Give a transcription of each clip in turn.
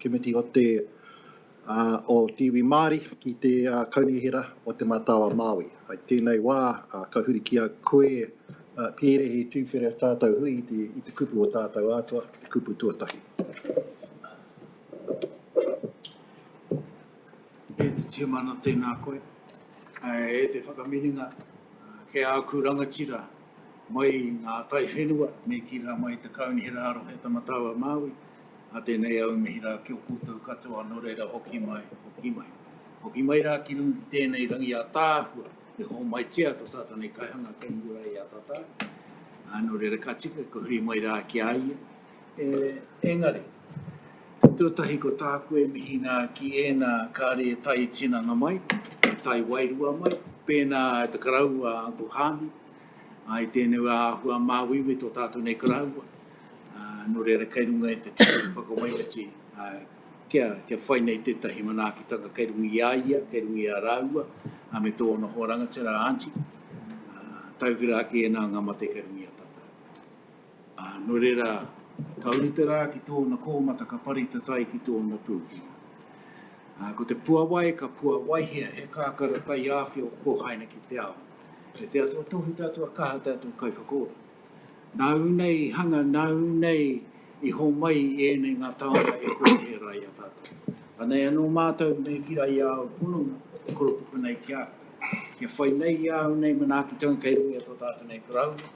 committee o te o Tiwi Māori ki te kaunihira o te matawa Māori. Ai tēnei wā, ka huri ki a koe pere he tūwhere o tātou hui i te kupu o tātou atua, te kupu tuatahi. E te tiamana tēnā koe, e te whakamiringa ke aku rangatira mai ngā tai whenua, me kira mai te kaunihira aro he tamatawa Māori, a tēnei au mehira ki o kūtou katoa no reira hoki mai. Hoki mai rā ki rungi tēnei rangi a tāhua, e ho mai tia to tātanei kaihanga kei ngura i a tātai. No reira ka tika, ko huri mai rā ki a ia. Engari, tuatahi ko tā koe mihina ki ēnā kāre tai tina na mai, tai wairua mai, pēnā te karau a Uncle Hami, ai tēnei āhua māwiwi tō tātou nei karaua. No reira kei runga e te tū whakamaiti, kia whai nei tētahi manaakitanga kei rungi i a ia, kei rungi i a rāua, me tōna horanga tera auntie, tauhira ki ēnā ngā mate kei rungi a tātou. No reira, kaurite rā ki tōna kōmata ka parita tai ki tōna pūkinga. Ko te puawai, ka puawai hea, he kākara tai āwhi o kōhaina ki te ao. E te atua tohi tātua kaha tātua kai whakora. Nau nei hanga, nau nei i ho mai e nei ngā taonga e koe he rai a tātou. Anei anō mātou me kira i ao pununga, e koropuku nei ki a. Kia whai nei i ao nei manaakitanga kei rungi a tō tātou nei karaunga.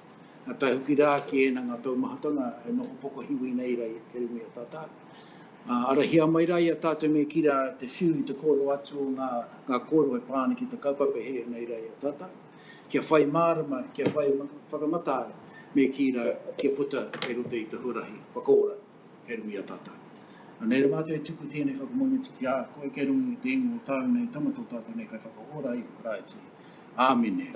Nā tai huki rā ki ēnā ngā tau mahatanga e noho poko hiwi nei rai kei rungi a tātou. Ara hia mai rai a tātou me kira te whiu i te koro atu o ngā koro e pāna ki te kaupape he nei rai a tātou. Kia whai mārama, kia whai whakamatāra. Me kira kia puta e rote i te hurahi, whakaora, he rungi a tātou. Nei rā mātou e tuku tēnei whakamongi ki a koe ke rungi te ingo tāu nei tamato tātou nei kai whakaora i karaiti. Āmene.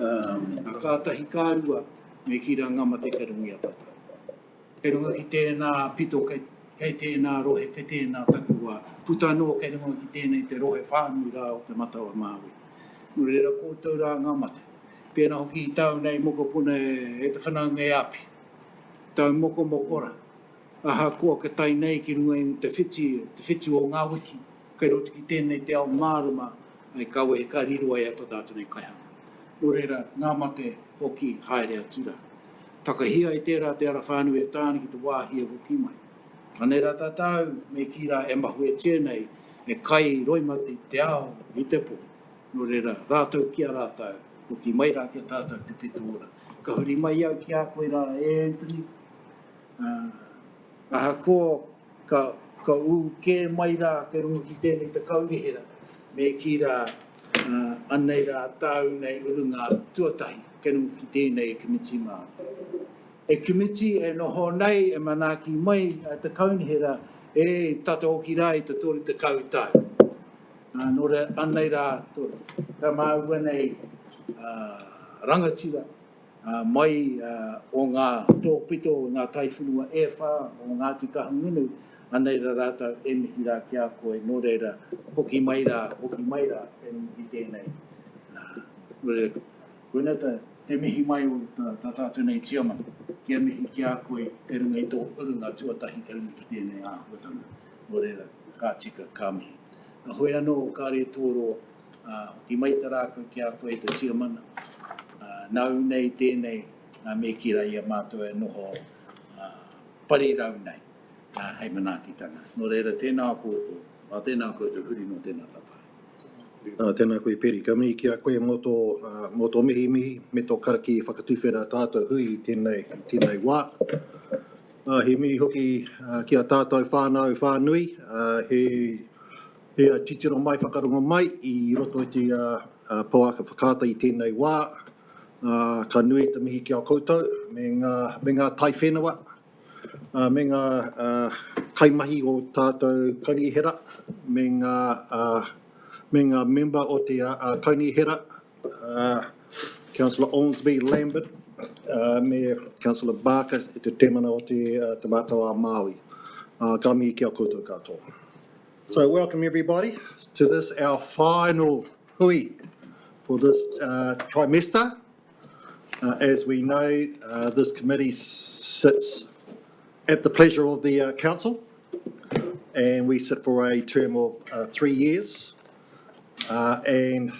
Kātahi kārua me kira ngamate ke rungi a tātou. Ke runga ki tēnā pito kei tēnā rohe, kei tēnā takua puta noa ke runga ki tēnei te rohe whānui rā o te matawa Māori. Nō reira kōtou rā ngamate. Pēnā hoki i tau nei moko puna e te whananga e api. Tau moko mokora. Aha kua ka tai nei ki runga i te whitu o ngā wiki. Kei roti ki tēnei te ao mārama ai kawe e ka riro ai ato tātou nei kaihanga. Nō reira, ngā mate hoki haere atura. Takahia i tērā te ara whānui e tāni ki te wāhia hoki mai. Anei rā tātou me kira e mahu e tēnei e kai roimati te ao i te po. Nō reira, rātou ki a rātou. Hoki mai rā ki a tātou te pito ora. Ka huri mai au ki a koe rā e Anthony. Aha ko ka u ke mai rā ke rungu ki tēnei te kaurihira. Me ki rā anei rā tāu nei urunga tuatahi ke rungu ki tēnei e committee Māori. E committee e noho nei e manaki mai te kaurihira e tata oki rā i te tori te kautau. Nō re anei rā tori. Ka māua nei rangatira mai o ngā tōpito, ngā taiwhunua e whā, o ngā tika hangunu, anei rā rātau e mihi rā ki a koe, nō reira, hoki mai rā, e mihi tēnei. Nō reira, koina te mihi mai o tā tātou nei tiamana, kia mihi ki a koe, te runga i tō urunga tuatahi, ke runga ki tēnei āhuatanga. Nō reira, kā tika, kā mihi. Hoi anō, kāre tōro, ki mai te rākau ki a koe te tiamana, nau nei tēnei me kira i a mātua e noho pare rau nei, hei manaakitanga. Nō reira, tēnā koutou huri no tēnā tātai. Tēnā koe Peri, ka mihi ki a koe mō tō mihi me tō karaki whakatuwhera tātou hui tēnei wā. He mihi hoki ki a tātou whānui, he titiro mai whakarongo mai i roto i te poaka whakata i tēnei wā. Ka nui te mihi ki a koutou, me ngā tai whenua, me ngā kaimahi o tātou kaunihira, me ngā member o te kaunihira, Councillor Ormsby Lambert, me Councillor Barker, e te temana o te mātawa Māori. Ka mihi ki a koutou katoa. So welcome everybody to this, our final hui for this trimester. As we know, this committee sits at the pleasure of the council. and we sit for a term of 3 years. And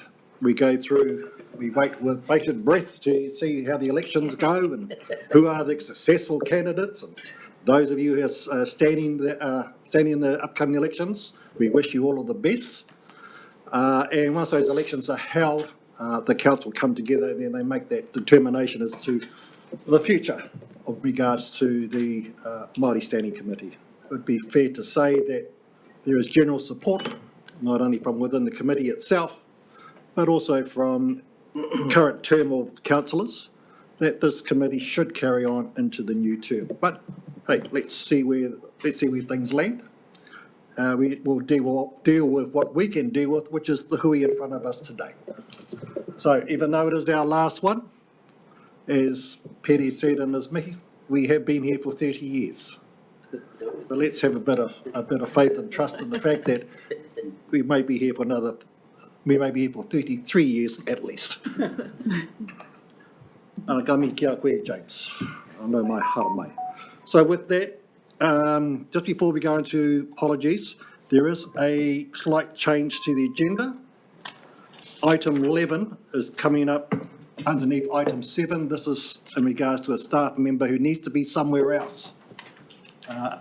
we go through, we wait with bated breath to see how the elections go and who are the successful candidates. And those of you who are standing in the upcoming elections, we wish you all of the best. And once those elections are held, the council come together and then they make that determination as to the future of regards to the Māori Standing Committee. It would be fair to say that there is general support, not only from within the committee itself, but also from the current term of councillors, that this committee should carry on into the new term. But hey, let's see where things land. We will deal with what we can deal with, which is the hui in front of us today. So even though it is our last one, as Penny said in his mihi, we have been here for 30 years. But let's have a bit of faith and trust in the fact that we may be here for 33 years at least. Kami kia koe, James. I know my heart, mate. So with that, just before we go into apologies, there is a slight change to the agenda. Item 11 is coming up underneath item 7. This is in regards to a staff member who needs to be somewhere else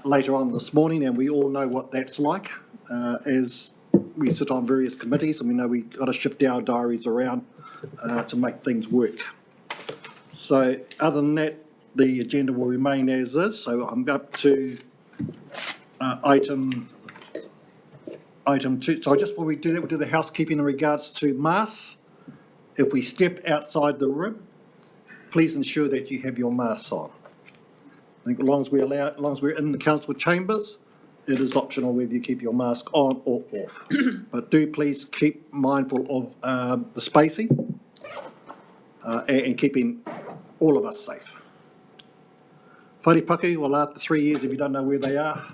later on this morning, and we all know what that's like as we sit on various committees, and we know we've got to shift our diaries around to make things work. So other than that, the agenda will remain as is. So I'm up to item 2. So just before we do that, we'll do the housekeeping in regards to masks. If we step outside the room, please ensure that you have your masks on. I think as long as we're in the council chambers, it is optional whether you keep your mask on or off. But do please keep mindful of the spacing and keeping all of us safe. Wharepaku, well, after 3 years, if you don't know where they are,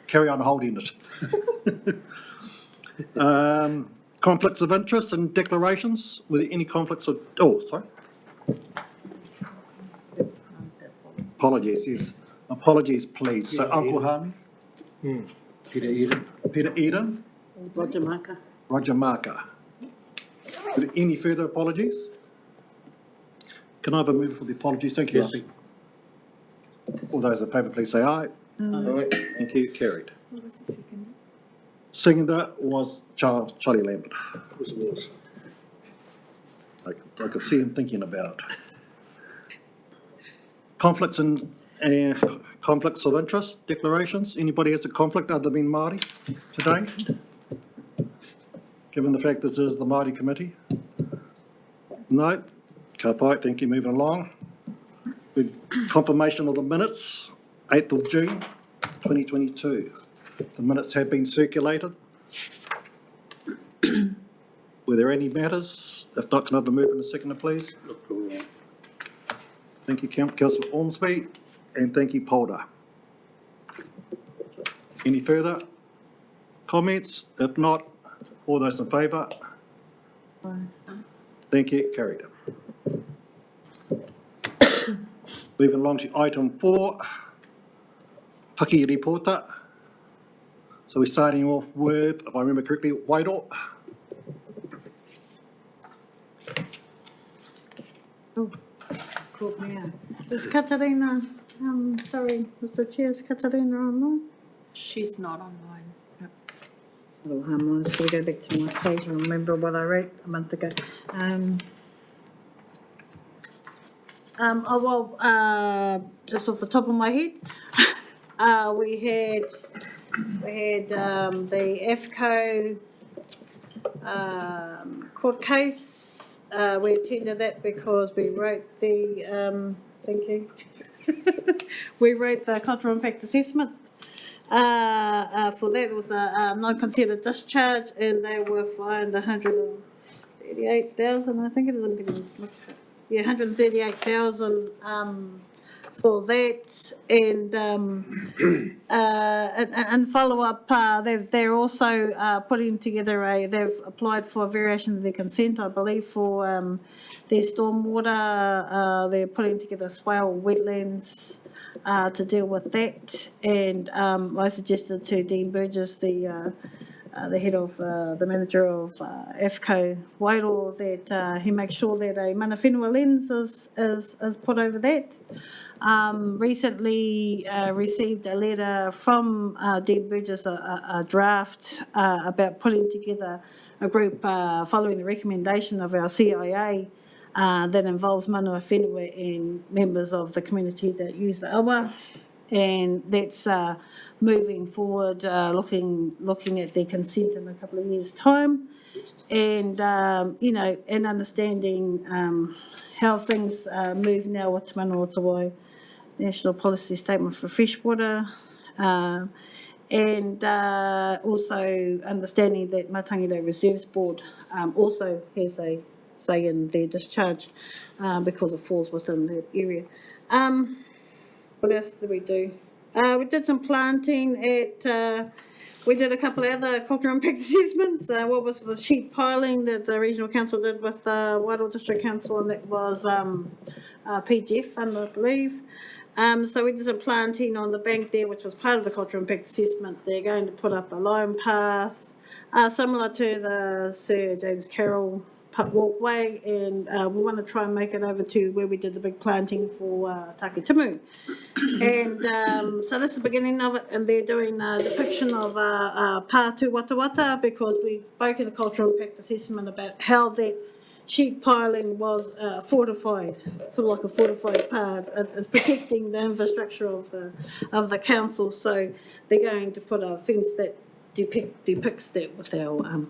carry on holding it. Conflicts of interest and declarations. Were there any conflicts of, sorry. Apologies, yes. Apologies, please. So Uncle Harmy? Peter Eden. Peter Eden? Roger Marker. Roger Marker. Were there any further apologies? Can I have a move for the apologies? Thank you, Api. All those in favour, please say aye. Aye. Thank you, carried. What was the second? Seconder was Charlie Lambert. Was. I could see him thinking about it. Conflicts of interest, declarations. Anybody has a conflict other than Māori today? Given the fact this is the Māori committee? No? Ka pai, thank you, moving along. With confirmation of the minutes, 8th of June, 2022. The minutes have been circulated. Were there any matters? If not, can I have a move in a second, please? Thank you, Councillor Ormsby, and thank you, Polder. Any further comments? If not, all those in favour? Thank you, carried. Moving along to item 4, Paki Reporter. So we're starting off with, if I remember correctly, Waido. Oh, called me out. Is Katarina, sorry, Mr. Chair, is Katarina online? She's not online. Yep. Oh, I'm so go back to my page and remember what I read a month ago. Just off the top of my head, we had the AFCO court case. We attended that because we wrote the thank you. We wrote the cultural impact assessment. For that, it was a non-considered discharge, and they were fined 138,000. I think it is. I'm getting this mixed up. Yeah, 138,000 for that, and follow up. They're also putting together they've applied for a variation of their consent, I believe, for their stormwater. They're putting together swale wetlands to deal with that. And I suggested to Dean Burgess, the head of, the manager of AFCO Wairoa, that he makes sure that a mana whenua lens is put over that. Recently received a letter from Dean Burgess, a draft about putting together a group following the recommendation of our CIA that involves manua whenua and members of the community that use the awa. And that's moving forward, looking at their consent in a couple of years' time. And, and understanding how things move now with Te Mana o Te Wai National Policy Statement for Freshwater, and also understanding that Mātangiro Reserves Board also has a say in their discharge because it falls within that area. What else did we do? We did some planting at, we did a couple of other cultural impact assessments. What was the sheet piling that the Regional Council did with Wairoa District Council, and that was PGF fund, I believe. So we did some planting on the bank there, which was part of the cultural impact assessment. They're going to put up a lime path, similar to the Sir James Carroll walkway, and we want to try and make it over to where we did the big planting for Take Timu. And so that's the beginning of it, and they're doing a depiction of Pātu Wata Wata, because we spoke in the cultural impact assessment about how that sheet piling was fortified, sort of like a fortified path. It's protecting the infrastructure of the council, so they're going to put a fence that depicts that with our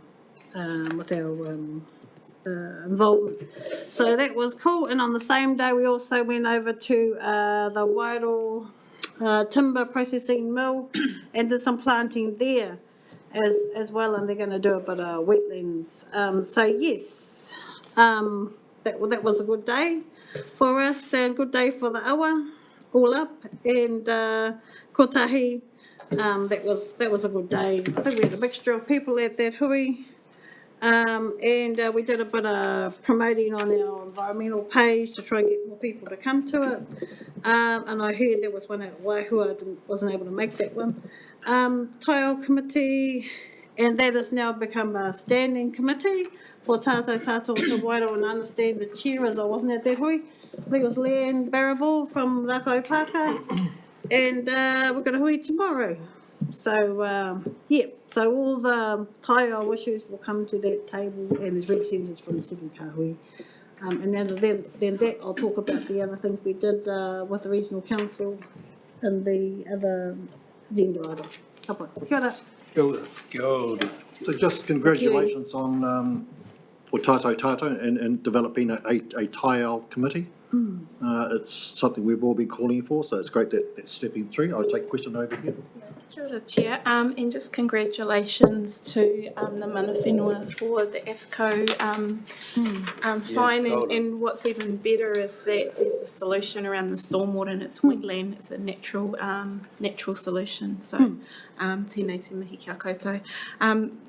involvement. So that was cool. And on the same day, we also went over to the Wairoa timber processing mill and did some planting there as well. And they're going to do a bit of wetlands. So yes, that was a good day for us and good day for the awa all up. And kotahi, that was a good day. I think we had a mixture of people at that hui. And we did a bit of promoting on our environmental page to try and get more people to come to it. And I heard there was one at Waihua, I wasn't able to make that one. Tile committee, and that has now become a standing committee for Tātou Te Wairoa, and I understand the chair, as I wasn't at that hui, I think it was Leanne Barrable from Rako Paka, and we've got a hui tomorrow. So, so all the taiao issues will come to that table, and there's representatives from the seven kahui. And then that, I'll talk about the other things we did with the Regional Council and the other agenda item. Kia ora. Kia ora. So just congratulations on for Tātou and developing a taiao committee. It's something we've all been calling for, so it's great that that's stepping through. I'll take a question over here. Kia ora, Chair, and just congratulations to the mana whenua for the AFCO fine, and what's even better is that there's a solution around the stormwater, and it's wetland. It's a natural solution. So tēnei te mihi kia koutou.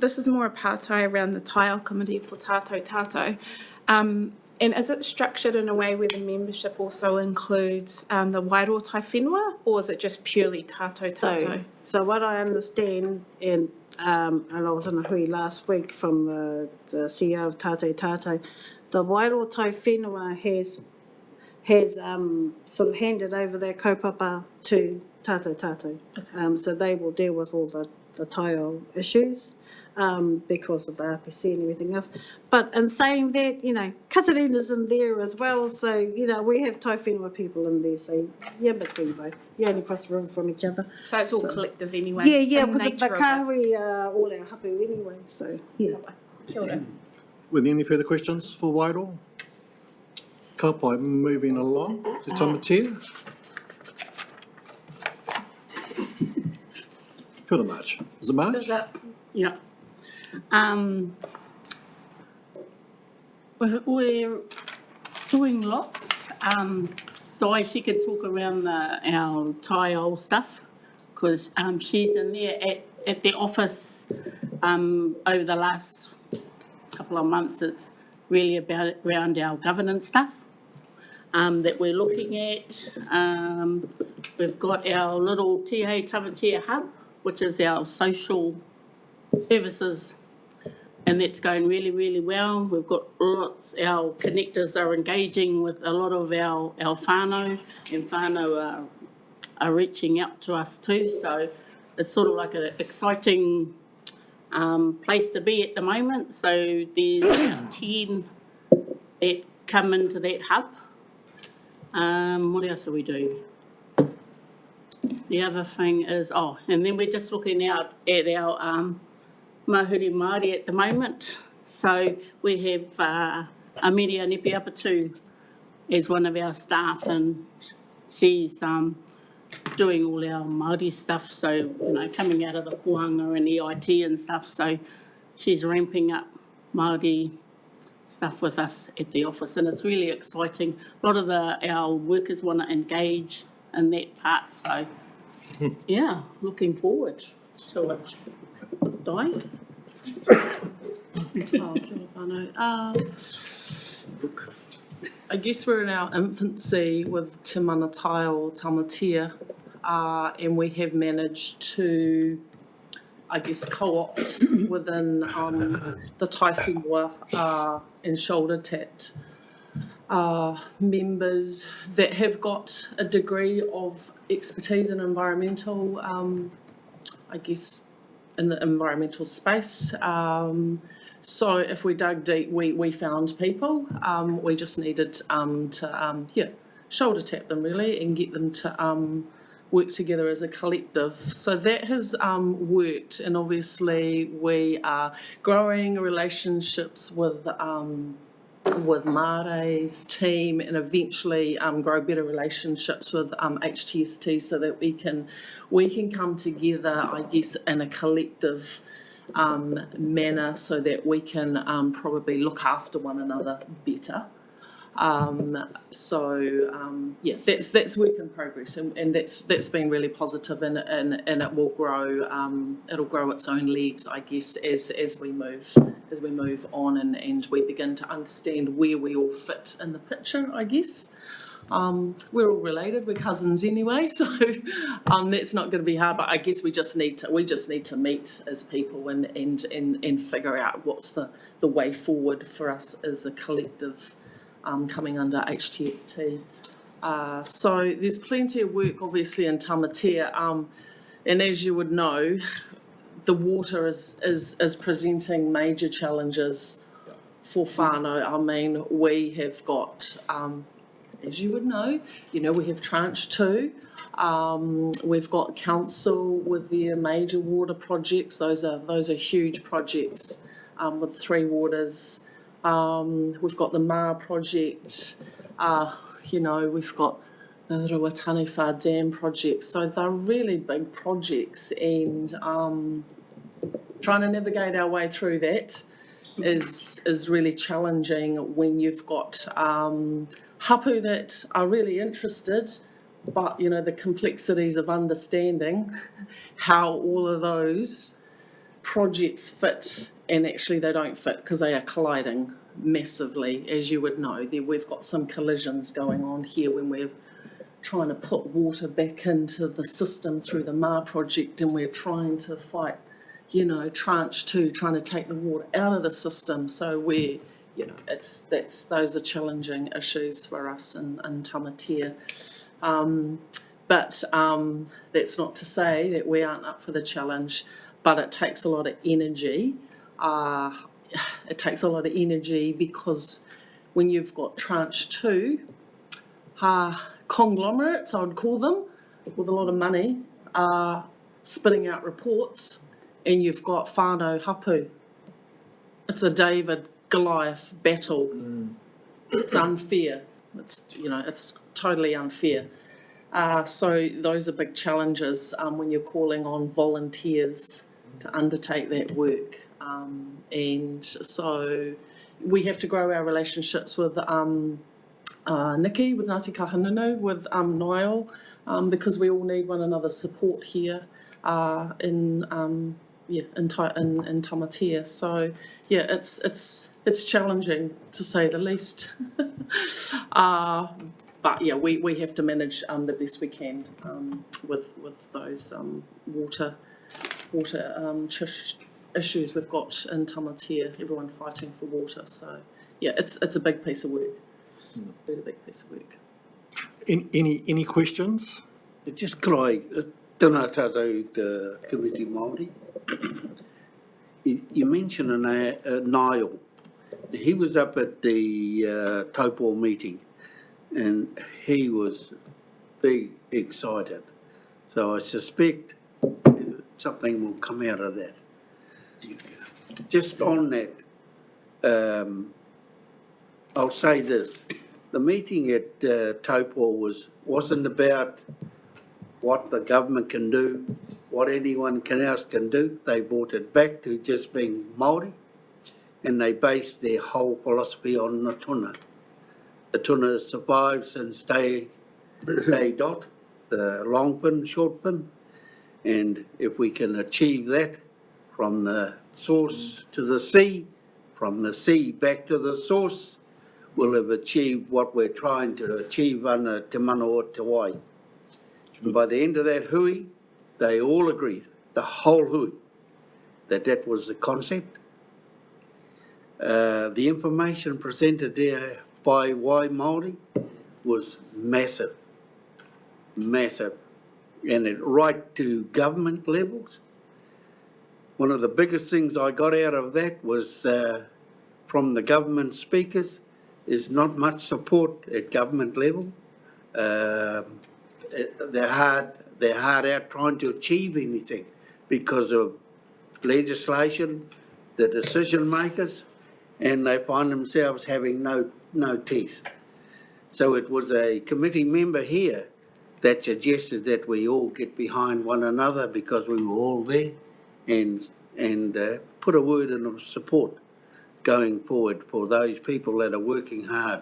This is more a pātai around the tile committee for Tātou. And is it structured in a way where the membership also includes the Wairoa tai whenua, or is it just purely Tātou? So what I understand, and I was in a hui last week from the CEO of Tātou, the Wairoa tai whenua has sort of handed over their kaupapa to Tātou. So they will deal with all the taiao issues. Because of the RPC and everything else. But in saying that, Katarina's in there as well, so, we have tai whenua people in there, so you're between both. You're only across the river from each other. So it's all collective anyway? Yeah, because the kahui are all our hapu anyway, so, yeah. Kia ora. Were there any further questions for Wairoa? Ka pai, moving along to Tamatea. Kia ora, March. Is it March? Yeah. We're doing lots. Daisy can talk around our tile stuff, because she's in there at the office over the last couple of months. It's really around our governance stuff. that we're looking at. We've got our little Tamatea hub, which is our social services, and that's going really, really well. We've got lots, our connectors are engaging with a lot of our whānau, and whānau are reaching out to us too. So it's sort of like an exciting place to be at the moment. So there's about 10 that come into that hub. What else are we doing? The other thing is, and then we're just looking out at our Mahuri Māori at the moment. So we have Amiria Nepiapatu as one of our staff, and she's doing all our Māori stuff, so, you know, coming out of the kohanga and EIT and stuff, so she's ramping up Māori stuff with us at the office, and it's really exciting. A lot of our workers want to engage in that part, so yeah, looking forward to it. Di? Kia ora whānau. I guess we're in our infancy with Te Manatai or Tamatea, and we have managed to, I guess, co-opt within the tai whenua and shoulder tapped members that have got a degree of expertise in environmental, I guess, in the environmental space. So if we dug deep, we found people. We just needed to shoulder tap them really and get them to work together as a collective. So that has worked, and obviously we are growing relationships with Māore's team, and eventually grow better relationships with HTST, so that we can come together, I guess, in a collective manner, so that we can probably look after one another better. That's work in progress, and that's been really positive, and it will grow. It'll grow its own legs, I guess, as we move on, and we begin to understand where we all fit in the picture, I guess. We're all related, we're cousins anyway, so that's not going to be hard, but I guess we just need to meet as people and figure out what's the way forward for us as a collective coming under HTST. So there's plenty of work obviously in Tamatea, and as you would know, the water is presenting major challenges for whānau. I mean, we have got as you would know, we have Tranche 2. We've got council with their major water projects. Those are huge projects with 3 waters. We've got the Mā project. We've got the Ruataniwha Dam project. So they're really big projects, and trying to navigate our way through that is really challenging when you've got hapu that are really interested, but the complexities of understanding how all of those projects fit, and actually they don't fit because they are colliding massively, as you would know. We've got some collisions going on here when we're trying to put water back into the system through the Mā project, and we're trying to fight, Tranche 2, trying to take the water out of the system. So those are challenging issues for us in Tamatea. But that's not to say that we aren't up for the challenge, but it takes a lot of energy. It takes a lot of energy because when you've got Tranche 2, conglomerates, I would call them, with a lot of money, spitting out reports, and you've got whānau hapu. It's a David Goliath battle. It's unfair. It's totally unfair. So those are big challenges when you're calling on volunteers to undertake that work. And so we have to grow our relationships with Nikki, with Ngāti Kahanunu, with Niall, because we all need one another's support here in Tamatea. So it's challenging, to say the least. But yeah, we have to manage the best we can with those water issues we've got in Tamatea. Everyone fighting for water. So yeah, it's a big piece of work. Really big piece of work. Any questions? Just could I, tēnā tātou te community Māori. You mentioned Niall. He was up at the Taupo meeting and he was big excited. So I suspect something will come out of that. Just on that, I'll say this. The meeting at Taupo wasn't about what the government can do, what anyone else can do. They brought it back to just being Māori, and they based their whole philosophy on the tuna. The tuna survives and stay dot, the long fin, short fin, and if we can achieve that from the source to the sea, from the sea back to the source, we'll have achieved what we're trying to achieve under Te Mana o Te Wai. And by the end of that hui, they all agreed, the whole hui, that was the concept. The information presented there by Wai Māori was massive, and it right to government levels. One of the biggest things I got out of that was from the government speakers is not much support at government level. They're hard out trying to achieve anything because of legislation, the decision makers, and they find themselves having no teeth. So it was a committee member here that suggested that we all get behind one another because we were all there and put a word in of support going forward for those people that are working hard.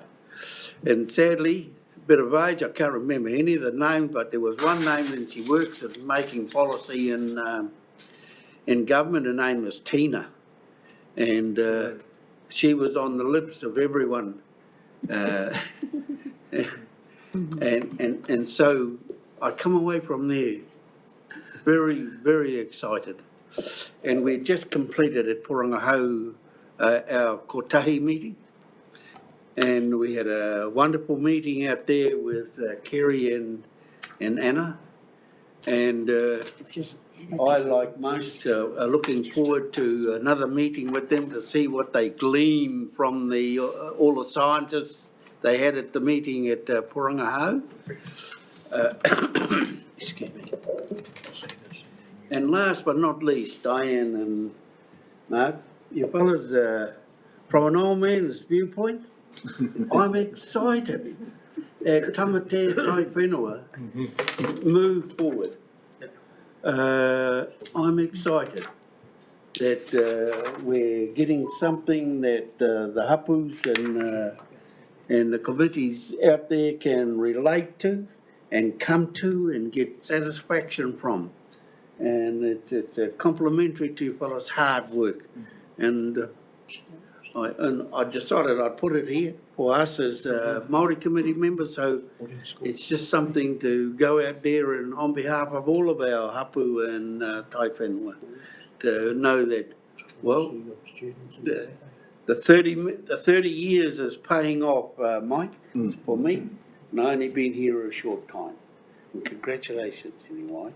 And sadly, a bit of age, I can't remember any of the names, but there was one name and she works at making policy in government. Her name was Tina. And she was on the lips of everyone. And so I come away from there very, very excited. And we just completed at Porangahau our kotahi meeting. And we had a wonderful meeting out there with Kerry and Anna. And I, like most, are looking forward to another meeting with them to see what they glean from the all the scientists they had at the meeting at Porangahau. Excuse me. And last but not least, Diane and Mark, you fellas, from an old man's viewpoint, I'm excited that Tamatea Tai Whenua move forward. I'm excited that we're getting something that the hapus and the committees out there can relate to and come to and get satisfaction from. And it's a complimentary to you fellas' hard work. And I decided I'd put it here for us as Māori committee members, so it's just something to go out there and on behalf of all of our hapu and tai whenua to know that, well, the 30 years is paying off, Mike, for me, and I've only been here a short time. And congratulations anyway.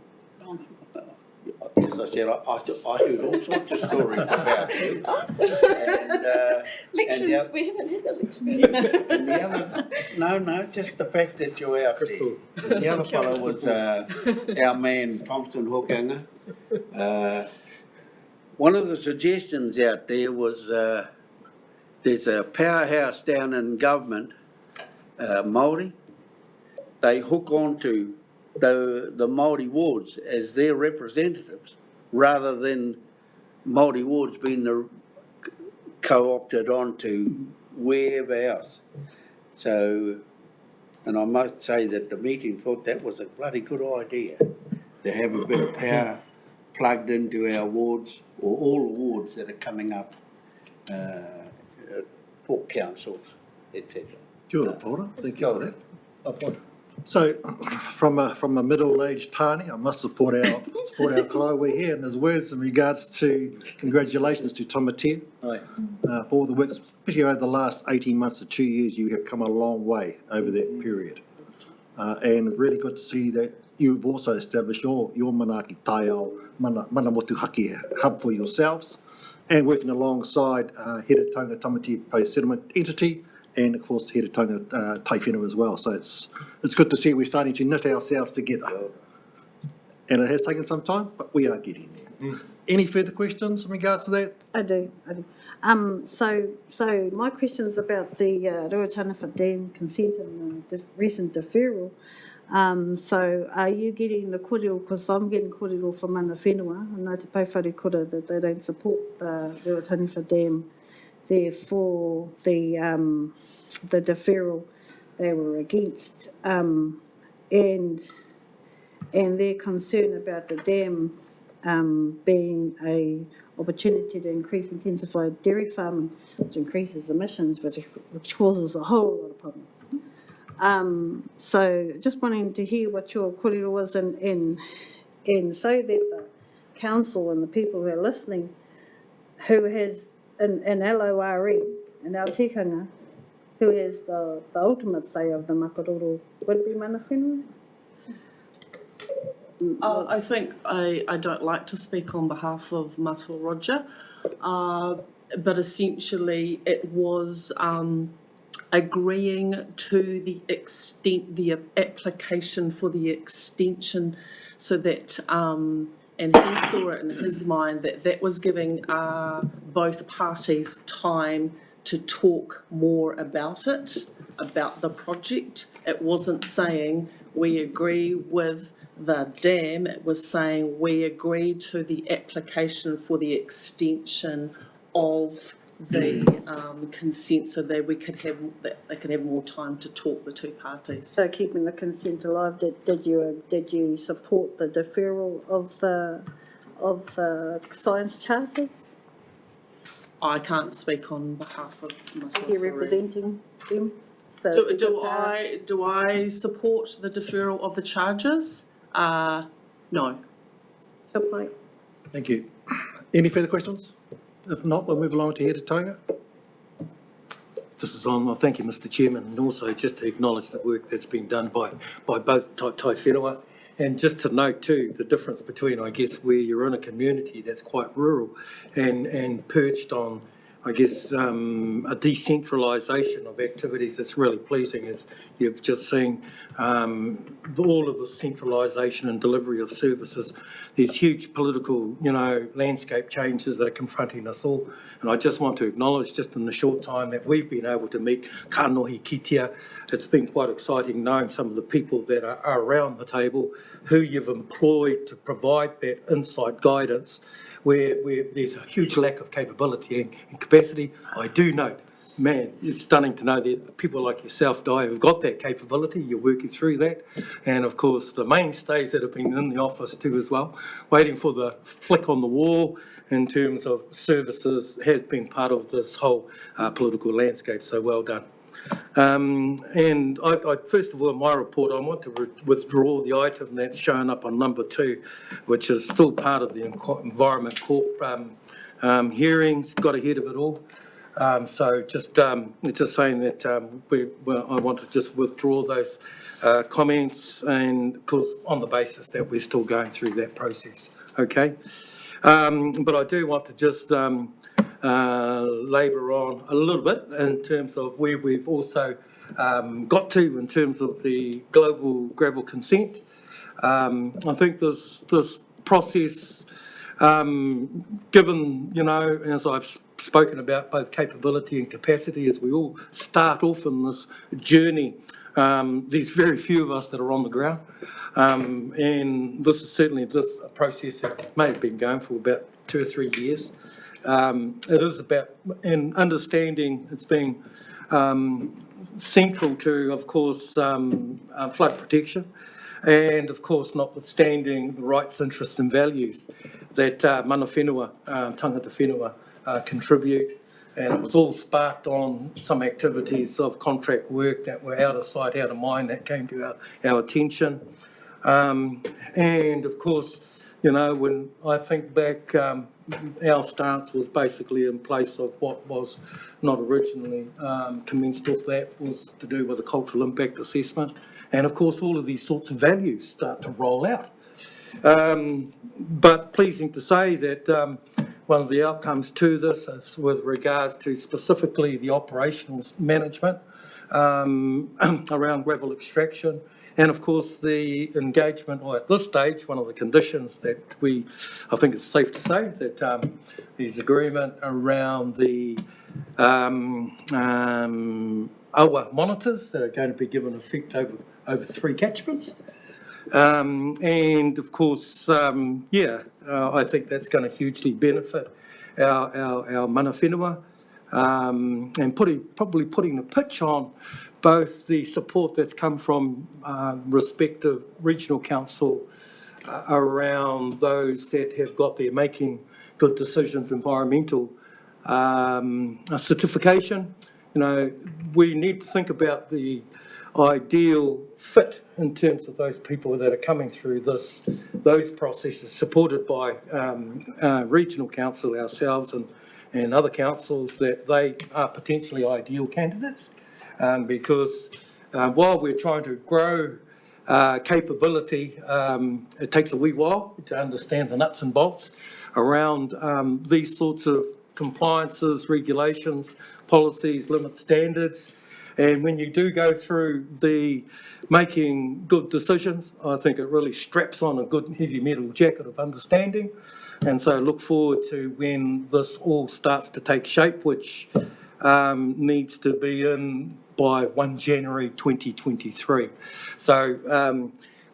Yes, I said, I heard all sorts of stories about you. Elections, we haven't had elections yet. And the other, no, just the fact that you're out there. The other fellow was our man, Thompson Hokanga. One of the suggestions out there was there's a powerhouse down in government, Māori. They hook onto the Māori wards as their representatives rather than Māori wards being co-opted onto wherever else. So, and I might say that the meeting thought that was a bloody good idea to have a bit of power plugged into our wards or all the wards that are coming up, port councils, etc. Kia ora, Paula. Thank you for that. So, from a middle-aged Tāne, I must support our Kaiwi here in his words in regards to congratulations to Tamatea for all the work, especially over the last 18 months to 2 years. You have come a long way over that period. And really good to see that you've also established your Manaaki Taiao Mana Motu Haki hub for yourselves, and working alongside Heretaunga Tamatea Post-Settlement Entity, and of course Heretaunga Tai Whenua as well. So it's good to see we're starting to knit ourselves together. And it has taken some time, but we are getting there. Any further questions in regards to that? I do. So my question is about the Ruataniwha Dam consent and the recent deferral. So are you getting the kōrero, because I'm getting kōrero from mana whenua, and Ngā Te Pauwhare Kura, that they don't support the Ruataniwha Dam, therefore the deferral they were against, and their concern about the dam being a opportunity to increase intensified dairy farming, which increases emissions, which causes a whole lot of problems. So just wanting to hear what your kōrero was, and so that the council and the people who are listening, who has an LORE, an Aotearoa, who has the ultimate say of the makaroro, would be mana whenua? I think I don't like to speak on behalf of Matua Roger, but essentially it was agreeing to the application for the extension, so that, and he saw it in his mind that was giving both parties time to talk more about it, about the project. It wasn't saying we agree with the dam, it was saying we agree to the application for the extension of the consent, so that they could have more time to talk, the two parties. So keeping the consent alive, did you support the deferral of the science charters? I can't speak on behalf of Matua. You're representing them? So Do I support the deferral of the charges? No. Good point. Thank you. Any further questions? If not, we'll move along to Heretaunga. This is on. Well, thank you, Mr. Chairman, and also just to acknowledge the work that's been done by both Tai Whenua, and just to note too the difference between, I guess, where you're in a community that's quite rural and perched on, I guess, a decentralisation of activities that's really pleasing, as you've just seen all of the centralisation and delivery of services. There's huge political, landscape changes that are confronting us all. And I just want to acknowledge, just in the short time that we've been able to meet Kanohi Kitea, it's been quite exciting knowing some of the people that are around the table, who you've employed to provide that insight guidance, where there's a huge lack of capability and capacity. I do note, man, it's stunning to know that people like yourself, Di, have got that capability. You're working through that. And of course, the mainstays that have been in the office too as well, waiting for the flick on the wall in terms of services, has been part of this whole political landscape. So well done. And I first of all, in my report, I want to withdraw the item that's shown up on number 2, which is still part of the Environment Corp hearings, got ahead of it all. So just saying that I want to just withdraw those comments, and of course on the basis that we're still going through that process. Okay, but I do want to just labour on a little bit in terms of where we've also got to in terms of the global gravel consent. I think this process, given, as I've spoken about both capability and capacity, as we all start off in this journey, there's very few of us that are on the ground. And this is certainly this process that may have been going for about 2 or 3 years. It is about, in understanding, it's been central to, of course, flood protection, and of course, notwithstanding the rights, interests and values that mana whenua, tangata whenua contribute. and it was all sparked on some activities of contract work that were out of sight, out of mind, that came to our attention. And of course, you know, when I think back, our stance was basically in place of what was not originally commenced off that, was to do with a cultural impact assessment. And of course, all of these sorts of values start to roll out. But pleasing to say that one of the outcomes to this is with regards to specifically the operational management around gravel extraction, and of course the engagement, or at this stage, one of the conditions that I think it's safe to say that there's agreement around the AWA monitors that are going to be given effect over 3 catchments. And of course, I think that's going to hugely benefit our mana whenua, and probably putting the pitch on both the support that's come from respective regional council around those that have got their making good decisions environmental certification. You know, we need to think about the ideal fit in terms of those people that are coming through those processes, supported by regional council, ourselves, and other councils, that they are potentially ideal candidates, because while we're trying to grow capability, it takes a wee while to understand the nuts and bolts around these sorts of compliances, regulations, policies, limit standards. And when you do go through the making good decisions, I think it really straps on a good heavy metal jacket of understanding. And so look forward to when this all starts to take shape, which needs to be in by 1 January 2023. So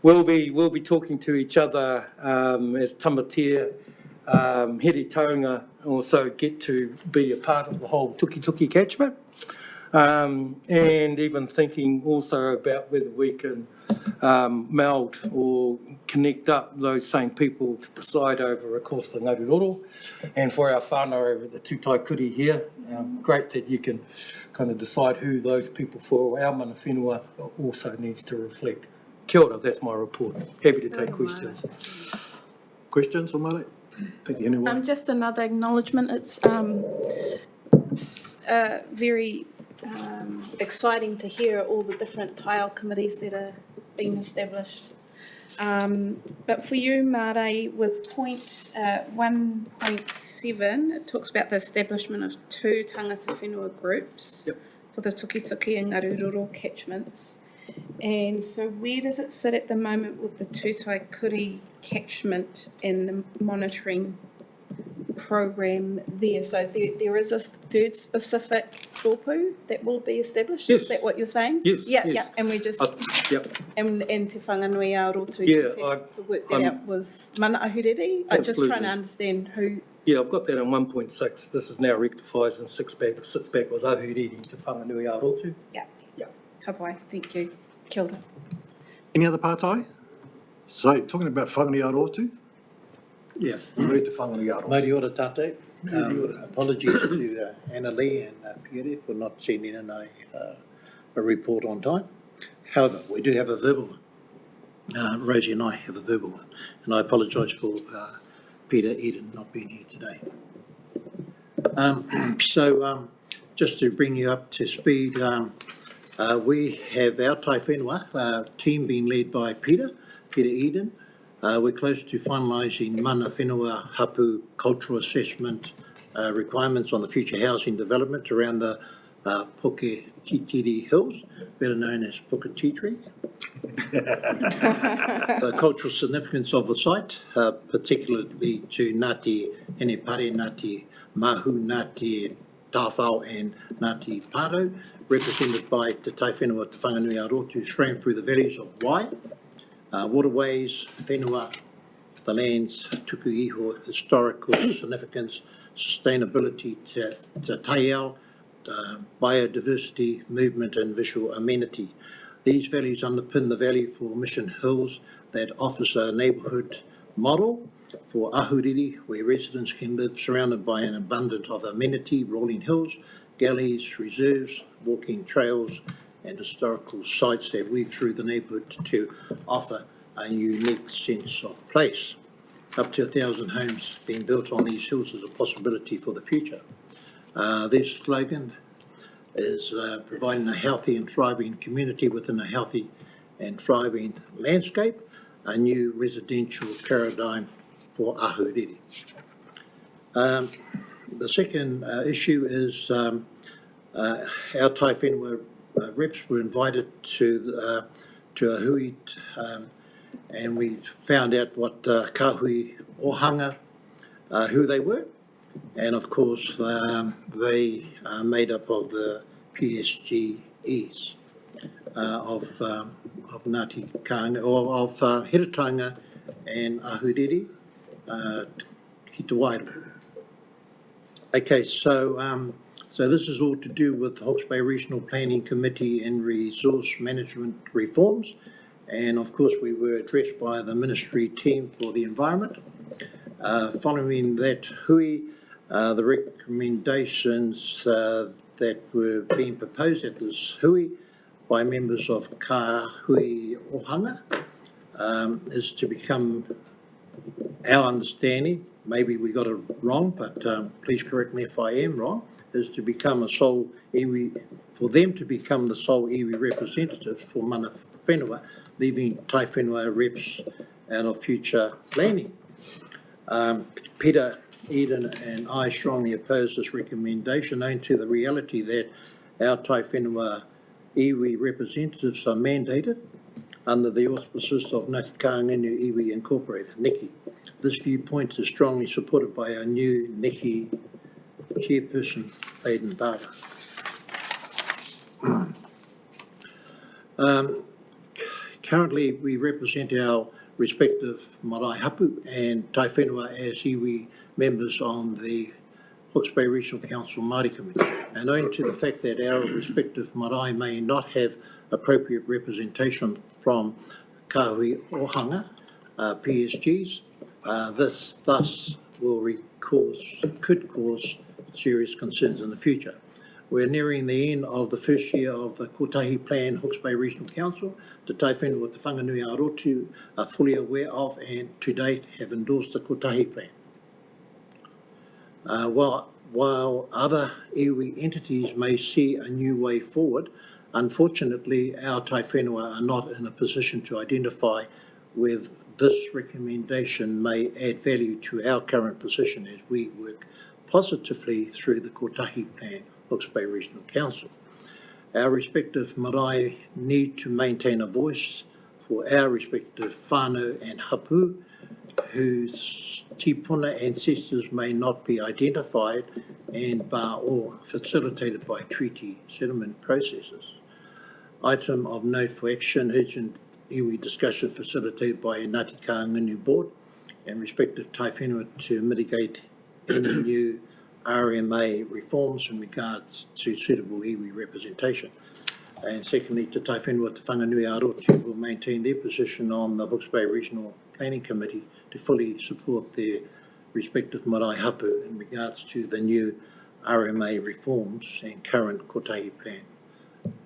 we'll be talking to each other as tamatea, here taonga, also get to be a part of the whole tuki catchment. And even thinking also about whether we can meld or connect up those same people to preside over, of course, the Ngāruroro. And for our whānau over the Tūtaikuri here, great that you can kind of decide who those people for our mana whenua also needs to reflect. Kia ora, that's my report. Happy to take questions. Questions, Omare? Thank you, anyone? Just another acknowledgement. It's very exciting to hear all the different tile committees that are being established. But for you, Mare, with point 1.7, it talks about the establishment of 2 tangata whenua groups for the Tuki and Ngāruroro catchments. And so where does it sit at the moment with the Tūtaikuri catchment and the monitoring program there? So there is a third specific rōpū that will be established? Yes. Is that what you're saying? Yes, Yeah, yes. yeah, and we just, and te whanganui a roto Yeah, to work that out was mana ahuriri? I'm just trying to understand who. Yeah, I've got that in 1.6. This is now rectifies and sits back with ahuriri te whanganui a roto. Yeah. Yeah. Ka pai, thank you. Kia ora. Any other pātai? So, talking about whanganui a rotu, Yeah. move to whanganui a rotu. Mauri ora tātou. Apologies to Anna Lee and Pierre for not sending in a report on time. However, we do have a verbal one. Rosie and I have a verbal one. And I apologise for Peter Eden not being here today. Just to bring you up to speed, we have our tai whenua team being led by Peter Eden. We're close to finalising mana whenua hapu cultural assessment requirements on the future housing development around the Puketitiri Hills, better known as Puketitiri. The cultural significance of the site, particularly to Ngāti Henepare, Ngāti Mahu, Ngāti Tāwhao and Ngāti Pāro, represented by Te Tai Whenua Te Whanganui a Rotu, straying through the valleys of Wai, waterways, whenua, the land's tuku iho, historical significance, sustainability, te taiao, biodiversity, movement and visual amenity. These values underpin the value for Mission Hills that offers a neighbourhood model for ahuriri, where residents can live surrounded by an abundance of amenity, rolling hills, galleys, reserves, walking trails, and historical sites that weave through the neighbourhood to offer a unique sense of place. Up to 1,000 homes being built on these hills is a possibility for the future. Their slogan is providing a healthy and thriving community within a healthy and thriving landscape, a new residential paradigm for ahuriri. The second issue is our Tai Whenua reps were invited to a hui, and we found out what kahui ohanga, who they were. And of course, they are made up of the PSGEs of Ngāti Kāinga, or of Hiratanga and Ahuriri, ki te Wairu. Okay, so this is all to do with the Hawke's Bay Regional Planning Committee and resource management reforms. And of course, we were addressed by the ministry team for the environment. Following that hui, the recommendations that were being proposed at this hui by members of Ka Hui Ohanga is to become, our understanding, maybe we got it wrong, but please correct me if I am wrong, is to become a sole iwi, for them to become the sole iwi representatives for mana whenua, leaving Tai Whenua reps out of future planning. Peter, Eden and I strongly oppose this recommendation, owing to the reality that our Tai Whenua iwi representatives are mandated under the auspices of Ngāti Kāinga Iwi Incorporated, NECI. This viewpoint is strongly supported by our new NECI chairperson, Aidan Barber. Currently, we represent our respective marae hapu and Tai Whenua as iwi members on the Hawke's Bay Regional Council Māori Committee. And owing to the fact that our respective marae may not have appropriate representation from Kahui Ohanga, PSGs, this thus could cause serious concerns in the future. We're nearing the end of the first year of the Kotahi Plan Hawke's Bay Regional Council. The Tai Whenua Te Whanganui Arotu are fully aware of and to date have endorsed the Kotahi Plan. While other iwi entities may see a new way forward, unfortunately our Tai Whenua are not in a position to identify whether this recommendation may add value to our current position as we work positively through the Kotahi Plan Hawke's Bay Regional Council. Our respective marae need to maintain a voice for our respective whānau and hapu whose tipuna ancestors may not be identified and or facilitated by treaty settlement processes. Item of note for action, urgent iwi discussion facilitated by Ngāti Kāinga Board and respective Tai Whenua to mitigate any new RMA reforms in regards to suitable iwi representation. And secondly, to Tai Whenua Te Whanganui Arotu will maintain their position on the Hawke's Bay Regional Planning Committee to fully support their respective marae hapu in regards to the new RMA reforms and current Kotahi Plan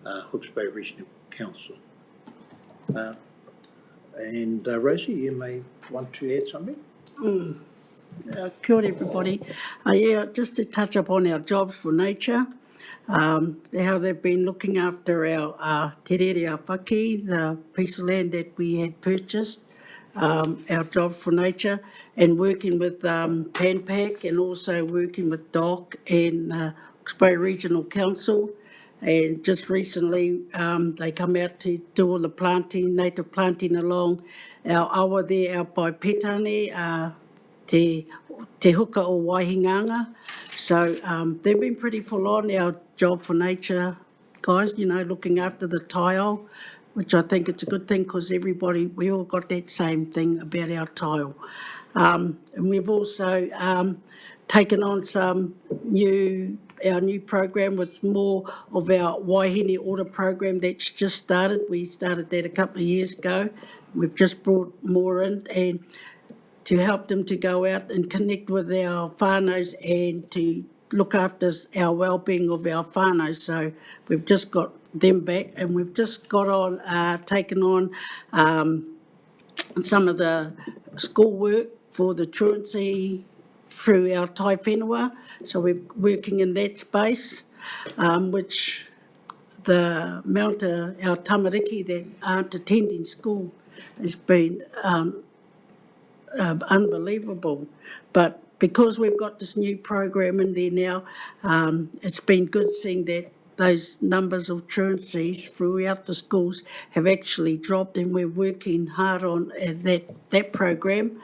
Hawke's Bay Regional Council. Rosie, you may want to add something? Kia ora everybody. Yeah, just to touch upon our jobs for nature, how they've been looking after our te rere a whaki, the piece of land that we had purchased, our jobs for nature, and working with PanPac and also working with DOC and Hawke's Bay Regional Council. And just recently, they come out to do all the planting, native planting along our awa there out by Petane, te huka o Waihinganga. So they've been pretty full on, our job for nature guys, you know, looking after the tile, which I think it's a good thing because everybody, we all got that same thing about our tile. And we've also taken on our new program with more of our Waihine order program that's just started. We started that a couple of years ago. We've just brought more in, and to help them to go out and connect with our whānaus and to look after our well-being of our whānau. So we've just got them back, and we've just got on, taken on some of the schoolwork for the truancy through our tai whenua. So we're working in that space, which the amount of our tamariki that aren't attending school has been unbelievable. But because we've got this new program in there now, it's been good seeing that those numbers of truancies throughout the schools have actually dropped, and we're working hard on that program.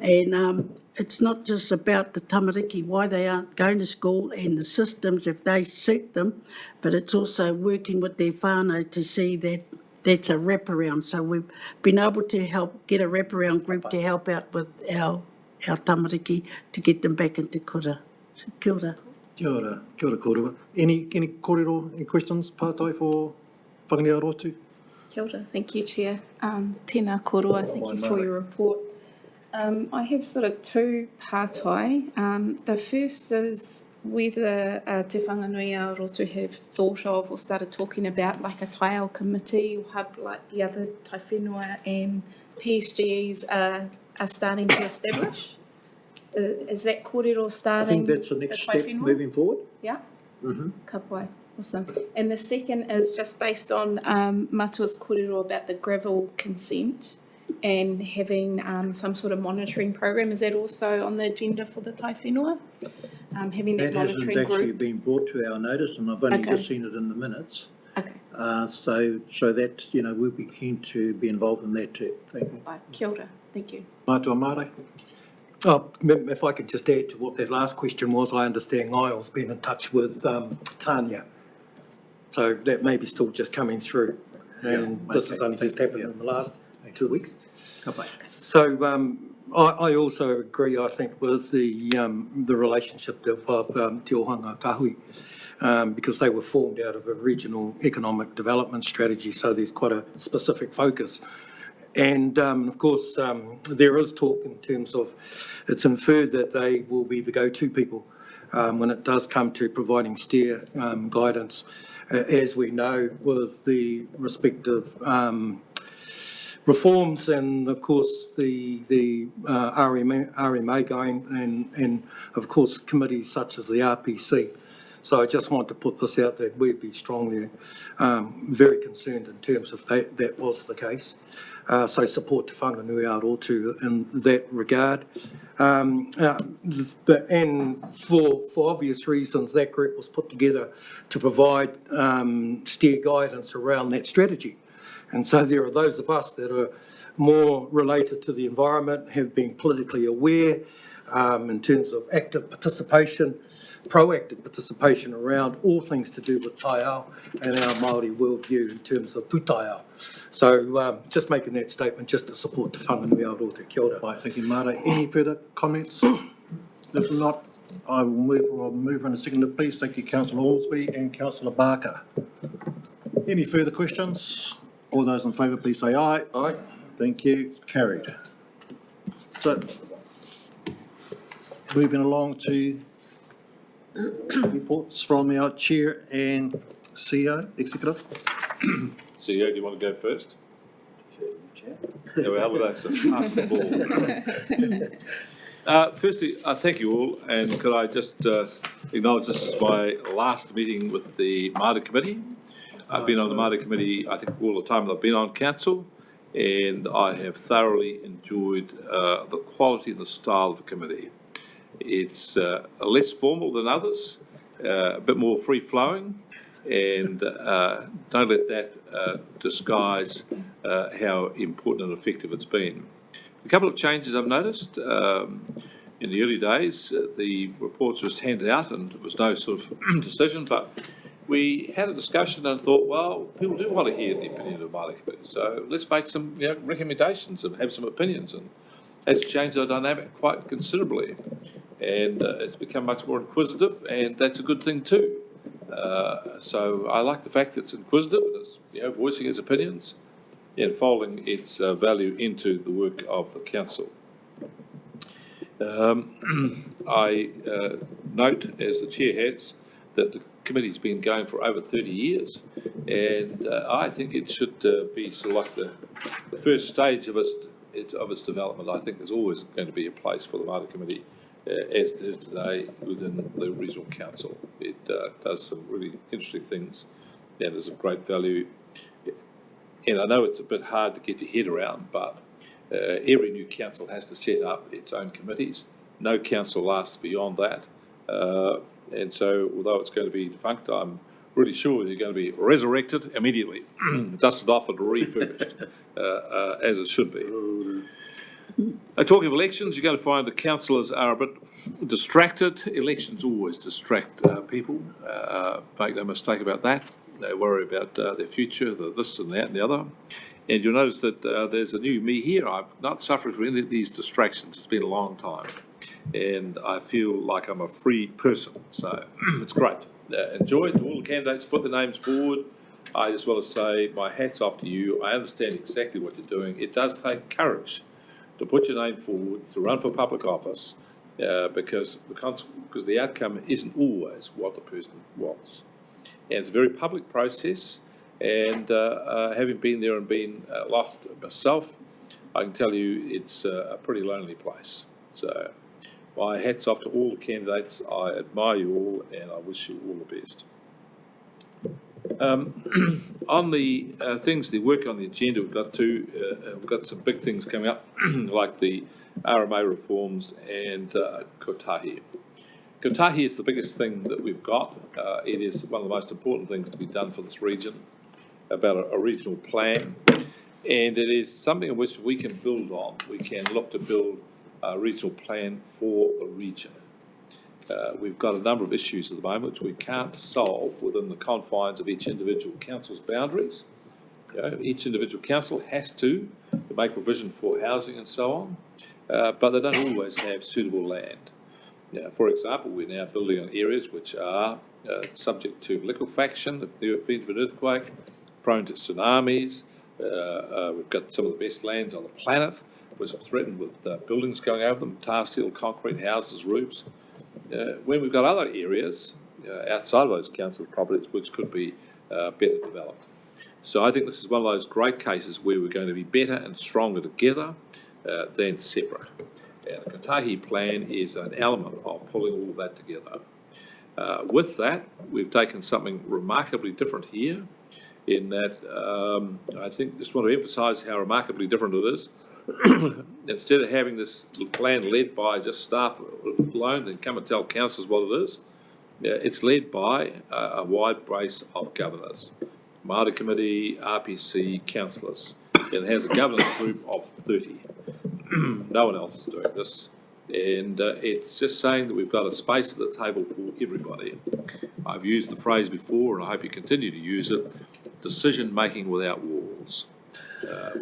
And it's not just about the tamariki, why they aren't going to school and the systems if they suit them, but it's also working with their whānau to see that that's a wraparound. So we've been able to help get a wraparound group to help out with our tamariki to get them back into kura. So kia ora. Kia ora, kōrua. Any kōrero, any questions, pātai for Whanganui Arotu? Kia ora, thank you, Chair. Tēnā korua, thank you for your report. I have sort of two pātai. The first is whether Te Whanganui Arotu have thought of or started talking about like a taiao committee or hub like the other tai whenua and PSGEs are starting to establish. Is that kōrero I starting? think that's the next tai step whenua? moving forward. Yeah? Mm-hmm. Ka pai. Awesome. And the second is just based on Matua's kōrero about the gravel consent and having some sort of monitoring program. Is that also on the agenda for the tai whenua? Having that That monitoring hasn't actually group? been brought to our notice, and I've only Okay. just seen it in the minutes. Okay. So that, we'll be keen to be involved in that too. Thank you. Right. Kia ora. Thank you. Mātua Māori? Oh, if I could just add to what that last question was, I understand Niall's been in touch with Tanya. So that may be still just coming through. And Yeah, this has only just happened yeah. in the last 2 weeks. Ka pai. So I also agree, I think, with the relationship of Te Ohanga Kahui, because they were formed out of a regional economic development strategy, so there's quite a specific focus. And of course, there is talk in terms of, it's inferred that they will be the go-to people when it does come to providing steer guidance, as we know with the respective reforms and of course the RMA going and of course committees such as the RPC. So I just want to put this out that we'd be strongly very concerned in terms of that was the case. So support Te Whanganui Arotu in that regard. And for obvious reasons, that group was put together to provide steer guidance around that strategy. And so there are those of us that are more related to the environment, have been politically aware in terms of active participation, proactive participation around all things to do with taiao and our Māori worldview in terms of pūtaiao. So just making that statement just to support Te Whanganui Arotu. Kia ora. Right, thank you, Māori. Any further comments? If not, I will move on a second, please. Thank you, Councillor Ormsby and Councillor Barker. Any further questions? All those in favour, please say aye. Aye. Thank you. Carried. So, moving along to reports from our Chair and CEO, Executive. CEO, do you want to go first? Yeah, well, how would I pass the ball? Firstly, thank you all, and could I just acknowledge this is my last meeting with the Māori Committee. I've been on the Māori Committee, I think, all the time that I've been on council, and I have thoroughly enjoyed the quality and the style of the committee. It's less formal than others, a bit more free-flowing, and don't let that disguise how important and effective it's been. A couple of changes I've noticed. In the early days, the reports were just handed out and there was no sort of decision, but we had a discussion and thought, well, people do want to hear the opinion of the Māori Committee, so let's make some recommendations and have some opinions, and it's changed our dynamic quite considerably, and it's become much more inquisitive, and that's a good thing too. So I like the fact that it's inquisitive and it's voicing its opinions and folding its value into the work of the council. I note, as the chair has, that the committee's been going for over 30 years, and I think it should be sort of like the first stage of its development. I think there's always going to be a place for the Māori Committee, as it is today within the Regional Council. It does some really interesting things and is of great value. And I know it's a bit hard to get your head around, but every new council has to set up its own committees. No council lasts beyond that. And so, although it's going to be defunct, I'm really sure they're going to be resurrected immediately, dusted off and refurbished, as it should be. Talking of elections, you're going to find the councillors are a bit distracted. Elections always distract people. Make no mistake about that. They worry about their future, the this and that and the other. And you'll notice that there's a new me here. I'm not suffering from any of these distractions. It's been a long time. And I feel like I'm a free person. So it's great. Enjoy it. All the candidates put their names forward. I just want to say my hat's off to you. I understand exactly what you're doing. It does take courage to put your name forward, to run for public office, because the outcome isn't always what the person wants. And it's a very public process, and having been there and been lost myself, I can tell you it's a pretty lonely place. So my hat's off to all the candidates. I admire you all, and I wish you all the best. On the things, the work on the agenda, we've got some big things coming up, like the RMA reforms and kotahi. Kotahi is the biggest thing that we've got. It is one of the most important things to be done for this region, about a regional plan, and it is something in which we can build on. We can look to build a regional plan for the region. We've got a number of issues at the moment which we can't solve within the confines of each individual council's boundaries. Each individual council has to make provision for housing and so on, but they don't always have suitable land. For example, we're now building on areas which are subject to liquefaction, if there been an earthquake, prone to tsunamis. We've got some of the best lands on the planet, which are threatened with buildings going over them, tar, steel, concrete, houses, roofs. When we've got other areas outside of those council properties which could be better developed. So I think this is one of those great cases where we're going to be better and stronger together than separate. And the Kotahi plan is an element of pulling all of that together. With that, we've taken something remarkably different here, in that I think just want to emphasise how remarkably different it is. Instead of having this plan led by just staff alone, then come and tell councillors what it is. It's led by a wide base of governors, Māori Committee, RPC, councillors. It has a governance group of 30. No one else is doing this. And it's just saying that we've got a space at the table for everybody. I've used the phrase before, and I hope you continue to use it, decision making without walls.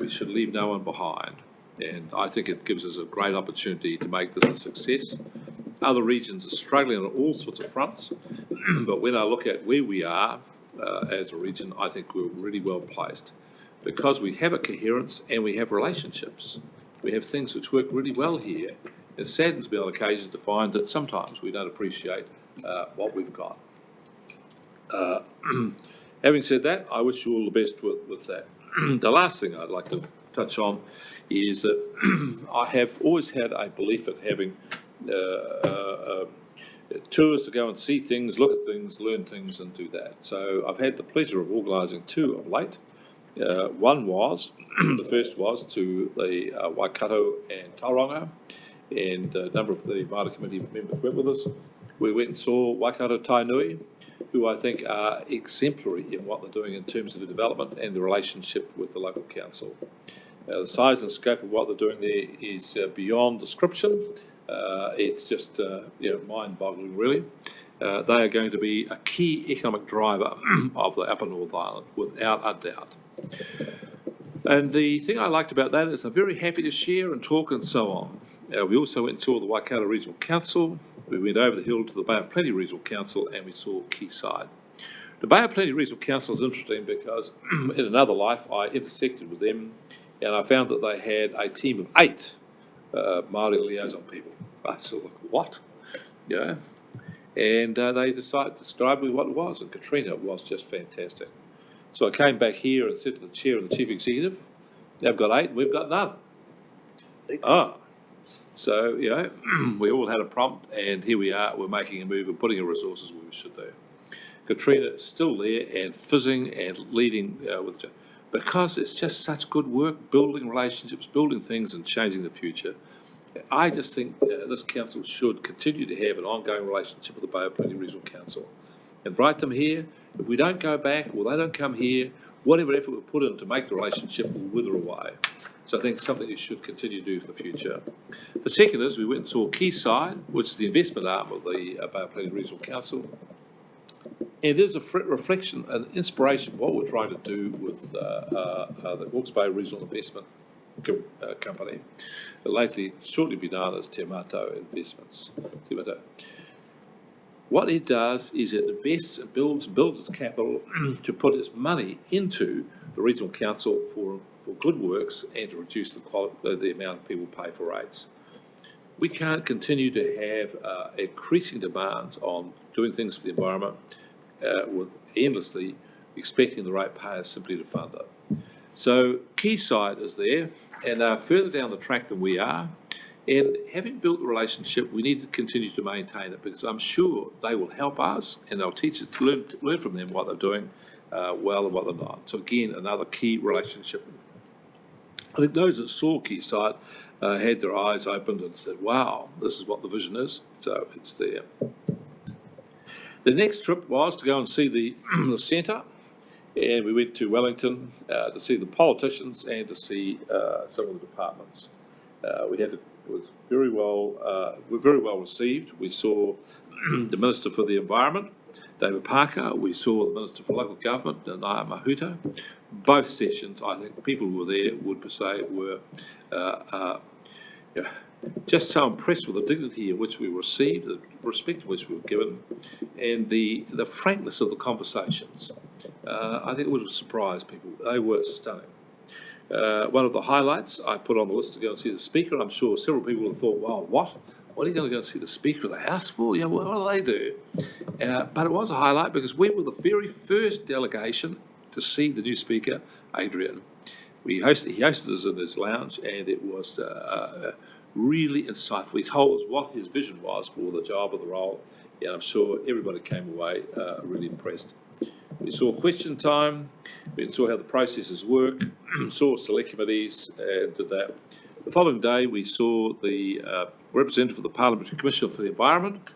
We should leave no one behind. And I think it gives us a great opportunity to make this a success. Other regions are struggling on all sorts of fronts, but when I look at where we are as a region, I think we're really well placed because we have a coherence and we have relationships. We have things which work really well here. It saddens me on occasion to find that sometimes we don't appreciate what we've got. Having said that, I wish you all the best with that. The last thing I'd like to touch on is that I have always had a belief in having tours to go and see things, look at things, learn things and do that. So I've had the pleasure of organising two of late. One was, the first was to the Waikato and Tauranga, and a number of the Māori Committee members went with us. We went and saw Waikato Tainui, who I think are exemplary in what they're doing in terms of the development and the relationship with the local council. The size and scope of what they're doing there is beyond description. It's just mind-boggling, really. They are going to be a key economic driver of the Upper North Island, without a doubt. And the thing I liked about that is I'm very happy to share and talk and so on. We also went and saw the Waikato Regional Council. We went over the hill to the Bay of Plenty Regional Council and we saw Quayside. The Bay of Plenty Regional Council is interesting because in another life I intersected with them and I found that they had a team of 8 Māori liaison people. I sort of like, what? Yeah. And they decided to describe me what it was, and Katrina was just fantastic. So I came back here and said to the chair and the chief executive, they've got 8, we've got none. So, you know, we all had a prompt, and here we are, we're making a move and putting our resources where we should do. Katrina is still there and fizzing and leading with it, because it's just such good work, building relationships, building things and changing the future. I just think this council should continue to have an ongoing relationship with the Bay of Plenty Regional Council. Invite them here. If we don't go back or they don't come here, whatever effort we put in to make the relationship will wither away. So I think it's something you should continue to do for the future. The second is we went and saw Quayside, which is the investment arm of the Bay of Plenty Regional Council. And it is a reflection and inspiration of what we're trying to do with the Hawke's Bay Regional Investment Company, lately shortly been known as Te Mato Investments. Te Mato. What it does is it invests and builds its capital to put its money into the regional council for good works and to reduce the amount of people pay for rates. We can't continue to have increasing demands on doing things for the environment with endlessly expecting the ratepayers simply to fund it. So Quayside is there, and they're further down the track than we are. And having built the relationship, we need to continue to maintain it, because I'm sure they will help us and they'll teach us to learn from them what they're doing well and what they're not. So again, another key relationship. I think those that saw Quayside had their eyes opened and said, wow, this is what the vision is. So it's there. The next trip was to go and see the centre. And we went to Wellington to see the politicians and to see some of the departments. It was very well received. We saw the Minister for the Environment, David Parker. We saw the Minister for Local Government, Naya Mahuta. Both sessions, I think people who were there would say were just so impressed with the dignity in which we received, the respect in which we were given, and the frankness of the conversations. I think it would have surprised people. They were stunning. One of the highlights I put on the list to go and see the Speaker, and I'm sure several people would have thought, wow, what are you going to go and see the Speaker of the House for? You know, what do they do? But it was a highlight because we were the very first delegation to see the new Speaker, Adrian. He hosted us in his lounge, and it was really insightful. He told us what his vision was for the job of the role, and I'm sure everybody came away really impressed. We saw question time, we saw how the processes work, saw select committees, and did that. The following day, we saw the representative of the Parliamentary Commissioner for the Environment,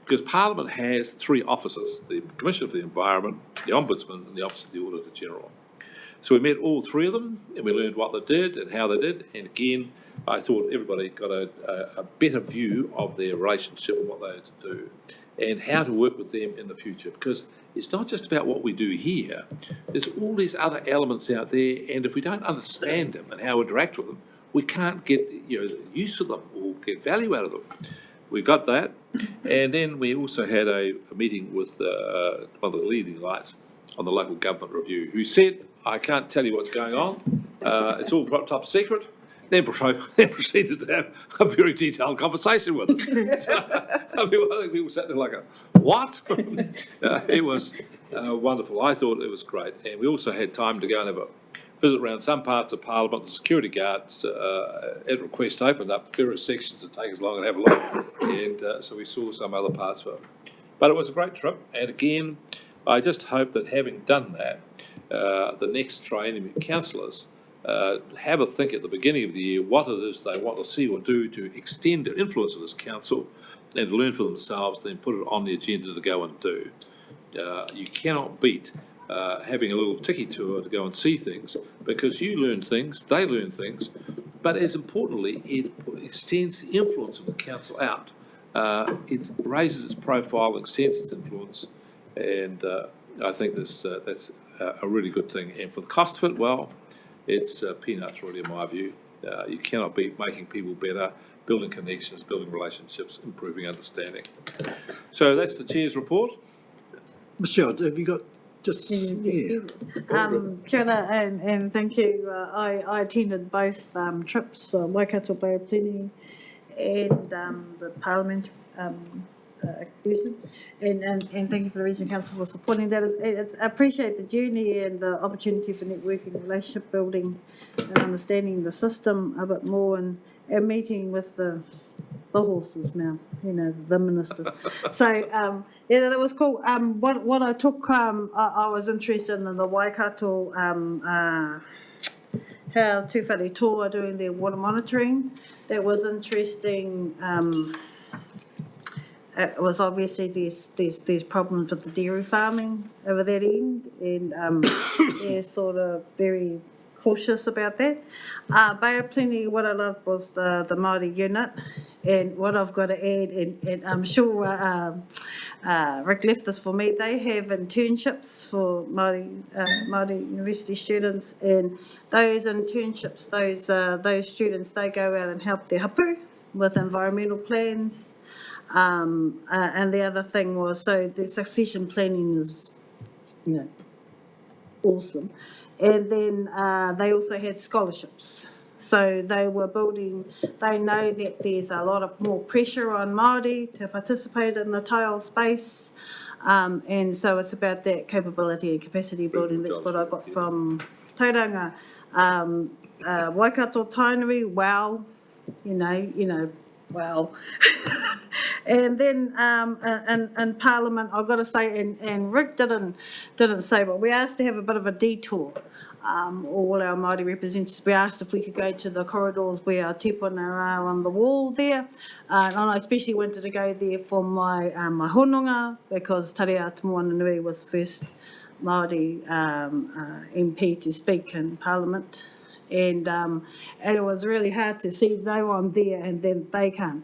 because Parliament has 3 offices, the Commissioner for the Environment, the Ombudsman, and the Office of the Auditor General. So we met all 3 of them, and we learned what they did and how they did, and again, I thought everybody got a better view of their relationship and what they had to do, and how to work with them in the future, because it's not just about what we do here. There's all these other elements out there, and if we don't understand them and how we interact with them, we can't get use of them or get value out of them. We got that, and then we also had a meeting with one of the leading lights on the local government review, who said, I can't tell you what's going on, it's all top secret. Then proceeded to have a very detailed conversation with us. So, I think people sat there like, what? It was wonderful. I thought it was great. And we also had time to go and have a visit around some parts of Parliament. The security guards, at request, opened up various sections to take us along and have a look. And so we saw some other parts of it. But it was a great trip. And again, I just hope that having done that, the next training of councillors have a think at the beginning of the year what it is they want to see or do to extend their influence of this council and to learn for themselves, then put it on the agenda to go and do. You cannot beat having a little tiki tour to go and see things, because you learn things, they learn things, but as importantly, it extends the influence of the council out. It raises its profile, extends its influence, and I think that's a really good thing. And for the cost of it, well, it's peanuts, really, in my view. You cannot beat making people better, building connections, building relationships, improving understanding. So that's the Chair's report. Michelle, have you got just... Kia ora, and thank you. I attended both trips, Waikato Bay of Plenty and the Parliament question. And thank you for the Regional Council for supporting that. I appreciate the journey and the opportunity for networking, relationship building, and understanding the system a bit more, and meeting with the horses now, the ministers. So, that was cool. What I took, I was interested in the Waikato, how Tūwhare Toa are doing their water monitoring. That was interesting. It was obviously there's problems with the dairy farming over that end, and they're sort of very cautious about that. Bay of Plenty, what I loved was the Māori unit, and what I've got to add, and I'm sure Rick left this for me, they have internships for Māori university students, and those internships, those students, they go out and help their hapu with environmental plans. And the other thing was, so the succession planning is, awesome. And then they also had scholarships. So they were building, they know that there's a lot of more pressure on Māori to participate in the tile space. And so it's about that capability and capacity building. That's what I got from Tauranga. Waikato Tainui, wow, wow. And then in Parliament, I've got to say, and Rick didn't say, but we asked to have a bit of a detour. All our Māori representatives, we asked if we could go to the corridors where our tipuna are on the wall there. And I especially wanted to go there for my hononga, because Tarea Tumoananui was the first Māori MP to speak in Parliament. And it was really hard to see they were on there and then they can't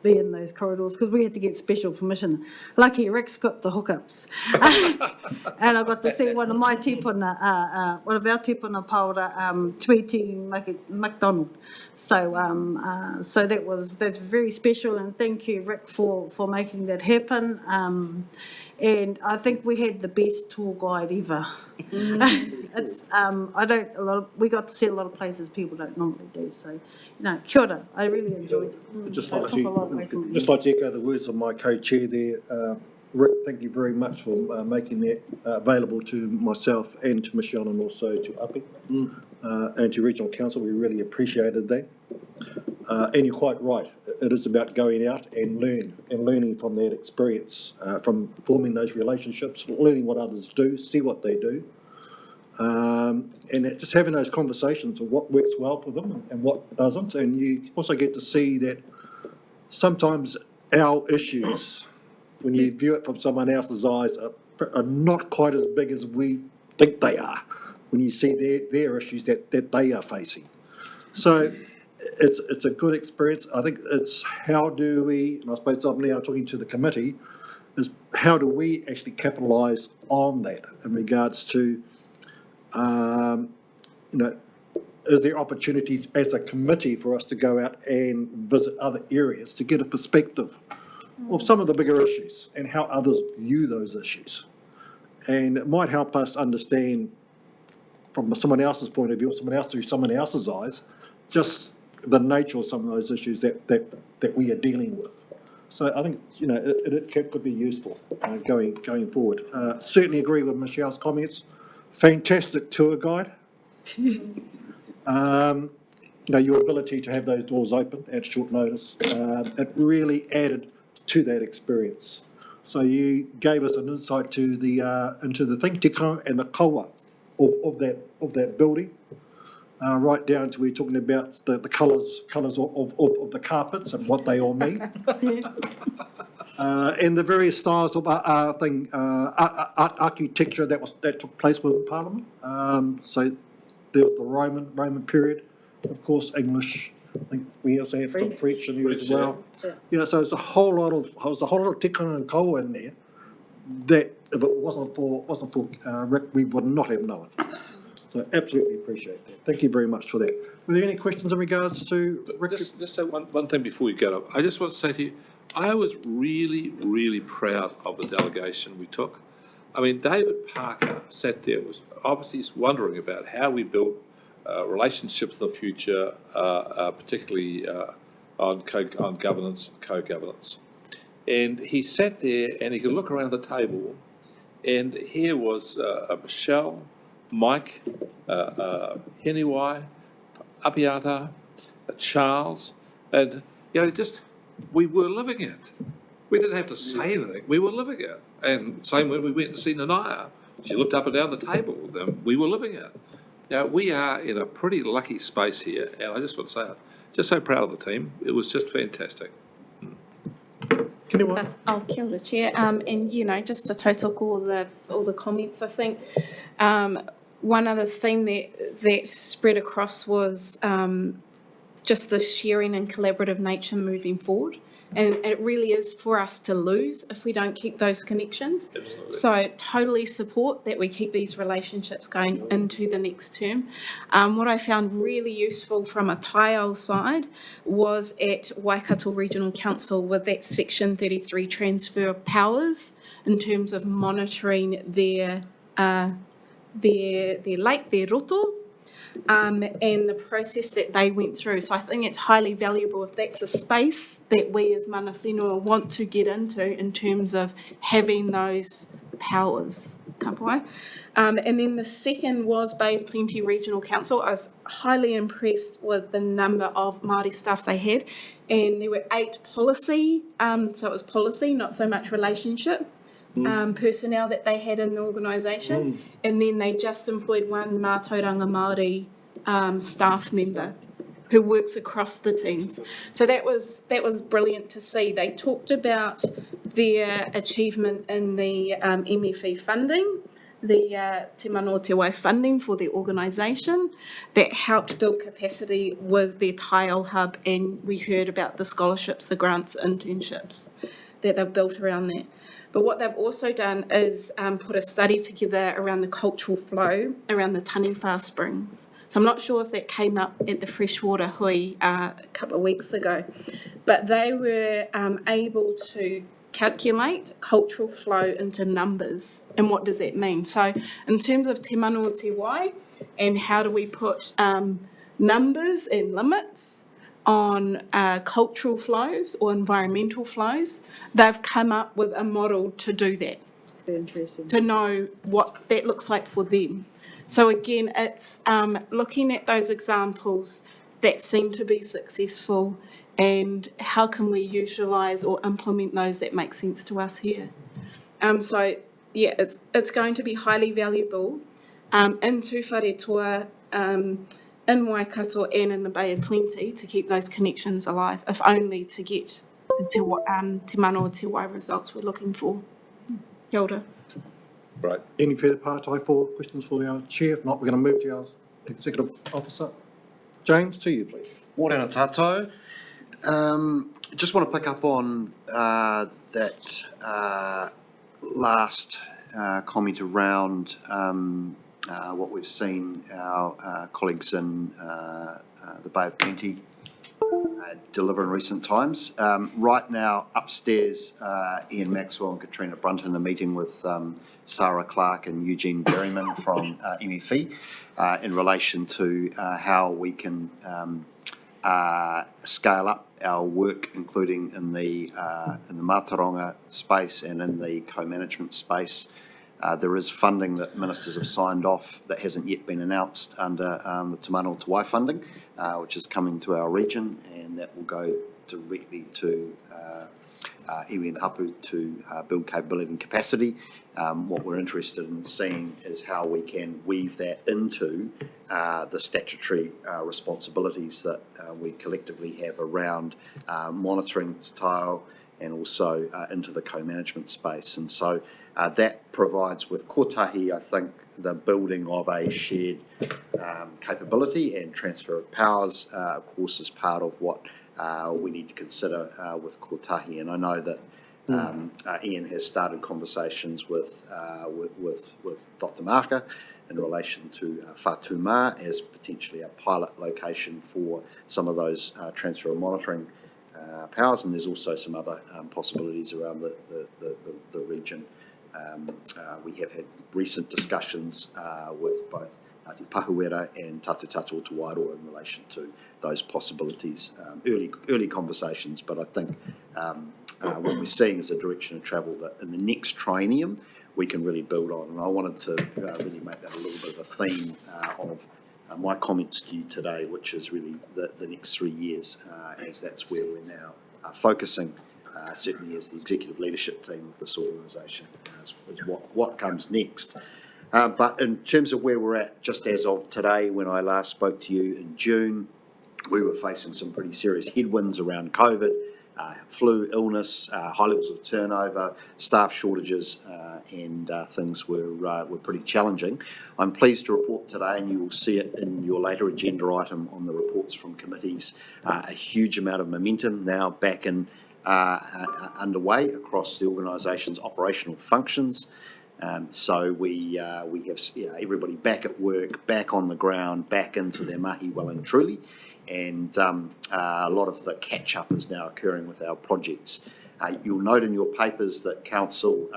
be in those corridors, because we had to get special permission. Lucky Rick's got the hookups. And I got to see one of my tipuna, one of our tipuna paora, tweeting McDonald. So so that's very special, and thank you, Rick, for making that happen. And I think we had the best tour guide ever. It's we got to see a lot of places people don't normally do. So, kia ora, I really enjoyed it. I'd just I like took a lot away from it. to echo the words of my co-chair there. Rick, thank you very much for making that available to myself and to Michelle, and also to Api and to Regional Council. We really appreciated that. And you're quite right. It is about going out and learning from that experience, from forming those relationships, learning what others do, see what they do, and just having those conversations of what works well for them and what doesn't. And you also get to see that sometimes our issues, when you view it from someone else's eyes, are not quite as big as we think they are, when you see their issues that they are facing. So it's a good experience. I think it's how do we, and I suppose I'm now talking to the committee, is how do we actually capitalise on that in regards to, is there opportunities as a committee for us to go out and visit other areas to get a perspective of some of the bigger issues and how others view those issues. And it might help us understand from someone else's point of view, or someone else through someone else's eyes, just the nature of some of those issues that we are dealing with. So I think, it could be useful going forward. Certainly agree with Michelle's comments. Fantastic tour guide. Your ability to have those doors open at short notice, it really added to that experience. So you gave us an insight to into the think tikanga and the kaua of that building, right down to we're talking about the colours of the carpets and what they all mean, and the various styles of architecture that took place within Parliament. So there was the Roman period, of course, English. I think we also have some French in here as well. So it's a whole lot of tikanga and kaua in there that if it wasn't for Rick, we would not have known. So absolutely appreciate that. Thank you very much for that. Were there any questions in regards to Rick? Just one thing before you go up. I just want to say to you, I was really, really proud of the delegation we took. I mean, David Parker sat there, was obviously wondering about how we build relationships in the future, particularly on governance, co-governance. And he sat there and he could look around the table, and here was Michelle, Mike, Heniwai, Apiata, Charles, and, we were living it. We didn't have to say anything, we were living it. And same when we went to see Nanaya, she looked up and down the table, and we were living it. We are in a pretty lucky space here, and I just want to say, just so proud of the team. It was just fantastic. Kia ora. Kia ora, Chair. And, just to tautoko all the comments, I think one other theme that spread across was just the sharing and collaborative nature moving forward. And it really is for us to lose if we don't keep those connections. Absolutely. So totally support that we keep these relationships going into the next term. What I found really useful from a Taiao side was at Waikato Regional Council with that Section 33 transfer of powers in terms of monitoring their lake, their roto, and the process that they went through. So I think it's highly valuable if that's a space that we as mana whenua want to get into in terms of having those powers. Ka pai. And then the second was Bay of Plenty Regional Council. I was highly impressed with the number of Māori staff they had, and there were 8 policy, so it was policy, not so much relationship, personnel that they had in the organisation, and then they just employed one mātauranga Māori staff member who works across the teams. So that was brilliant to see. They talked about their achievement in the MFE funding, the Te Mano Te Wai funding for the organisation that helped build capacity with their Taiao hub, and we heard about the scholarships, the grants, internships that they've built around that. But what they've also done is put a study together around the cultural flow around the Taniwha Springs. So I'm not sure if that came up at the Freshwater Hui a couple of weeks ago, but they were able to calculate cultural flow into numbers. And what does that mean? So in terms of Te Mano Te Wai and how do we put numbers and limits on cultural flows or environmental flows, they've come up with a model to do that. Interesting. To know what that looks like for them. So again, it's looking at those examples that seem to be successful and how can we utilise or implement those that make sense to us here. So yeah, it's going to be highly valuable in Te Wharetoa, in Waikato and in the Bay of Plenty to keep those connections alive, if only to get the Te Mano Te Wai results we're looking for. Kia ora. Right. Any further partai for questions for our chair? If not, we're going to move to our executive officer. James, to you, please. Morena tātou. Just want to pick up on that last comment around what we've seen our colleagues in the Bay of Plenty deliver in recent times. Right now, upstairs, Ian Maxwell and Katrina Brunton are meeting with Sarah Clark and Eugene Berryman from MFE in relation to how we can scale up our work, including in the Mātauranga space and in the co-management space. There is funding that ministers have signed off that hasn't yet been announced under the Te Mano Te Wai funding, which is coming to our region, and that will go directly to iwi and hapu to build capability and capacity. What we're interested in seeing is how we can weave that into the statutory responsibilities that we collectively have around monitoring style and also into the co-management space. And so that provides with kotahi, I think, the building of a shared capability and transfer of powers, of course, is part of what we need to consider with kotahi. And I know that Ian has started conversations with Dr. Marker in relation to Whatuma as potentially a pilot location for some of those transfer and monitoring powers, and there's also some other possibilities around the region. We have had recent discussions with both Te Pahuera and Tatu Tatu Te Wairoa in relation to those possibilities. Early conversations, but I think what we're seeing is a direction of travel that in the next triennium we can really build on. And I wanted to really make that a little bit of a theme of my comments to you today, which is really the next 3 years, as that's where we're now focusing, certainly as the executive leadership team of this organisation, is what comes next. But in terms of where we're at, just as of today, when I last spoke to you in June, we were facing some pretty serious headwinds around COVID, flu, illness, high levels of turnover, staff shortages, and things were pretty challenging. I'm pleased to report today, and you will see it in your later agenda item on the reports from committees, a huge amount of momentum now back in underway across the organisation's operational functions. So we have everybody back at work, back on the ground, back into their mahi well and truly, and a lot of the catch-up is now occurring with our projects. You'll note in your papers that Council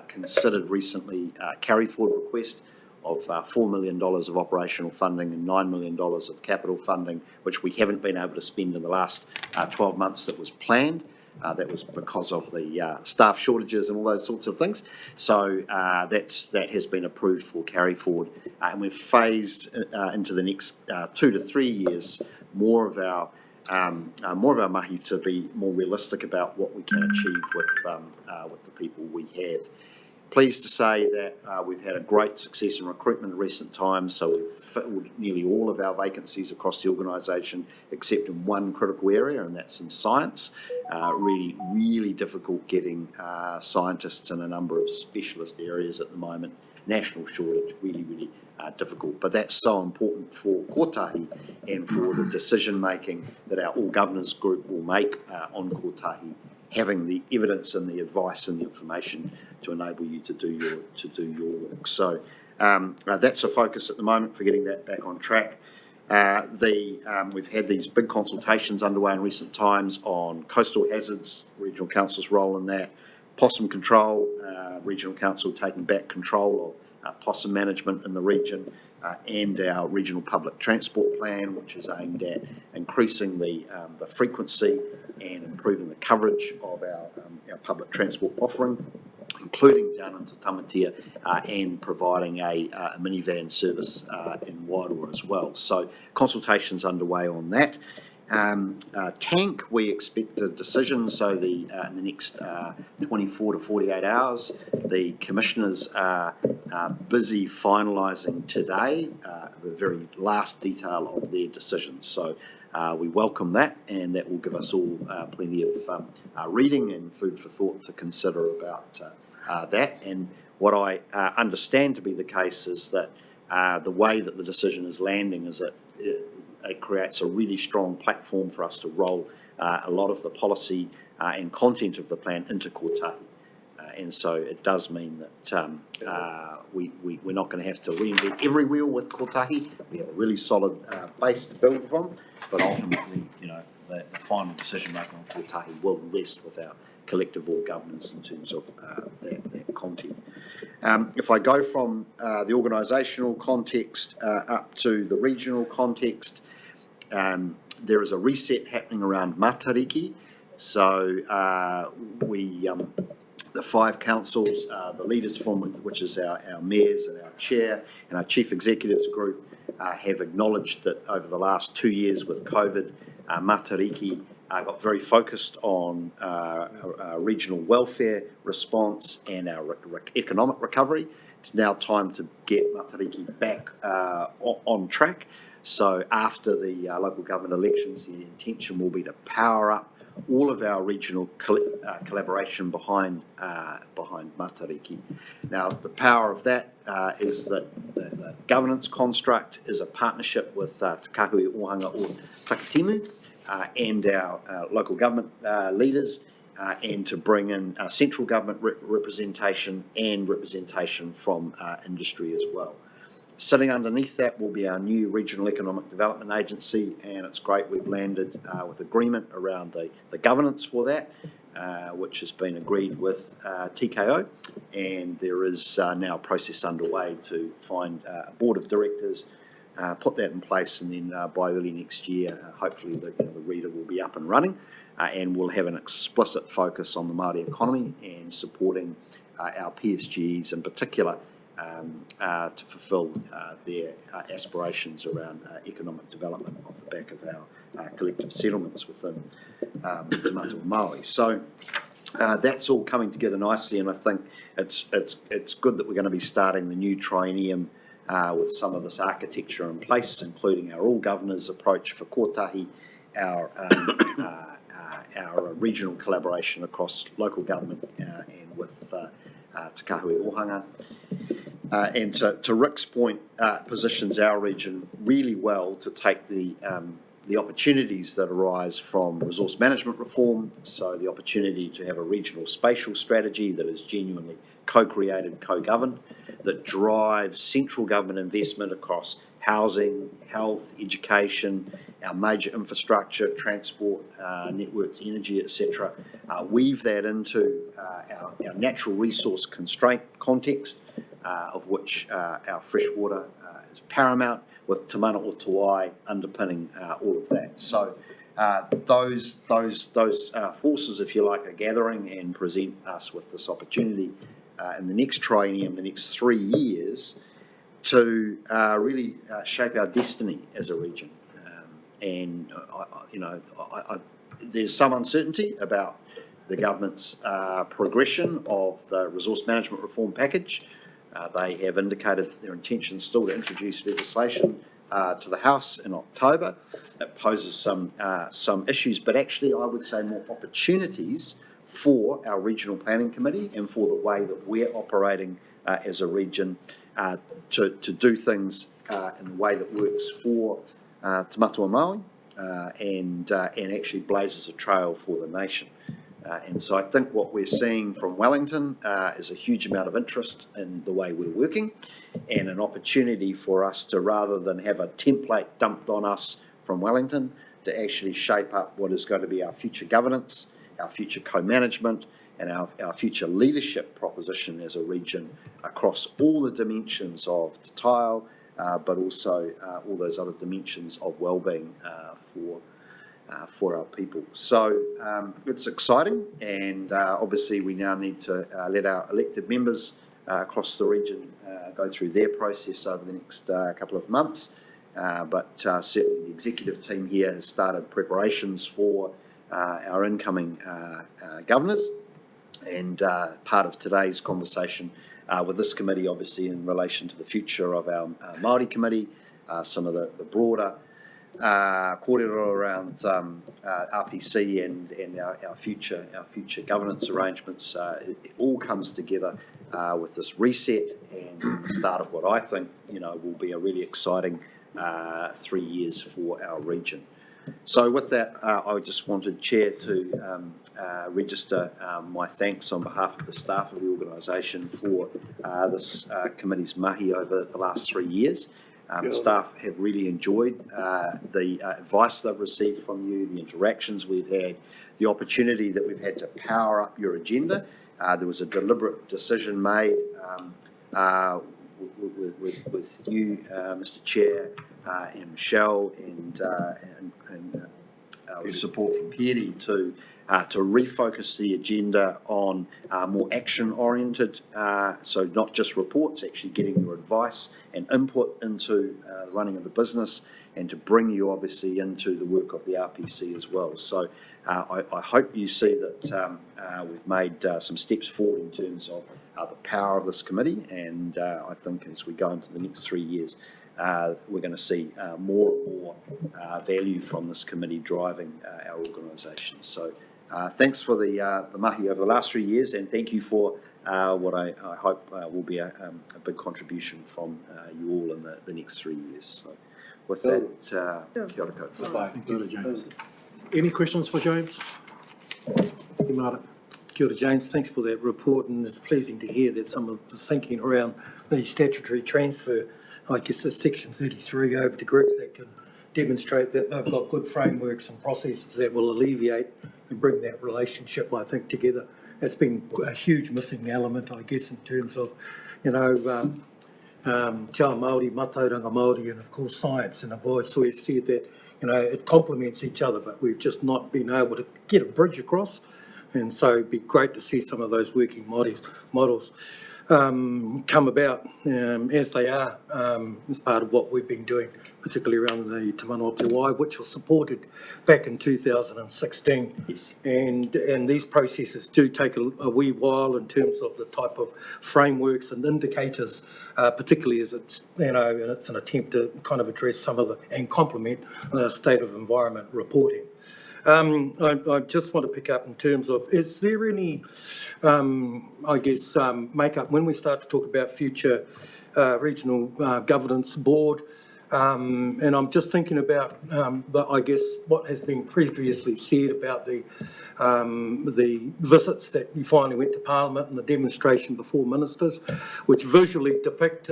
considered recently a carry-forward request of $4 million of operational funding and $9 million of capital funding, which we haven't been able to spend in the last 12 months that was planned. That was because of the staff shortages and all those sorts of things. So that has been approved for carry forward, and we've phased into the next 2 to 3 years more of our mahi to be more realistic about what we can achieve with the people we have. Pleased to say that we've had a great success in recruitment in recent times, so we've filled nearly all of our vacancies across the organisation, except in one critical area, and that's in science. Really difficult getting scientists in a number of specialist areas at the moment. National shortage, really difficult. But that's so important for kotahi and for the decision making that our All Governors group will make on kotahi, having the evidence and the advice and the information to enable you to do your work. So that's a focus at the moment for getting that back on track. We've had these big consultations underway in recent times on coastal hazards, Regional Council's role in that, possum control, Regional Council taking back control of possum management in the region, and our regional public transport plan, which is aimed at increasing the frequency and improving the coverage of our public transport offering, including down into Tamatea, and providing a minivan service in Wairoa as well. So consultations underway on that. Tank, we expect a decision, so in the next 24 to 48 hours. The commissioners are busy finalising today the very last detail of their decisions. So we welcome that, and that will give us all plenty of reading and food for thought to consider about that. And what I understand to be the case is that the way that the decision is landing is that it creates a really strong platform for us to roll a lot of the policy and content of the plan into kotahi. And so it does mean that we're not going to have to reinvent every wheel with kotahi. We have a really solid base to build from, but ultimately, the final decision making on kotahi will rest with our collective All Governors in terms of that content. If I go from the organisational context up to the regional context, there is a reset happening around Matariki. So the 5 councils, the leaders from which is our mayors and our chair and our chief executives group, have acknowledged that over the last 2 years with COVID, Matariki got very focused on regional welfare response and our economic recovery. It's now time to get Matariki back on track. So after the local government elections, the intention will be to power up all of our regional collaboration behind Matariki. Now, the power of that is that the governance construct is a partnership with Te Kahui Ohanga o Takitimu and our local government leaders, and to bring in central government representation and representation from industry as well. Sitting underneath that will be our new Regional Economic Development Agency, and it's great we've landed with agreement around the governance for that, which has been agreed with TKO, and there is now a process underway to find a board of directors put that in place, and then by early next year, hopefully the reader will be up and running, and we'll have an explicit focus on the Māori economy and supporting our PSGs in particular to fulfil their aspirations around economic development off the back of our collective settlements within Te Matua Māori. So that's all coming together nicely, and I think it's good that we're going to be starting the new triennium with some of this architecture in place, including our all-governors approach for kotahi, our regional collaboration across local government and with Te Kahui Ohanga. And to Rick's point, positions our region really well to take the opportunities that arise from resource management reform, so the opportunity to have a regional spatial strategy that is genuinely co-created, co-governed, that drives central government investment across housing, health, education, our major infrastructure, transport, networks, energy, etc. Weave that into our natural resource constraint context, of which our freshwater is paramount, with Te Mana o Te Wai underpinning all of that. So those forces, if you like, are gathering and present us with this opportunity in the next triennium, the next 3 years, to really shape our destiny as a region. There's some uncertainty about the government's progression of the resource management reform package. They have indicated their intention still to introduce legislation to the House in October. It poses some issues, but actually I would say more opportunities for our Regional Planning Committee and for the way that we're operating as a region to do things in the way that works for Te Matua Māori and actually blazes a trail for the nation. And so I think what we're seeing from Wellington is a huge amount of interest in the way we're working, and an opportunity for us to, rather than have a template dumped on us from Wellington, to actually shape up what is going to be our future governance, our future co-management, and our future leadership proposition as a region across all the dimensions of Te Taiao, but also all those other dimensions of wellbeing for our people. So it's exciting, and obviously we now need to let our elected members across the region go through their process over the next couple of months. But certainly the executive team here has started preparations for our incoming governors, and part of today's conversation with this committee, obviously in relation to the future of our Māori committee, some of the broader kōrero around RPC and our future governance arrangements. It all comes together with this reset and the start of what I think will be a really exciting 3 years for our region. So with that, I just wanted, Chair, to register my thanks on behalf of the staff of the organisation for this committee's mahi over the last 3 years. The staff have really enjoyed the advice they've received from you, the interactions we've had, the opportunity that we've had to power up your agenda. There was a deliberate decision made with you, Mr. Chair, and Michelle, and with support from Piri to refocus the agenda on more action-oriented, so not just reports, actually getting your advice and input into the running of the business, and to bring you obviously into the work of the RPC as well. So I hope you see that we've made some steps forward in terms of the power of this committee, and I think as we go into the next 3 years, we're going to see more and more value from this committee driving our organisation. So thanks for the mahi over the last 3 years, and thank you for what I hope will be a big contribution from you all in the next 3 years. So with that, kia ora koutou. Kia ora, James. Any questions for James? Kia ora, James. Thanks for that report, and it's pleasing to hear that some of the thinking around the statutory transfer, I guess it's Section 33 over to groups, that can demonstrate that they've got good frameworks and processes that will alleviate and bring that relationship, I think, together. It's been a huge missing element, I guess, in terms of, Te Ao Māori, Matauranga Māori, and of course science. And I've always said that, it complements each other, but we've just not been able to get a bridge across. And so it'd be great to see some of those working models come about as they are, as part of what we've been doing, particularly around the Te Manawa Te Wai, which was supported back in 2016. Yes. And these processes do take a wee while in terms of the type of frameworks and indicators, particularly as it's, and it's an attempt to kind of address some of and complement the state of environment reporting. I just want to pick up in terms of, is there any, makeup when we start to talk about future regional governance board? And I'm just thinking about, what has been previously said about the visits that you finally went to Parliament and the demonstration before ministers, which visually depict,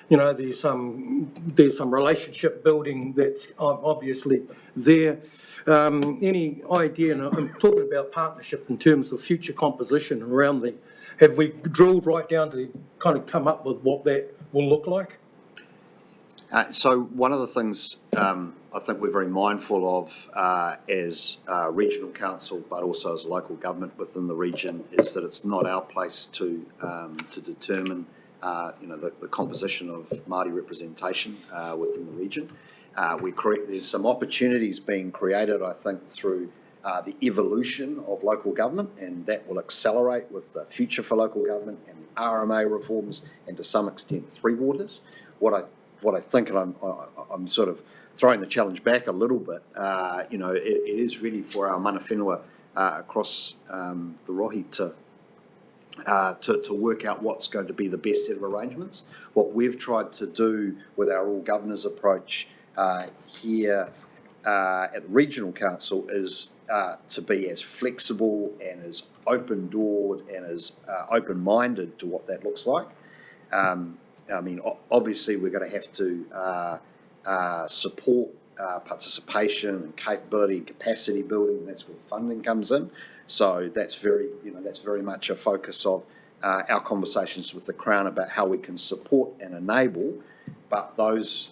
there's some relationship building that's obviously there. Any idea, and I'm talking about partnership in terms of future composition around have we drilled right down to kind of come up with what that will look like? So one of the things I think we're very mindful of as regional council, but also as a local government within the region, is that it's not our place to determine the composition of Māori representation within the region. There's some opportunities being created, I think, through the evolution of local government, and that will accelerate with the Future for Local Government and the RMA reforms, and to some extent Three Waters. What I think, and I'm sort of throwing the challenge back a little bit, it is really for our mana whenua across the rohi to work out what's going to be the best set of arrangements. What we've tried to do with our all governors approach here at the Regional Council is to be as flexible and as open-doored and as open-minded to what that looks like. Obviously we're going to have to support participation and capability and capacity building, and that's where funding comes in. So that's very much a focus of our conversations with the Crown about how we can support and enable, but those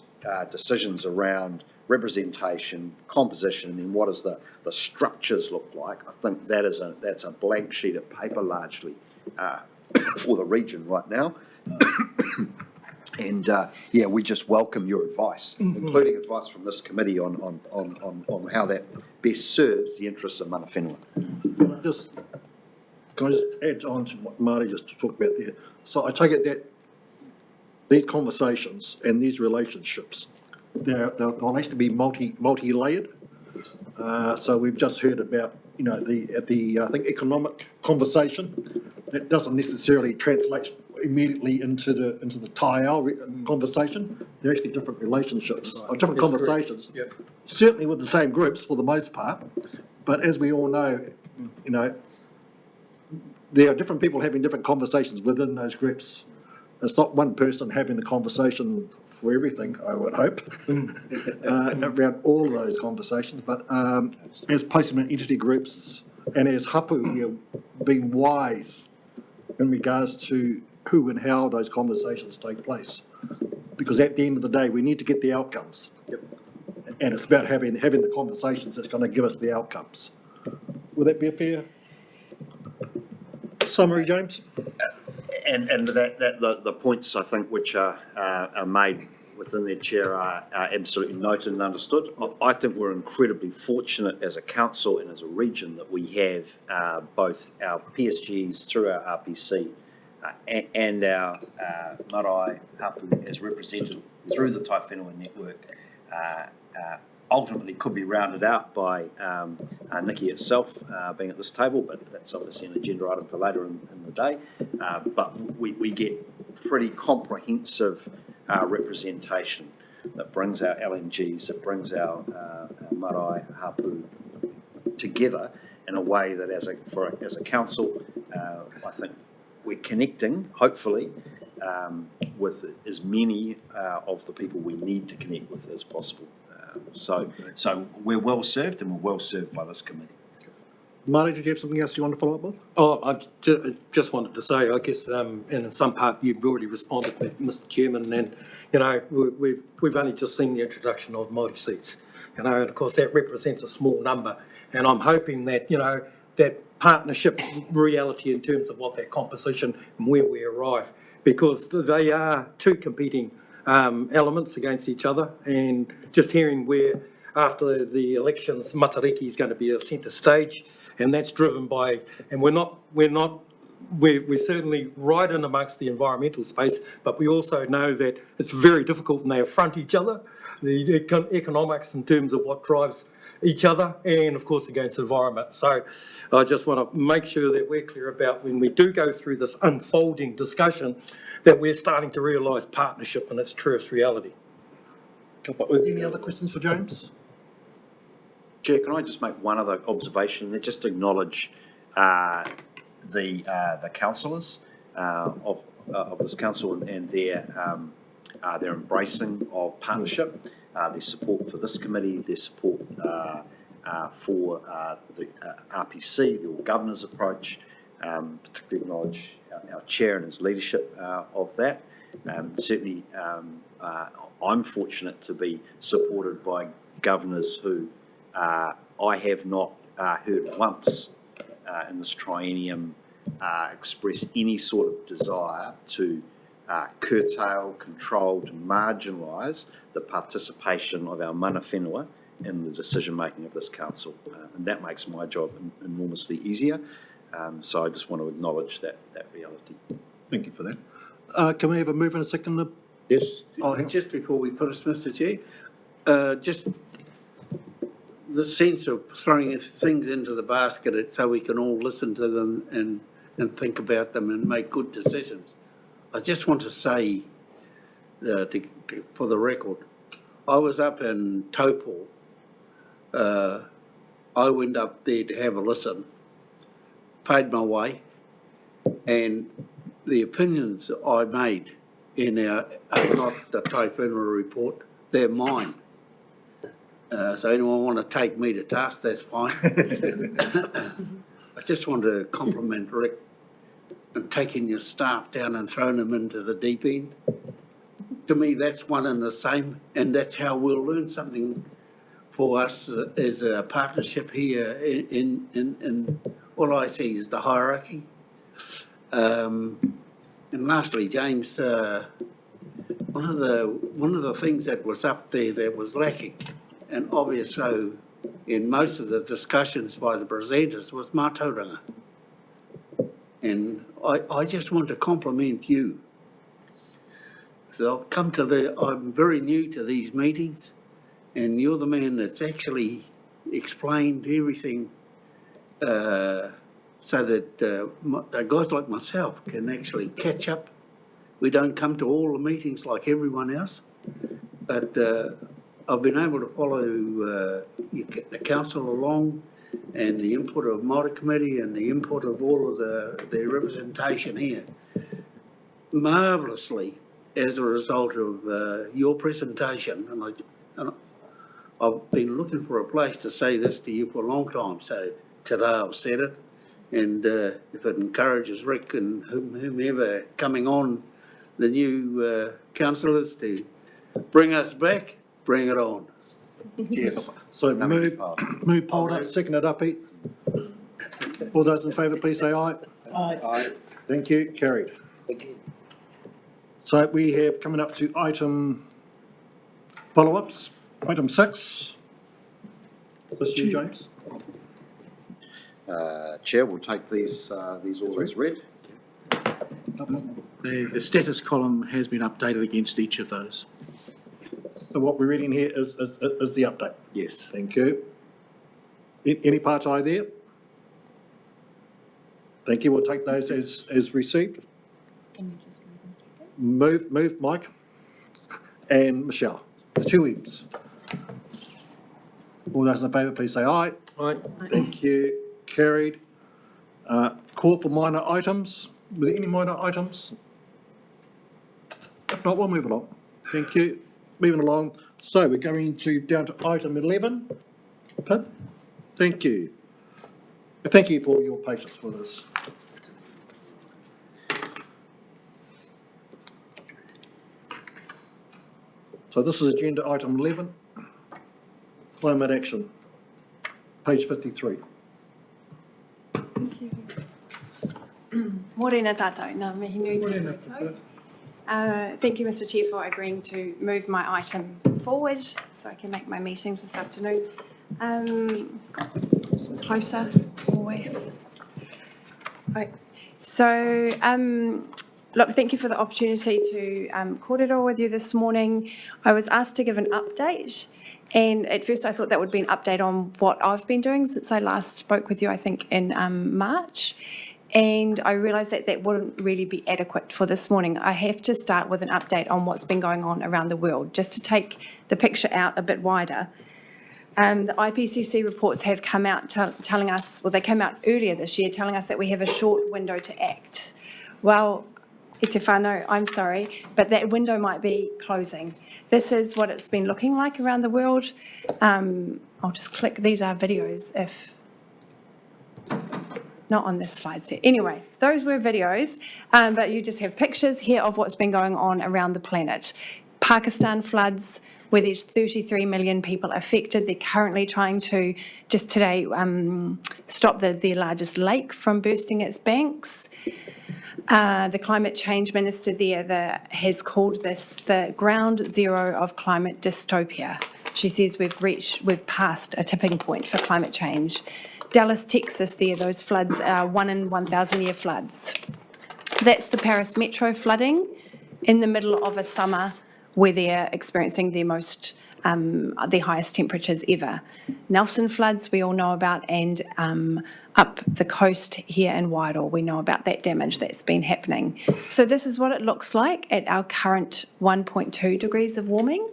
decisions around representation, composition, and then what does the structures look like, I think that's a blank sheet of paper largely for the region right now. And we just welcome your advice, including advice from this committee on how that best serves the interests of mana whenua. Can I just add on to what Māori just talked about there? So I take it that these conversations and these relationships, they'll have to be multi-layered. So we've just heard about, I think economic conversation that doesn't necessarily translate immediately into the tai-ao conversation. They're actually different relationships, or different conversations. Yep. Certainly with the same groups for the most part, but as we all know, there are different people having different conversations within those groups. It's not one person having the conversation for everything, I would hope, around all of those conversations. But as post-employment entity groups and as hapu, we have been wise in regards to who and how those conversations take place. Because at the end of the day, we need to get the outcomes. Yep. And it's about having the conversations that's going to give us the outcomes. Would that be a fair summary, James? And the points I think which are made within their chair are absolutely noted and understood. I think we're incredibly fortunate as a council and as a region that we have both our PSGs through our RPC and our marae hapu as represented through the Tai Whenua network ultimately could be rounded out by Nikki itself being at this table, but that's obviously an agenda item for later in the day. But we get pretty comprehensive representation that brings our LNGs, that brings our marae hapu together in a way that as a council, I think we're connecting, hopefully, with as many of the people we need to connect with as possible. So we're well served, and we're well served by this committee. Māori, did you have something else you want to follow up with? Oh, just wanted to say, I guess, and in some part you've already responded, Mr. Chairman, and, you know, we've only just seen the introduction of Māori seats, you know, and of course that represents a small number, and I'm hoping that, you know, that partnership reality in terms of what that composition and where we arrive, because they are two competing elements against each other, and just hearing where after the elections Matariki is going to be a centre stage, and that's driven by, and we're certainly right in amongst the environmental space, but we also know that it's very difficult when they affront each other, the economics in terms of what drives each other, and of course against the environment. So I just want to make sure that we're clear about when we do go through this unfolding discussion, that we're starting to realise partnership in its truest reality. Any other questions for James? Chair, can I just make one other observation? Just acknowledge the councillors of this council and their embracing of partnership, their support for this committee, their support for the RPC, the All Governors approach, particularly acknowledge our chair and his leadership of that. Certainly, I'm fortunate to be supported by governors who I have not heard once in this triennium express any sort of desire to curtail, control, to marginalise the participation of our mana whenua in the decision-making of this council. And that makes my job enormously easier. So I just want to acknowledge that reality. Thank you for that. Can we have a move and a second? Yes. Oh, Just before we finish, Mr. Chair, just the sense of throwing things into the basket so we can all listen to them and think about them and make good decisions. I just want to say, for the record, I was up in Taupo. I went up there to have a listen, paid my way, and the opinions I made are not the Tai Whenua report, they're mine. So anyone want to take me to task, that's fine. I just want to compliment Rick on taking your staff down and throwing them into the deep end. To me, that's one and the same, and that's how we'll learn something for us as a partnership here in what I see is the hierarchy. And lastly, James, one of the things that was up there that was lacking, and obvious so in most of the discussions by the presenters, was mātauranga. And I just want to compliment you. So I'm very new to these meetings, and you're the man that's actually explained everything so that guys like myself can actually catch up. We don't come to all the meetings like everyone else, but I've been able to follow the council along, and the input of Māori Committee and the input of all of the representation here marvellously as a result of your presentation. And I've been looking for a place to say this to you for a long time, so today I've said it. And if it encourages Rick and whomever coming on, the new councillors, to bring us back, bring it on. Yes. So move Polder, second it up, Pete. All those in favour, please say aye. Aye. Thank you, carried. So we have coming up to item follow-ups, item 6. This is you, James. Chair, we'll take these all as read. The status column has been updated against each of those. So what we're reading here is the update. Yes. Thank you. Any part I there? Thank you. We'll take those as received. Move, Mike and Michelle. The two M's. All those in favour, please say aye. Aye. Thank you. Carried. Call for minor items. Were there any minor items? If not, we'll move along. Thank you. Moving along. So we're going down to item 11. Pip. Thank you. Thank you for your patience with us. So this is agenda item 11, climate action, page 53. Morena tātou, nā mihi nui ki koutou. Thank you, Mr Chair, for agreeing to move my item forward so I can make my meetings this afternoon closer, always. Right. So, look, thank you for the opportunity to kōrero with you this morning. I was asked to give an update, and at first I thought that would be an update on what I've been doing since I last spoke with you, I think, in March. And I realised that that wouldn't really be adequate for this morning. I have to start with an update on what's been going on around the world, just to take the picture out a bit wider. The IPCC reports have come out telling us, well, they came out earlier this year telling us that we have a short window to act. Well, e te whānau, I'm sorry, but that window might be closing. This is what it's been looking like around the world. I'll just click, these are videos if... Not on this slide set. Anyway, those were videos, but you just have pictures here of what's been going on around the planet. Pakistan floods, where there's 33 million people affected. They're currently trying to, just today, stop their largest lake from bursting its banks. The climate change minister there has called this the ground zero of climate dystopia. She says we've passed a tipping point for climate change. Dallas, Texas there, those floods are 1 in 1,000 year floods. That's the Paris metro flooding in the middle of a summer where they're experiencing their highest temperatures ever. Nelson floods we all know about, and up the coast here in Wairoa we know about that damage that's been happening. So this is what it looks like at our current 1.2 degrees of warming.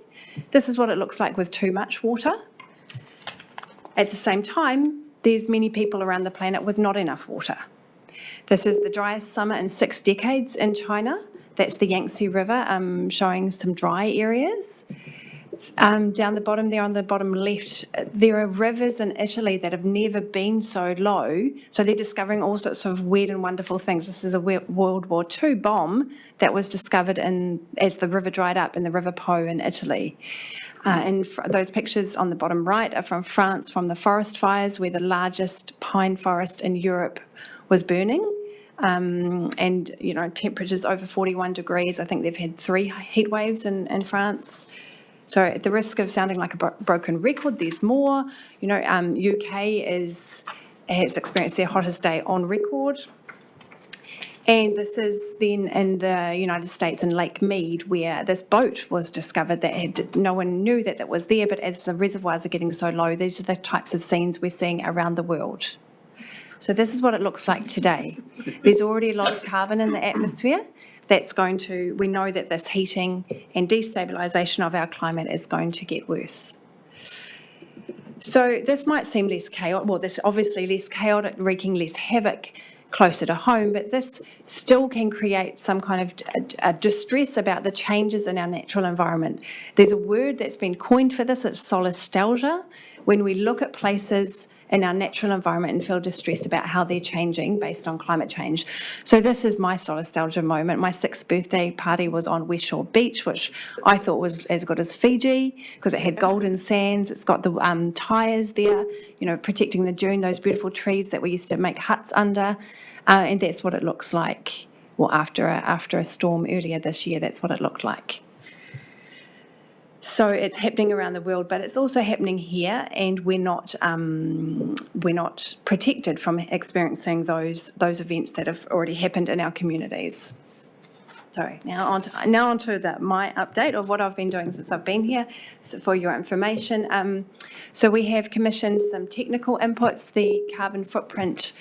This is what it looks like with too much water. At the same time, there's many people around the planet with not enough water. This is the driest summer in 6 decades in China. That's the Yangtze River showing some dry areas. Down the bottom there on the bottom left, there are rivers in Italy that have never been so low. So they're discovering all sorts of weird and wonderful things. This is a World War II bomb that was discovered as the river dried up in the River Po in Italy. And those pictures on the bottom right are from France, from the forest fires, where the largest pine forest in Europe was burning. And, you know, temperatures over 41 degrees. I think they've had 3 heat waves in France. So at the risk of sounding like a broken record, there's more. You know, UK has experienced their hottest day on record. And this is then in the United States in Lake Mead, where this boat was discovered that no one knew that was there, but as the reservoirs are getting so low, these are the types of scenes we're seeing around the world. So this is what it looks like today. There's already a lot of carbon in the atmosphere. We know that this heating and destabilisation of our climate is going to get worse. So this might seem less chaotic, well, this obviously less chaotic, wreaking less havoc closer to home, but this still can create some kind of a distress about the changes in our natural environment. There's a word that's been coined for this, it's solastalgia. When we look at places in our natural environment and feel distressed about how they're changing based on climate change. So this is my solastalgia moment. My 6th birthday party was on West Shore Beach, which I thought was as good as Fiji because it had golden sands. It's got the tyres there, you know, protecting the dune, those beautiful trees that we used to make huts under. And that's what it looks like. Well, after a storm earlier this year, that's what it looked like. So it's happening around the world, but it's also happening here, and we're not protected from experiencing those events that have already happened in our communities. So now on to my update of what I've been doing since I've been here. So for your information, so we have commissioned some technical inputs. The carbon footprint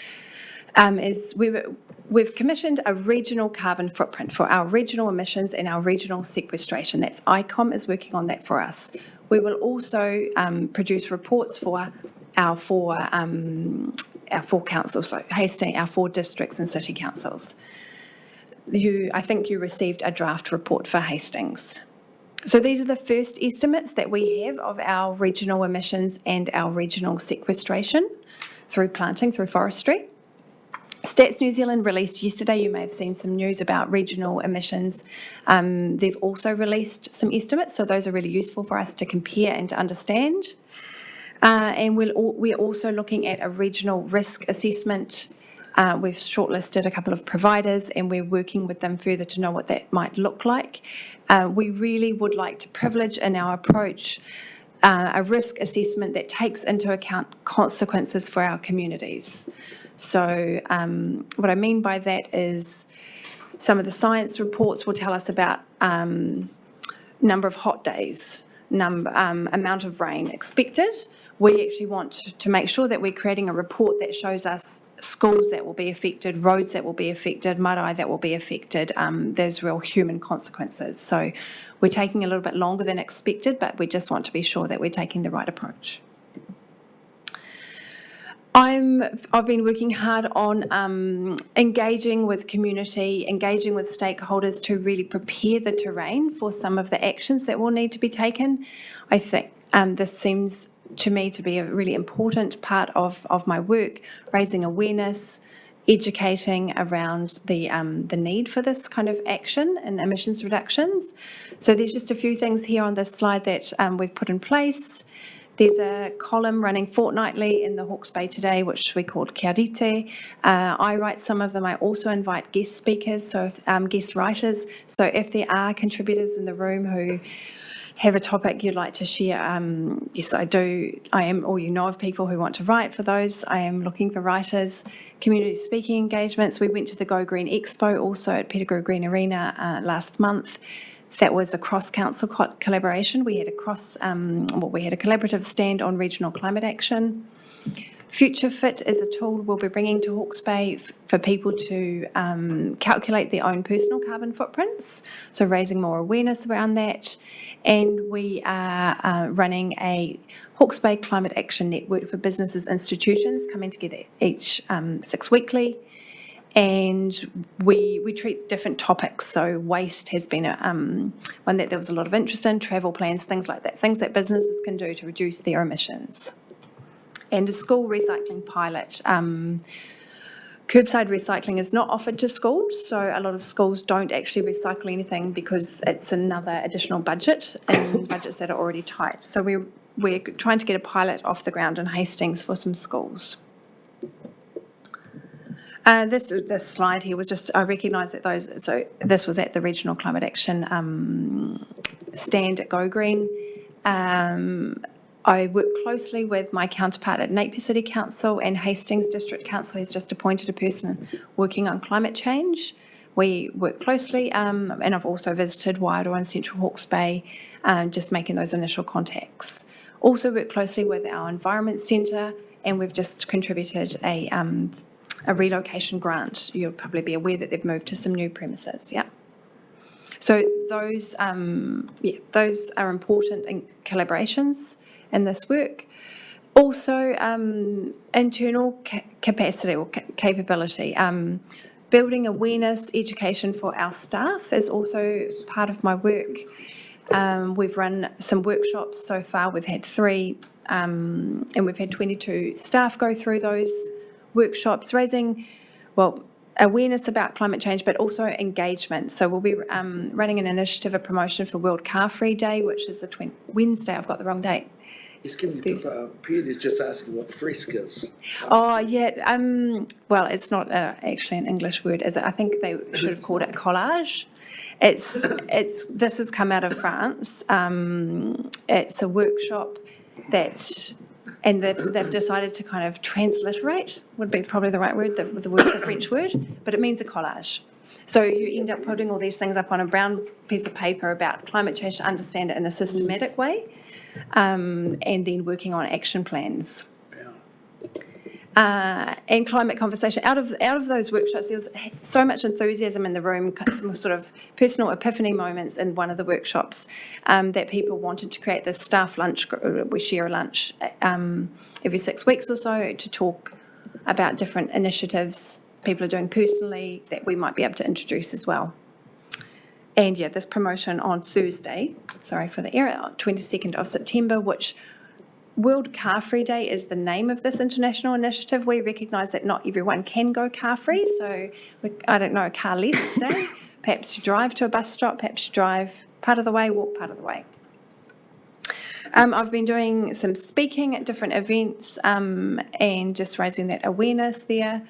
we've commissioned a regional carbon footprint for our regional emissions and our regional sequestration. That's ICOM is working on that for us. We will also produce reports for our four councils, so Hastings, our 4 districts and city councils. I think you received a draft report for Hastings. So these are the first estimates that we have of our regional emissions and our regional sequestration. through planting, through forestry. Stats New Zealand released yesterday, you may have seen some news about regional emissions. They've also released some estimates, so those are really useful for us to compare and to understand. And we're also looking at a regional risk assessment. We've shortlisted a couple of providers and we're working with them further to know what that might look like. We really would like to privilege in our approach a risk assessment that takes into account consequences for our communities. So what I mean by that is some of the science reports will tell us about number of hot days, amount of rain expected. We actually want to make sure that we're creating a report that shows us schools that will be affected, roads that will be affected, marae that will be affected. There's real human consequences. So we're taking a little bit longer than expected, but we just want to be sure that we're taking the right approach. I've been working hard on engaging with community, engaging with stakeholders to really prepare the terrain for some of the actions that will need to be taken. I think this seems to me to be a really important part of my work, raising awareness, educating around the need for this kind of action and emissions reductions. So there's just a few things here on this slide that we've put in place. There's a column running fortnightly in the Hawke's Bay Today, which we called Kia Rite. I write some of them. I also invite guest speakers, so guest writers. So if there are contributors in the room who have a topic you'd like to share, yes, I do. I am, or you know of people who want to write for those. I am looking for writers. Community speaking engagements. We went to the Go Green Expo also at Pettigrew Green Arena last month. That was a cross-council collaboration. We had a collaborative stand on regional climate action. Future Fit is a tool we'll be bringing to Hawke's Bay for people to calculate their own personal carbon footprints, so raising more awareness around that. And we are running a Hawke's Bay Climate Action Network for businesses, institutions, coming together each 6 weekly. And we treat different topics. So waste has been one that there was a lot of interest in, travel plans, things like that, things that businesses can do to reduce their emissions. And a school recycling pilot. Curbside recycling is not offered to schools, so a lot of schools don't actually recycle anything because it's another additional budget and budgets that are already tight. So we're trying to get a pilot off the ground in Hastings for some schools. This slide here was just, I recognise that so this was at the Regional Climate Action stand at Go Green. I work closely with my counterpart at Napier City Council, and Hastings District Council has just appointed a person working on climate change. We work closely, and I've also visited Wairoa and Central Hawke's Bay, just making those initial contacts. Also work closely with our Environment Centre, and we've just contributed a relocation grant. You'll probably be aware that they've moved to some new premises, yeah. So those are important collaborations in this work. Also, internal capacity or capability. Building awareness, education for our staff is also part of my work. We've run some workshops so far. We've had 3, and we've had 22 staff go through those workshops, raising, awareness about climate change, but also engagement. So we'll be running an initiative, a promotion for World Car Free Day, which is Wednesday. I've got the wrong date. Excuse me, Peter's just asking what frisk is. Oh, yeah. Well, it's not actually an English word, is it? I think they should have called it collage. This has come out of France. It's a workshop and they've decided to kind of transliterate, would be probably the right word, the French word, but it means a collage. So you end up putting all these things up on a brown piece of paper about climate change to understand it in a systematic way, and then working on action plans. And climate conversation. Out of those workshops, there was so much enthusiasm in the room, some sort of personal epiphany moments in one of the workshops, that people wanted to create this staff lunch group. We share a lunch every 6 weeks or so to talk about different initiatives people are doing personally that we might be able to introduce as well. And yeah, this promotion on Thursday, sorry for the error, 22nd of September, which World Car Free Day is the name of this international initiative. We recognise that not everyone can go car free, so I don't know, a car-less day. Perhaps you drive to a bus stop, perhaps you drive part of the way, walk part of the way. I've been doing some speaking at different events and just raising that awareness there.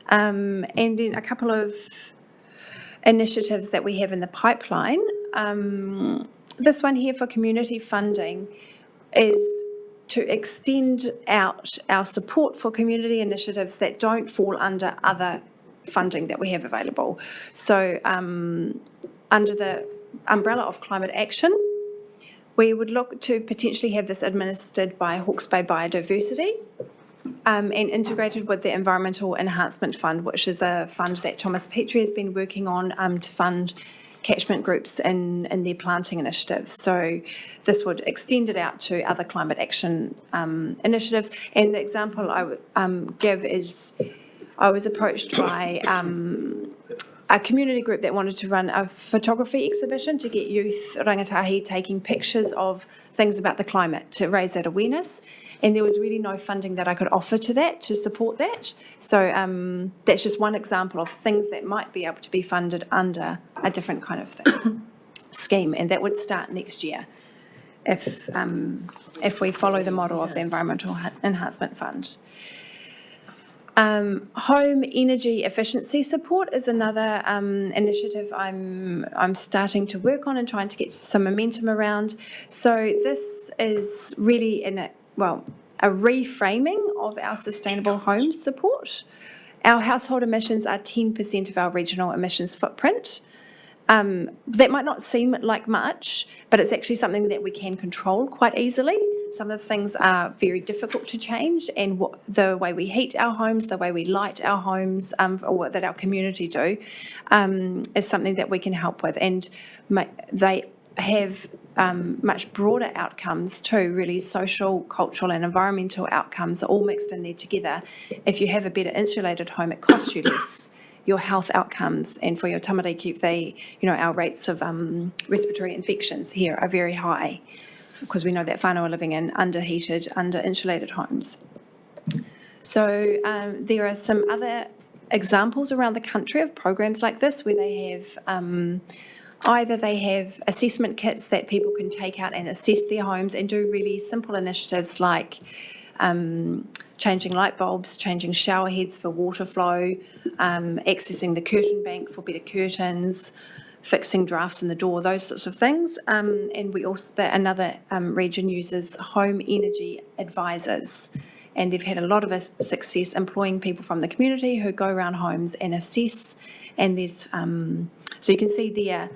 And then a couple of initiatives that we have in the pipeline. This one here for community funding is to extend out our support for community initiatives that don't fall under other funding that we have available. So under the umbrella of climate action, we would look to potentially have this administered by Hawke's Bay Biodiversity and integrated with the Environmental Enhancement Fund, which is a fund that Thomas Petrie has been working on to fund catchment groups in their planting initiatives. So this would extend it out to other climate action initiatives. And the example I would give is I was approached by a community group that wanted to run a photography exhibition to get youth rangatahi taking pictures of things about the climate to raise that awareness. And there was really no funding that I could offer to that to support that. So that's just one example of things that might be able to be funded under a different kind of scheme, and that would start next year if we follow the model of the Environmental Enhancement Fund. Home energy efficiency support is another initiative I'm starting to work on and trying to get some momentum around. So this is really a reframing of our sustainable home support. Our household emissions are 10% of our regional emissions footprint. That might not seem like much, but it's actually something that we can control quite easily. Some of the things are very difficult to change, and the way we heat our homes, the way we light our homes, or that our community do, is something that we can help with. And they have much broader outcomes too, really social, cultural and environmental outcomes are all mixed in there together. If you have a better insulated home, it costs you less. Your health outcomes, and for your tamariki, our rates of respiratory infections here are very high because we know that whānau are living in underheated, under-insulated homes. So there are some other examples around the country of programs like this where they have either they have assessment kits that people can take out and assess their homes and do really simple initiatives like changing light bulbs, changing shower heads for water flow, accessing the curtain bank for better curtains, fixing drafts in the door, those sorts of things. And we also, another region uses home energy advisors. And they've had a lot of success employing people from the community who go around homes and assess. And there's, so you can see there,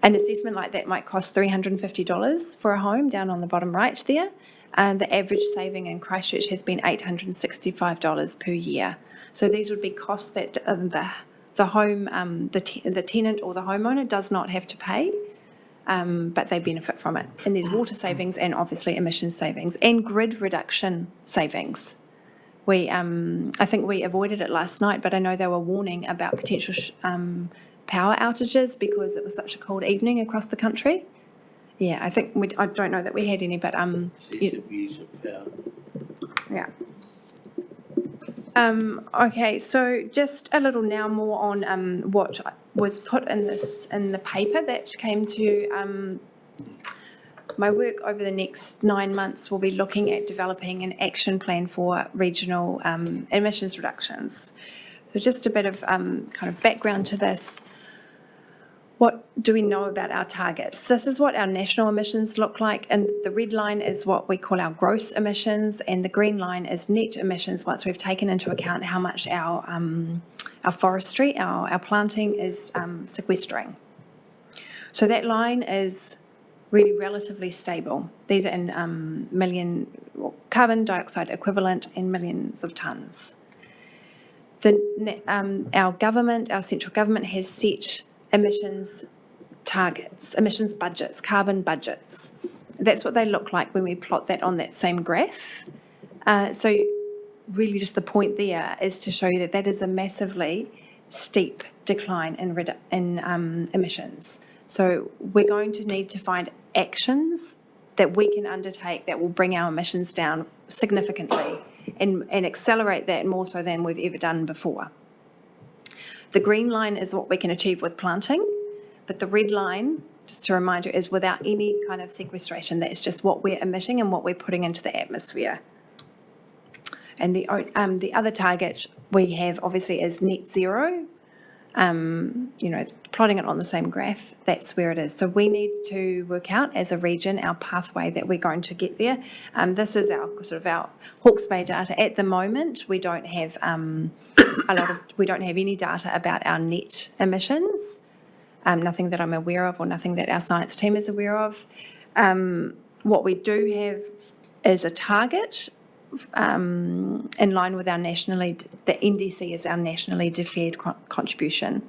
an assessment like that might cost $350 for a home down on the bottom right there. And the average saving in Christchurch has been $865 per year. So these would be costs that the home, the tenant or the homeowner does not have to pay, but they benefit from it. And there's water savings and obviously emissions savings and grid reduction savings. I think we avoided it last night, but I know they were warning about potential power outages because it was such a cold evening across the country. Yeah, I think I don't know that we had any, but yeah. Okay, so just a little now more on what was put in the paper that came to my work over the next 9 months. Will be looking at developing an action plan for regional emissions reductions. So just a bit of kind of background to this. What do we know about our targets? This is what our national emissions look like, and the red line is what we call our gross emissions, and the green line is net emissions once we've taken into account how much our forestry, our planting is sequestering. So that line is really relatively stable. These are in million carbon dioxide equivalent in millions of tonnes. Our central government has set emissions targets, emissions budgets, carbon budgets. That's what they look like when we plot that on that same graph. So really just the point there is to show you that is a massively steep decline in emissions. So we're going to need to find actions that we can undertake that will bring our emissions down significantly and accelerate that more so than we've ever done before. The green line is what we can achieve with planting, but the red line, just to remind you, is without any kind of sequestration. That's just what we're emitting and what we're putting into the atmosphere. And the other target we have obviously is net zero. Plotting it on the same graph, that's where it is. So we need to work out as a region our pathway that we're going to get there. This is our Hawke's Bay data. At the moment, we don't have we don't have any data about our net emissions. Nothing that I'm aware of, or nothing that our science team is aware of. What we do have is a target in line with our the NDC is our nationally declared contribution.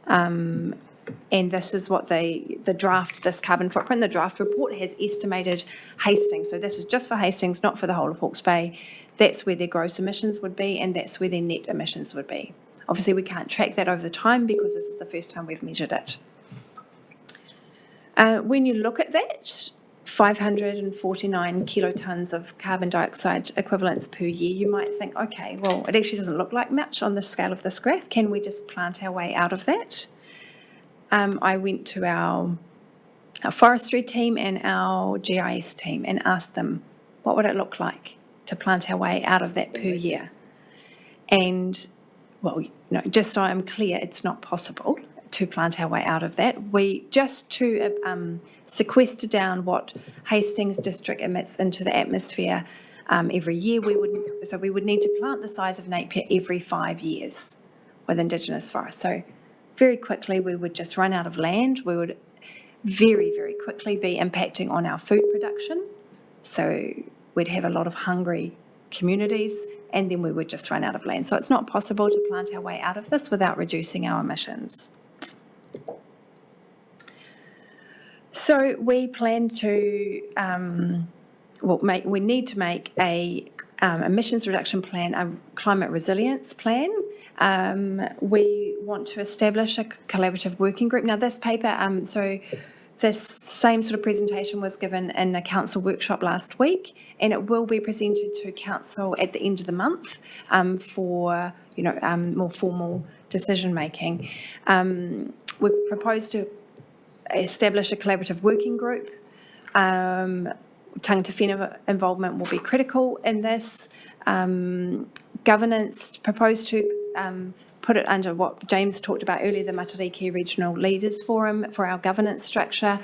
And this is what the draft, this carbon footprint, the draft report has estimated Hastings. So this is just for Hastings, not for the whole of Hawke's Bay. That's where their gross emissions would be, and that's where their net emissions would be. Obviously, we can't track that over the time because this is the first time we've measured it. When you look at that, 549 kilotons of carbon dioxide equivalents per year, you might think, okay, well, it actually doesn't look like much on the scale of this graph. Can we just plant our way out of that? I went to our forestry team and our GIS team and asked them, what would it look like to plant our way out of that per year? And, well, just so I'm clear, it's not possible to plant our way out of that. We just to sequester down what Hastings district emits into the atmosphere every year, we would need to plant the size of Napier every 5 years with Indigenous forests. So very quickly we would just run out of land. We would very, very quickly be impacting on our food production. So we'd have a lot of hungry communities, and then we would just run out of land. So it's not possible to plant our way out of this without reducing our emissions. So we plan to, we need to make a emissions reduction plan, a climate resilience plan. We want to establish a collaborative working group. Now this paper, this same sort of presentation was given in a council workshop last week, and it will be presented to council at the end of the month for more formal decision making. We propose to establish a collaborative working group. Tangata whenua involvement will be critical in this. Governance, proposed to put it under what James talked about earlier, the Matariki Regional Leaders Forum for our governance structure.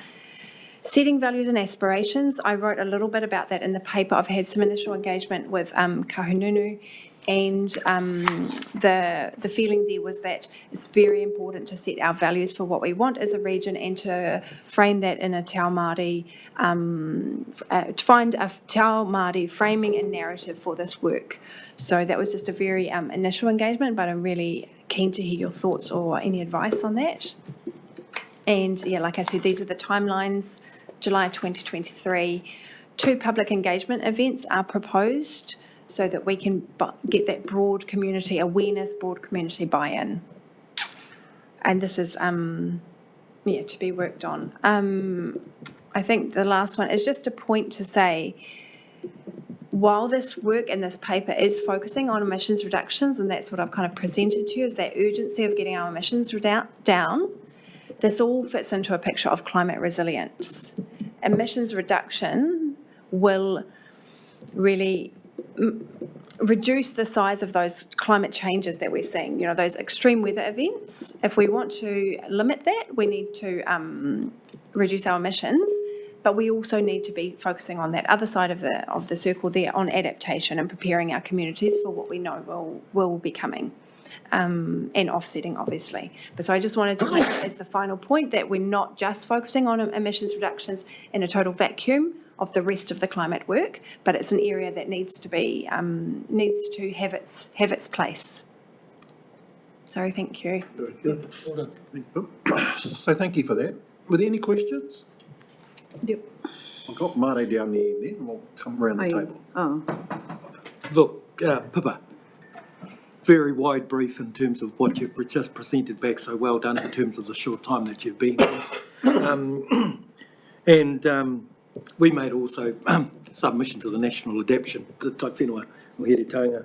Setting values and aspirations, I wrote a little bit about that in the paper. I've had some initial engagement with Kahununu, and the feeling there was that it's very important to set our values for what we want as a region and to frame that in a Te Ao Māori, to find a Te Ao Māori framing and narrative for this work. So that was just a very initial engagement, but I'm really keen to hear your thoughts or any advice on that. And yeah, like I said, these are the timelines. July 2023, 2 public engagement events are proposed so that we can get that broad community awareness, broad community buy-in. And this is, to be worked on. I think the last one is just a point to say, while this work and this paper is focusing on emissions reductions, and that's what I've kind of presented to you, is that urgency of getting our emissions down, this all fits into a picture of climate resilience. Emissions reduction will really reduce the size of those climate changes that we're seeing, those extreme weather events. If we want to limit that, we need to reduce our emissions, but we also need to be focusing on that other side of the circle there on adaptation and preparing our communities for what we know will be coming. And offsetting, obviously. But so I just wanted to make as the final point that we're not just focusing on emissions reductions in a total vacuum of the rest of the climate work, but it's an area that needs to have its place. So thank you. Very good. So thank you for that. Were there any questions? Yep. I've got Mare down there, then we'll come around the table. Oh. Look, Pippa, very wide brief in terms of what you've just presented back, so well done in terms of the short time that you've been here. we made also submission to the National Adaptation to Taiwhenua o Heretaunga.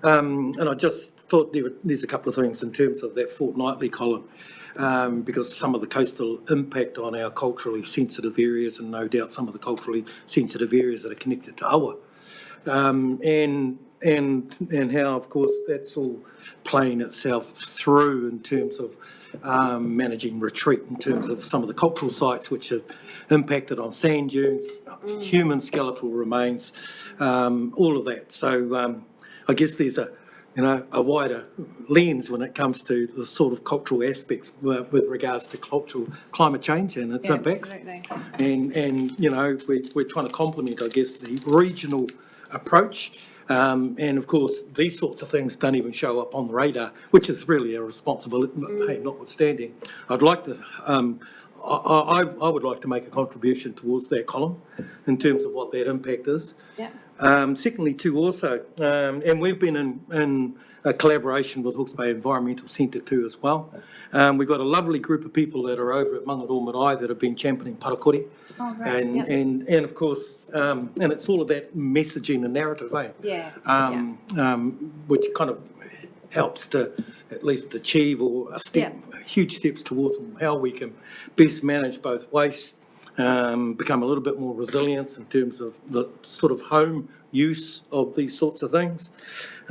And I just thought there's a couple of things in terms of that fortnightly column, because some of the coastal impact on our culturally sensitive areas, and no doubt some of the culturally sensitive areas that are connected to awa. And how, of course, that's all playing itself through in terms of managing retreat, in terms of some of the cultural sites which have impacted on sand dunes, human skeletal remains, all of that. So I guess there's a wider lens when it comes to the sort of cultural aspects with regards to cultural climate change and its impacts. Absolutely. And we're trying to complement, I guess, the regional approach. And of course, these sorts of things don't even show up on the radar, which is really a responsibility, hey, notwithstanding. I'd like to, I would like to make a contribution towards that column in terms of what that impact is. Yeah. Secondly, too, also, and we've been in a collaboration with Hawke's Bay Environmental Centre too as well. We've got a lovely group of people that are over at Mangaroa Marae that have been championing parakore. Oh, right. And of course, and it's all of that messaging and narrative, eh? Yeah. Which kind of helps to at least achieve or huge steps towards how we can best manage both waste, become a little bit more resilient in terms of the sort of home use of these sorts of things.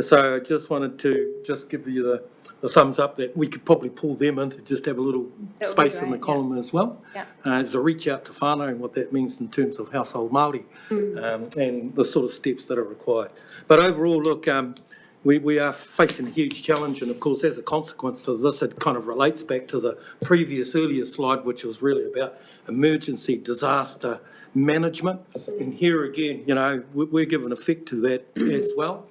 So I just wanted to just give you the thumbs up that we could probably pull them in to just have a little space in the column as well. As a reach out to whānau and what that means in terms of household Māori, and the sort of steps that are required. But overall, look, we are facing a huge challenge, and of course, as a consequence of this, it kind of relates back to the earlier slide, which was really about emergency disaster management. And here again, we're given effect to that as well,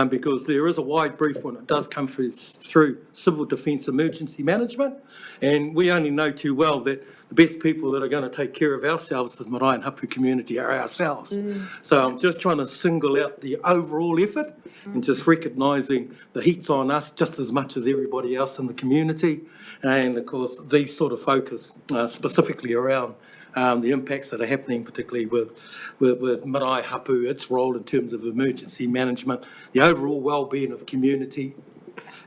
because there is a wide brief when it does come through civil defence emergency management, and we only know too well that the best people that are going to take care of ourselves as marae and hapu community are ourselves. So I'm just trying to single out the overall effort and just recognising the heat's on us just as much as everybody else in the community. And of course, these sort of focus specifically around the impacts that are happening, particularly with marae hapu, its role in terms of emergency management, the overall well-being of community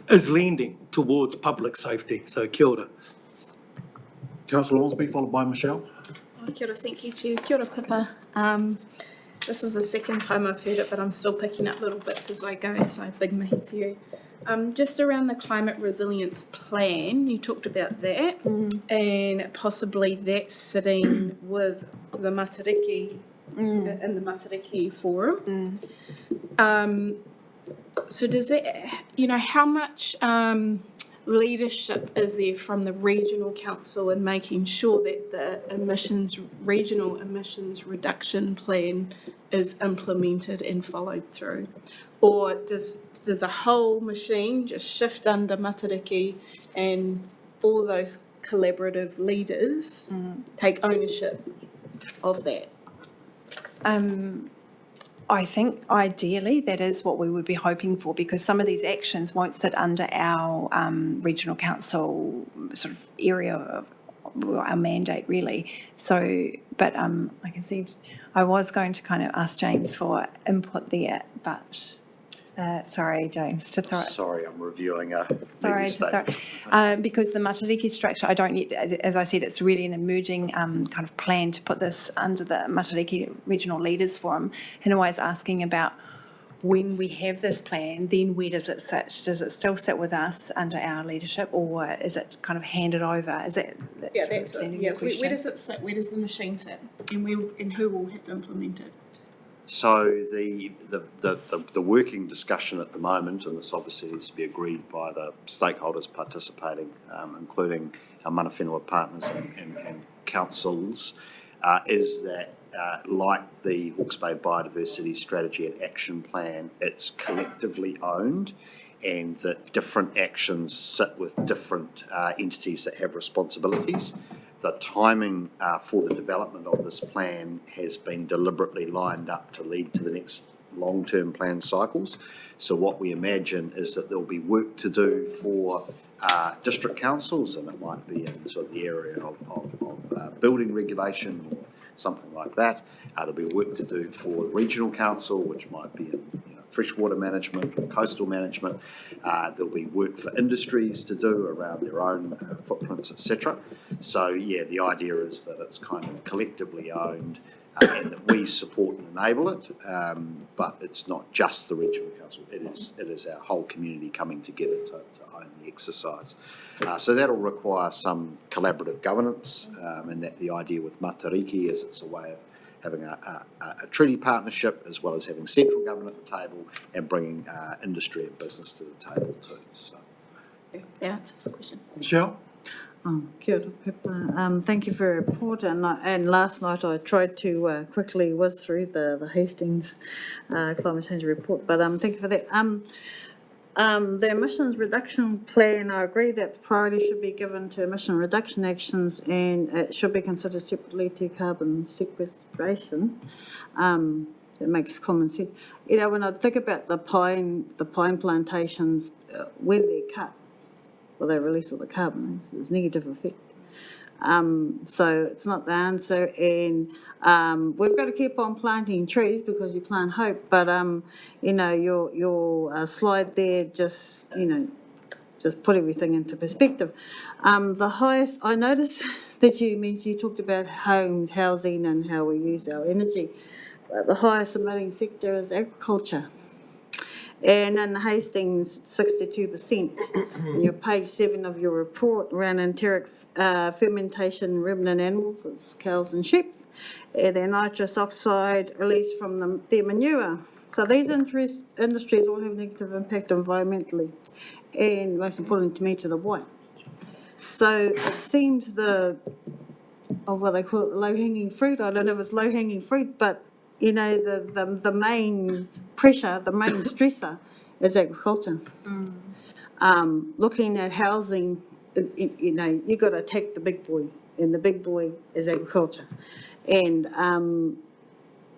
is lending towards public safety. So kia ora. Councillor Ormsby, followed by Michelle. Kia ora, thank you, Chair. Kia ora, Pippa. This is the second time I've heard it, but I'm still picking up little bits as I go, so big mihi to you. Just around the climate resilience plan, you talked about that, and possibly that sitting with the Matariki, in the Matariki Forum. So does it, how much leadership is there from the regional council in making sure that the regional emissions reduction plan is implemented and followed through? Or does the whole machine just shift under Matariki and all those collaborative leaders take ownership of that? I think ideally that is what we would be hoping for, because some of these actions won't sit under our regional council sort of area of our mandate really. So, but I can see I was going to kind of ask James for input there, but sorry, James, to throw it. Sorry, I'm reviewing a Sorry, legal statement. because the Matariki structure, I don't yet, as I said, it's really an emerging kind of plan to put this under the Matariki Regional Leaders Forum. And always asking about when we have this plan, then where does it sit? Does it still sit with us under our leadership, or is it kind of handed over? Is it? That's it. Yeah, where does it sit? Where does the machine sit? And who will have to implement it? So the working discussion at the moment, and this obviously needs to be agreed by the stakeholders participating, including our mana whenua partners and councils, is that like the Hawke's Bay Biodiversity Strategy and Action Plan, it's collectively owned, and that different actions sit with different entities that have responsibilities. The timing for the development of this plan has been deliberately lined up to lead to the next long-term plan cycles. So what we imagine is that there'll be work to do for district councils, and it might be in sort of the area of building regulation, or something like that. There'll be work to do for the regional council, which might be in freshwater management or coastal management. There'll be work for industries to do around their own footprints, etc. So yeah, the idea is that it's kind of collectively owned and that we support and enable it, but it's not just the regional council, it is our whole community coming together to own the exercise. So that'll require some collaborative governance, and that the idea with Matariki is it's a way of having a treaty partnership as well as having central government at the table and bringing industry and business to the table too. So. That answers the question. Michelle? Kia ora, Pippa. Thank you for your report, and last night I tried to quickly whiz through the Hastings climate change report, but thank you for that. The emissions reduction plan, I agree that priority should be given to emission reduction actions and it should be considered separately to carbon sequestration. It makes common sense. You know, when I think about the pine plantations, when they're cut, well, they release all the carbon, there's negative effect. So it's not the answer, and we've got to keep on planting trees because you plant hope, but you know, your slide there just, you know, just put everything into perspective. The highest, I noticed that you talked about homes, housing and how we use our energy, but the highest emitting sector is agriculture. And in Hastings, 62%. On your page 7 of your report, around enteric fermentation ruminant animals, it's cows and sheep, and their nitrous oxide released from their manure. So these industries all have negative impact environmentally, and most important to me, to the white. So it seems what they call it, low-hanging fruit. I don't know if it's low-hanging fruit, but you know, the main pressure, the main stressor is agriculture. Looking at housing, you know, you've got to attack the big boy, and the big boy is agriculture. And,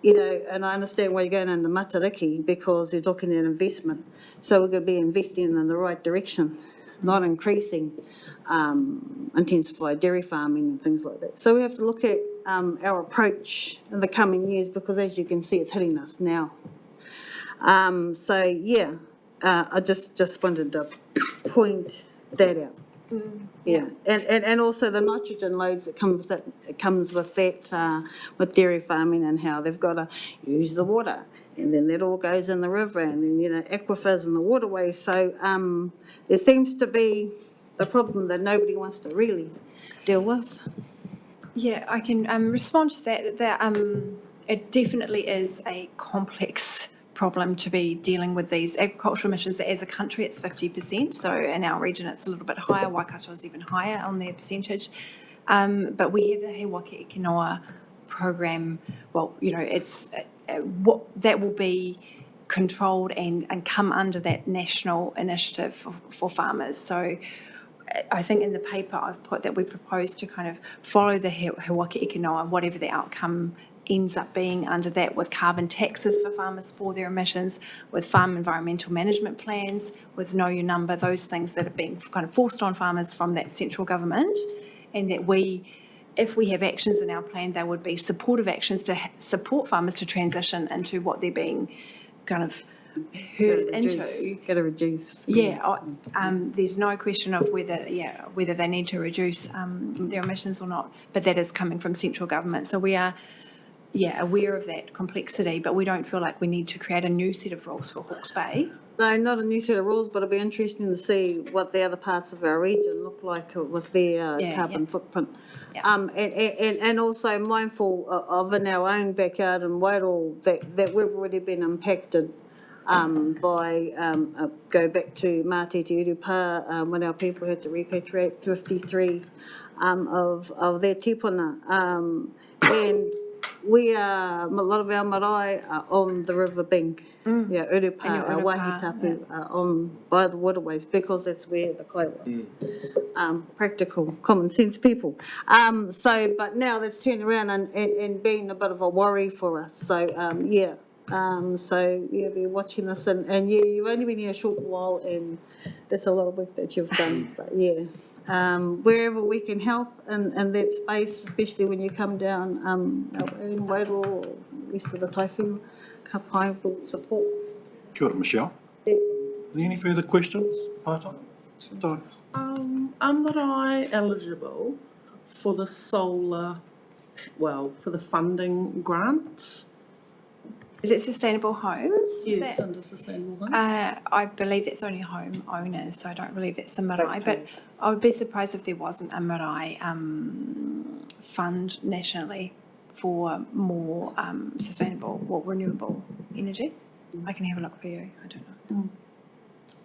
you know, and I understand why you're going into Matariki because you're looking at investment. So we're going to be investing in the right direction, not increasing intensified dairy farming and things like that. So we have to look at our approach in the coming years because, as you can see, it's hitting us now. So yeah, I just wanted to point that out. Yeah, and also the nitrogen loads that comes with that with dairy farming and how they've got to use the water, and then that all goes in the river, and then, you know, aquifers and the waterways. So there seems to be the problem that nobody wants to really deal with. Yeah, I can respond to that. It definitely is a complex problem to be dealing with these agricultural emissions. As a country, it's 50%. So in our region, it's a little bit higher. Waikato is even higher on their percentage. But we have the He Waka Eke Noa program. Well, you know, it's what that will be controlled and come under that national initiative for farmers. So I think in the paper I've put that we propose to kind of follow the He Waka Eke Noa, whatever the outcome ends up being under that, with carbon taxes for farmers for their emissions, with farm environmental management plans, with Know Your Number, those things that have been kind of forced on farmers from that central government, and that if we have actions in our plan, they would be supportive actions to support farmers to transition into what they're being kind of herded into. Got to reduce. Yeah, there's no question of whether they need to reduce their emissions or not, but that is coming from central government. So we are, aware of that complexity, but we don't feel like we need to create a new set of rules for Hawke's Bay. No, not a new set of rules, but it'll be interesting to see what the other parts of our region look like with their carbon footprint. Yeah. And also mindful of in our own backyard in Wairoa that we've already been impacted by, go back to Mātete Urupa, when our people had to repatriate 53 of their tipuna. And we are, a lot of our marae are on the river bank. Urupa, our wahitapu on by the waterways, because that's where the kai was. Practical, common sense people. But now that's turned around and been a bit of a worry for us. So, be watching this, and you've only been here a short while, and there's a lot of work that you've done, but wherever we can help in that space, especially when you come down in Wairua or rest of the Taiwhenua, ka pai will support. Kia ora, Michelle. Any further questions? Pātai? Dai? Am I eligible for the solar, for the funding grant? Is it sustainable homes? Is Yes, that- under sustainable homes. I believe that's only home owners, so I don't believe that's a marae, but I would be surprised if there wasn't a marae fund nationally for more sustainable or renewable energy. I can have a look for you, I don't know.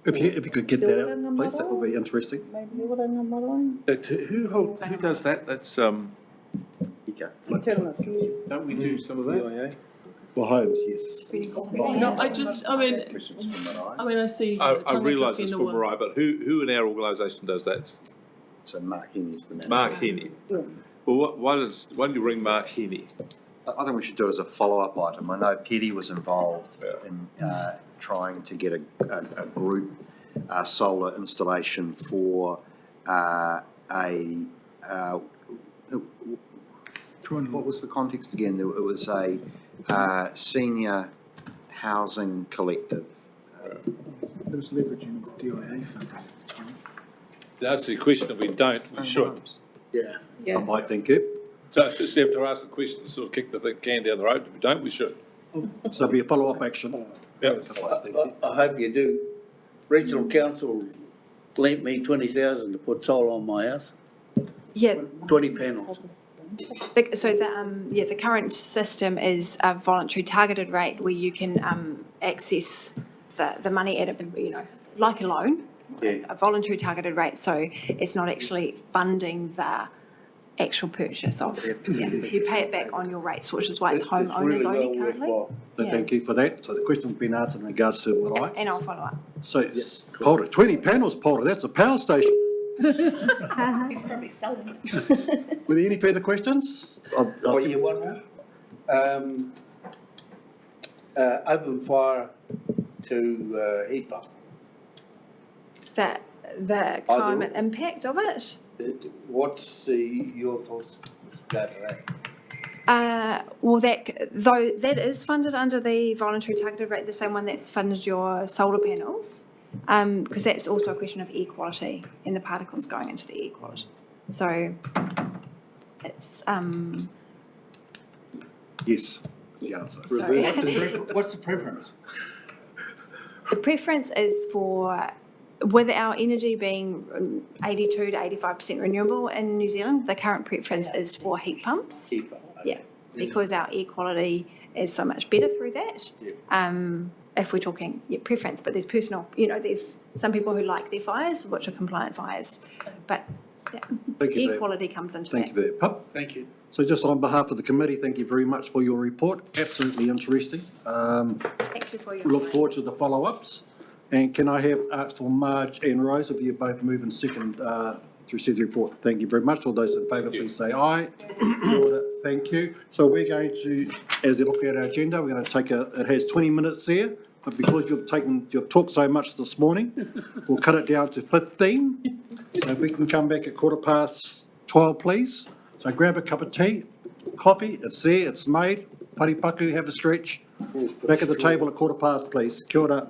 If you could get that out, please, that would be interesting. Maybe oranga marae. Who does that? That's, Don't we do some of that? For homes, yes. No, I see. I realise it's for Mariah, but who in our organisation does that? So Mark Henny's the manager. Mark Henny. Well, why don't you ring Mark Henny? I think we should do it as a follow-up item. I know Petty was involved in trying to get a group solar installation for what was the context again? It was a senior housing collective. It was leveraging DIA funding at the time. To answer your question, if we don't, we should. I might think it. So just have to ask the question, sort of kick the can down the road. If we don't, we should. So it'll be a follow-up action. Yeah. I hope you do. Regional Council lent me 20,000 to put solar on my house, Yeah, 20 panels. the current system is a voluntary targeted rate where you can access the money at like a loan, a voluntary targeted rate. So it's not actually funding the actual purchase of. You pay it back on your rates, which is why it's homeowners only currently. So thank you for that. So the question's been answered in regards to marae. And I'll follow up. So, Porter, 20 panels, Porter, that's a power station. He's probably selling it. Were there any further questions? One more. Open fire to heat pump. The climate impact of it. What's your thoughts with regard to that? That is funded under the voluntary targeted rate, the same one that's funded your solar panels, because that's also a question of air quality and the particles going into the air quality. So it's Yes, the answer. What's the preference? the preference is for, with our energy being 82 to 85% renewable in New Zealand, the current preference is for heat pumps. Heat pump. Yeah, because our air quality is so much better through that. If we're talking preference, but there's personal, there's some people who like their fires, which are compliant fires, but Thank you for air that. quality comes into Thank you that. for that, Pup. Thank you. So just on behalf of the committee, thank you very much for your report. Absolutely interesting. Thank you for your Look time. forward to the follow-ups. And can I have ask for Marge and Rose, if you both move and second to receive the report? Thank you very much. All those in favour, please say aye. Order. Thank you. So we're going to, as we look at our agenda, we're going to take it has 20 minutes there, but because you've talked so much this morning, we'll cut it down to 15. So if we can come back at 12:15, please. So grab a cup of tea, coffee, it's there, it's made. Paripaku, have a stretch. Back at the table at 12:15, please. Kia ora.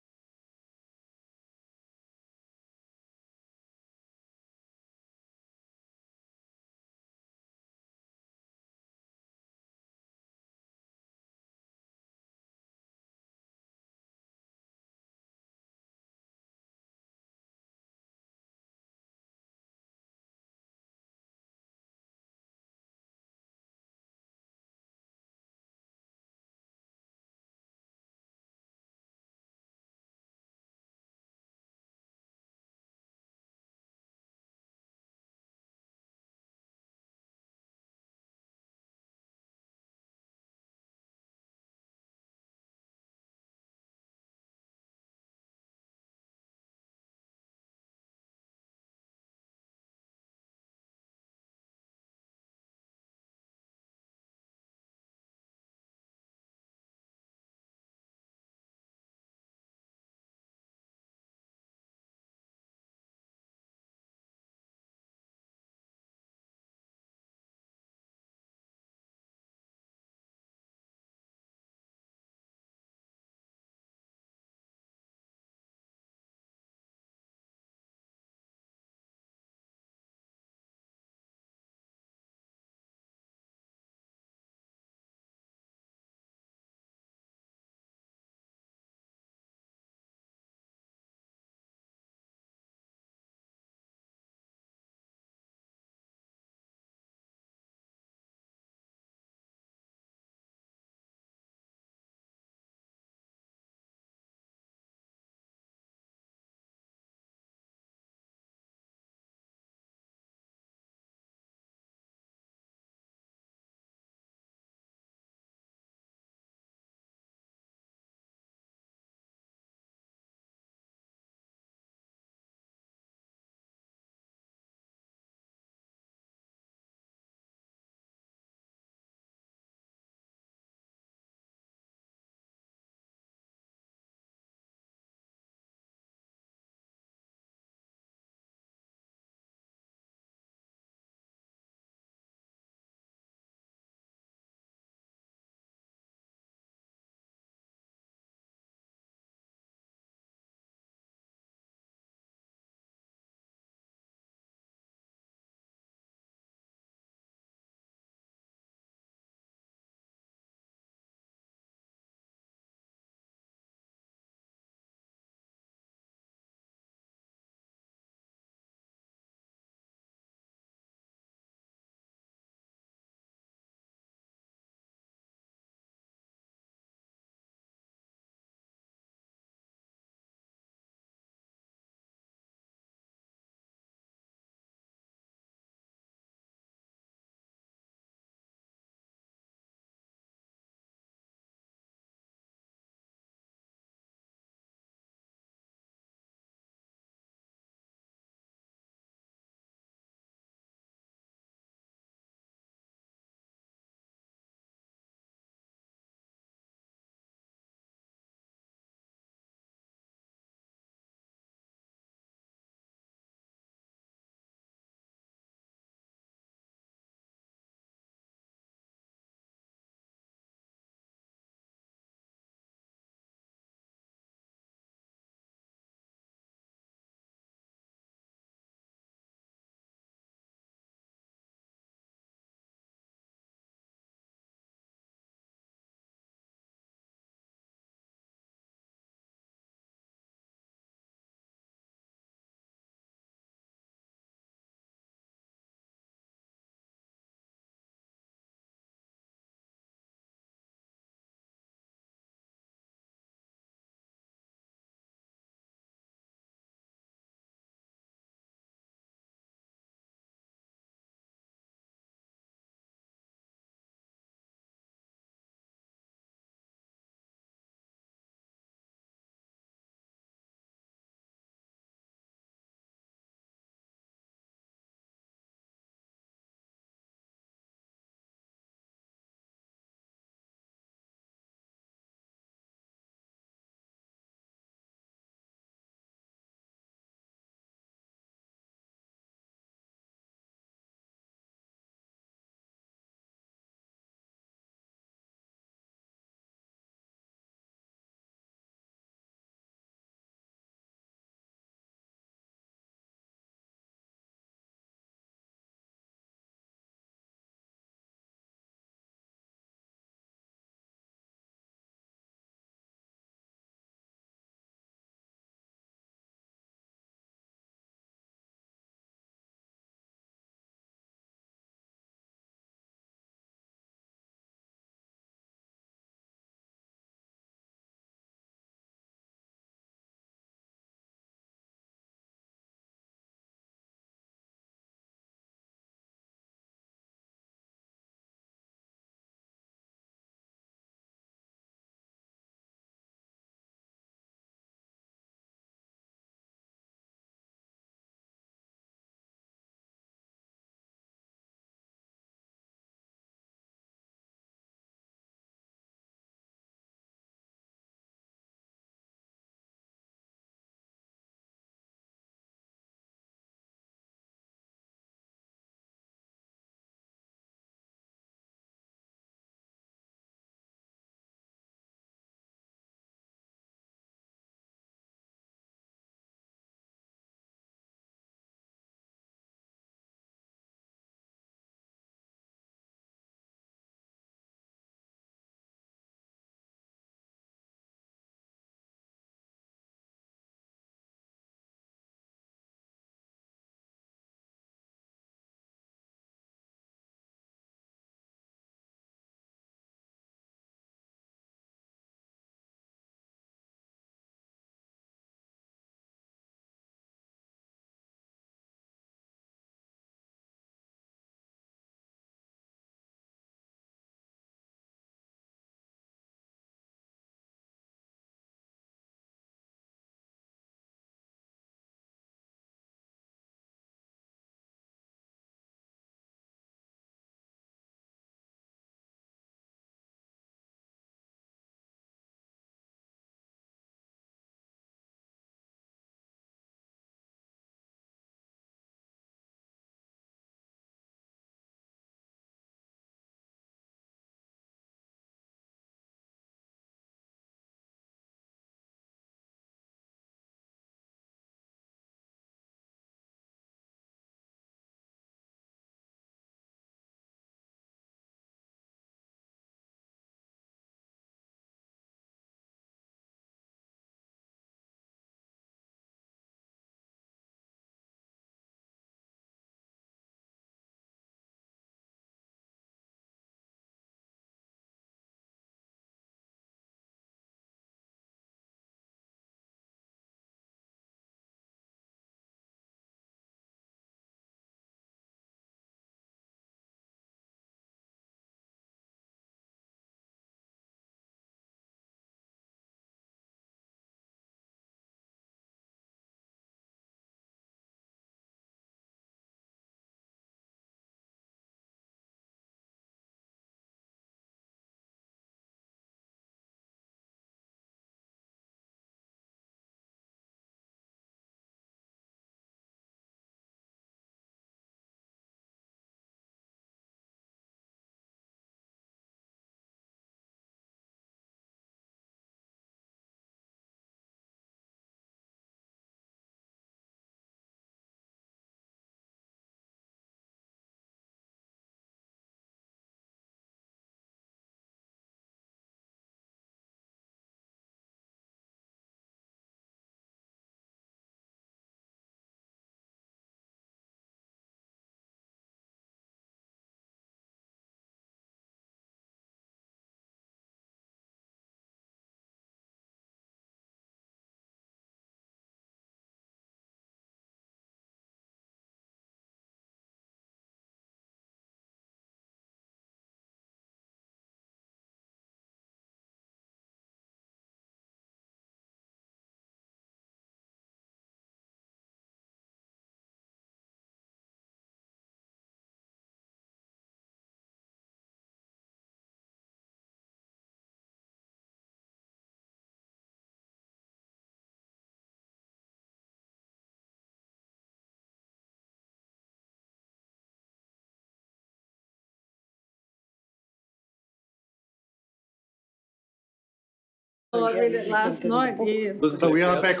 Oh, I read it last night, yeah. So we are back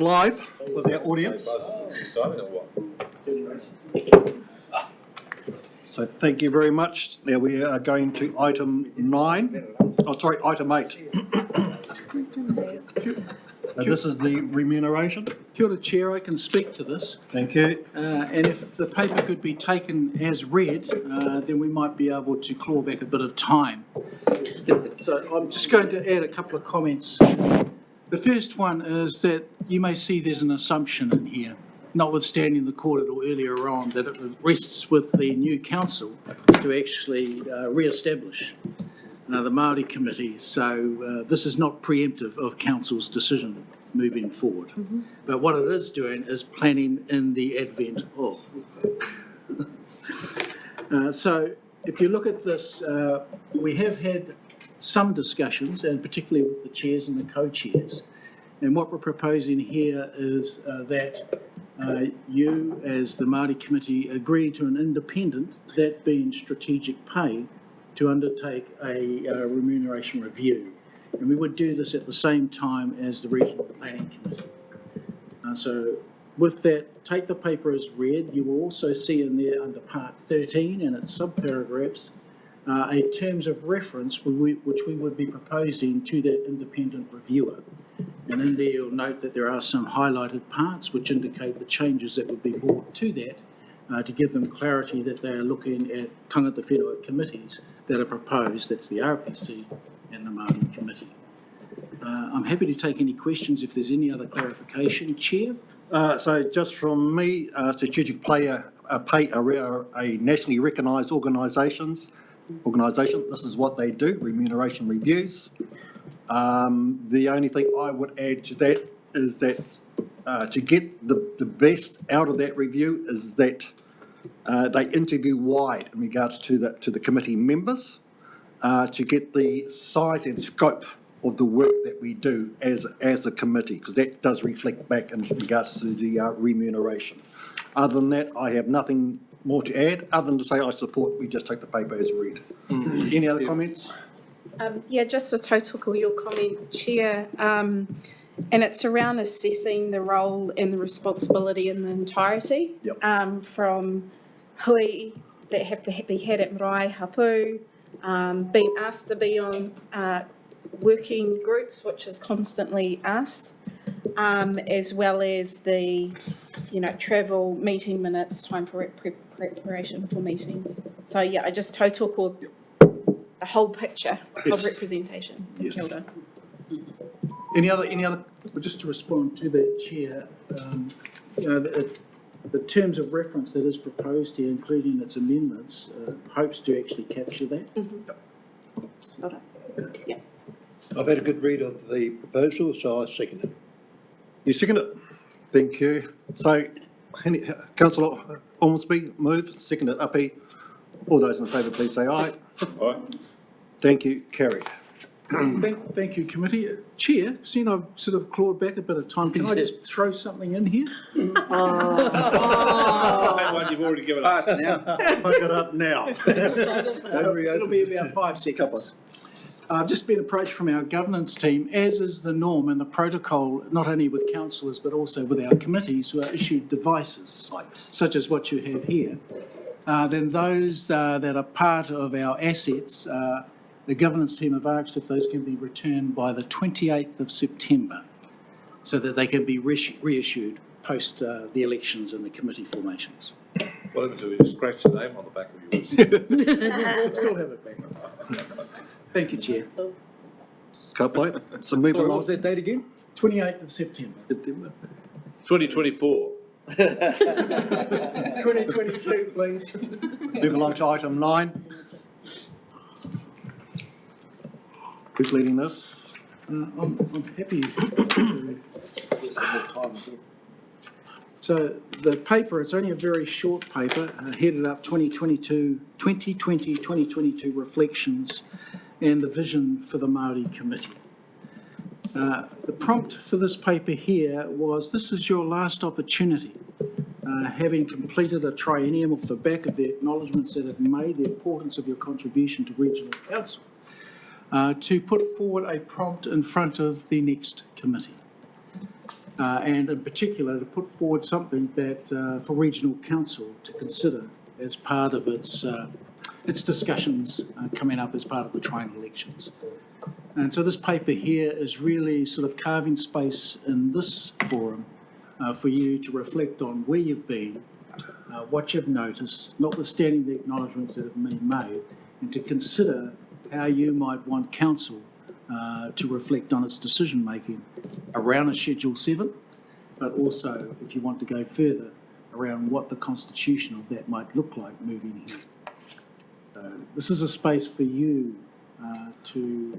live with our audience. Exciting or what? So thank you very much. Now we are going to item 8. This is the remuneration. Kia ora, Chair, I can speak to this. Thank you. And if the paper could be taken as read, then we might be able to claw back a bit of time. So I'm just going to add a couple of comments. The first one is that you may see there's an assumption in here, notwithstanding the court earlier on, that it rests with the new council to actually re-establish the Māori committee. So this is not preemptive of council's decision moving forward. But what it is doing is planning in the advent of. So if you look at this, we have had some discussions, and particularly with the chairs and the co-chairs. And what we're proposing here is that you, as the Māori committee, agree to an independent, that being strategic pay, to undertake a remuneration review. And we would do this at the same time as the Regional Planning Committee. So with that, take the paper as read. You will also see in there under Part 13 and its subparagraphs a terms of reference which we would be proposing to that independent reviewer. And in there you'll note that there are some highlighted parts which indicate the changes that would be brought to that to give them clarity that they are looking at tangata whenua committees that are proposed. That's the RPC and the Māori committee. I'm happy to take any questions if there's any other clarification. Chair? So just from me, strategic pay are a nationally recognised organisation. This is what they do, remuneration reviews. The only thing I would add to that is that to get the best out of that review is that they interview wide in regards to the committee members to get the size and scope of the work that we do as a committee, because that does reflect back in regards to the remuneration. Other than that, I have nothing more to add, other than to say I support we just take the paper as read. Any other comments? Yeah, just to tautoko your comment, Chair, and it's around assessing the role and the responsibility in the entirety. Yep. From hui that have to be had at marae hapu, being asked to be on working groups, which is constantly asked, as well as the, travel, meeting minutes, time for preparation for meetings. So yeah, I just tautoko the whole picture of representation. Yes. Kia ora. Any other? Well, just to respond to the Chair, the terms of reference that is proposed here, including its amendments, hopes to actually capture that. Well done. Yeah. I've had a good read of the proposal, so I second it. You second it? Thank you. So, Councillor Ormsby, move, second it, Uppy. All those in favour, please say aye. Aye. Thank you, carried. Thank you, committee. Chair, seeing I've sort of clawed back a bit of time, can I just throw something in here? That one you've already given up. Fuck it up now. It'll be about 5 seconds. I've just been approached from our governance team, as is the norm and the protocol, not only with councillors but also with our committees who are issued devices, such as what you have here. Then those that are part of our assets, the governance team have asked if those can be returned by the 28th of September so that they can be reissued post the elections and the committee formations. What happens if we just scratch the name on the back of yours? We'll still have it back. Thank you, Chair. Scope So moving What on. was that date again? 28th of September. 2024. 2022, please. Moving on to item 9. Who's leading this? I'm happy. So the paper, it's only a very short paper, headed up 2020-2022 reflections and the vision for the Māori committee. The prompt for this paper here was, this is your last opportunity, having completed a triennium off the back of the acknowledgements that have made the importance of your contribution to regional council. to put forward a prompt in front of the next committee. And in particular, to put forward something that for regional council to consider as part of its discussions coming up as part of the triennial elections. And so this paper here is really sort of carving space in this forum for you to reflect on where you've been, what you've noticed, notwithstanding the acknowledgements that have been made, and to consider how you might want council to reflect on its decision-making around a Schedule 7, but also, if you want to go further, around what the constitution of that might look like moving here. So this is a space for you to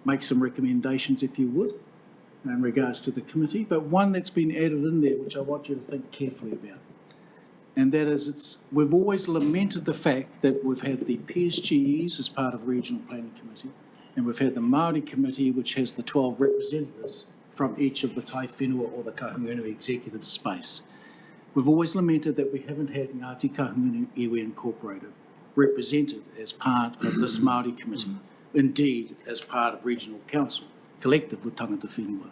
make some recommendations, if you would, in regards to the committee, but one that's been added in there, which I want you to think carefully about. And that is, we've always lamented the fact that we've had the PSGEs as part of Regional Planning Committee, and we've had the Māori Committee, which has the 12 representatives from each of the Tai Whenua or the Kahungunu executive space. We've always lamented that we haven't had Ngāti Kahungunu Iwi Incorporated represented as part of this Māori Committee, indeed as part of Regional Council, collective with Tangata Whenua.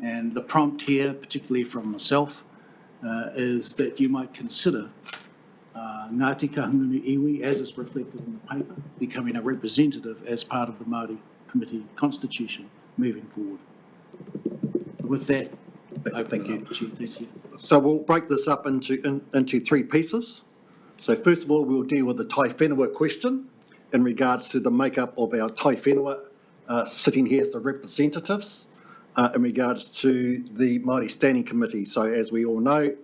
And the prompt here, particularly from myself, is that you might consider Ngāti Kahungunu Iwi, as is reflected in the paper, becoming a representative as part of the Māori Committee constitution moving forward. With that, Thank you. Thank you. So we'll break this up into three pieces. So first of all, we'll deal with the Tai Whenua question in regards to the makeup of our Tai Whenua sitting here as the representatives in regards to the Māori Standing Committee. So as we all know,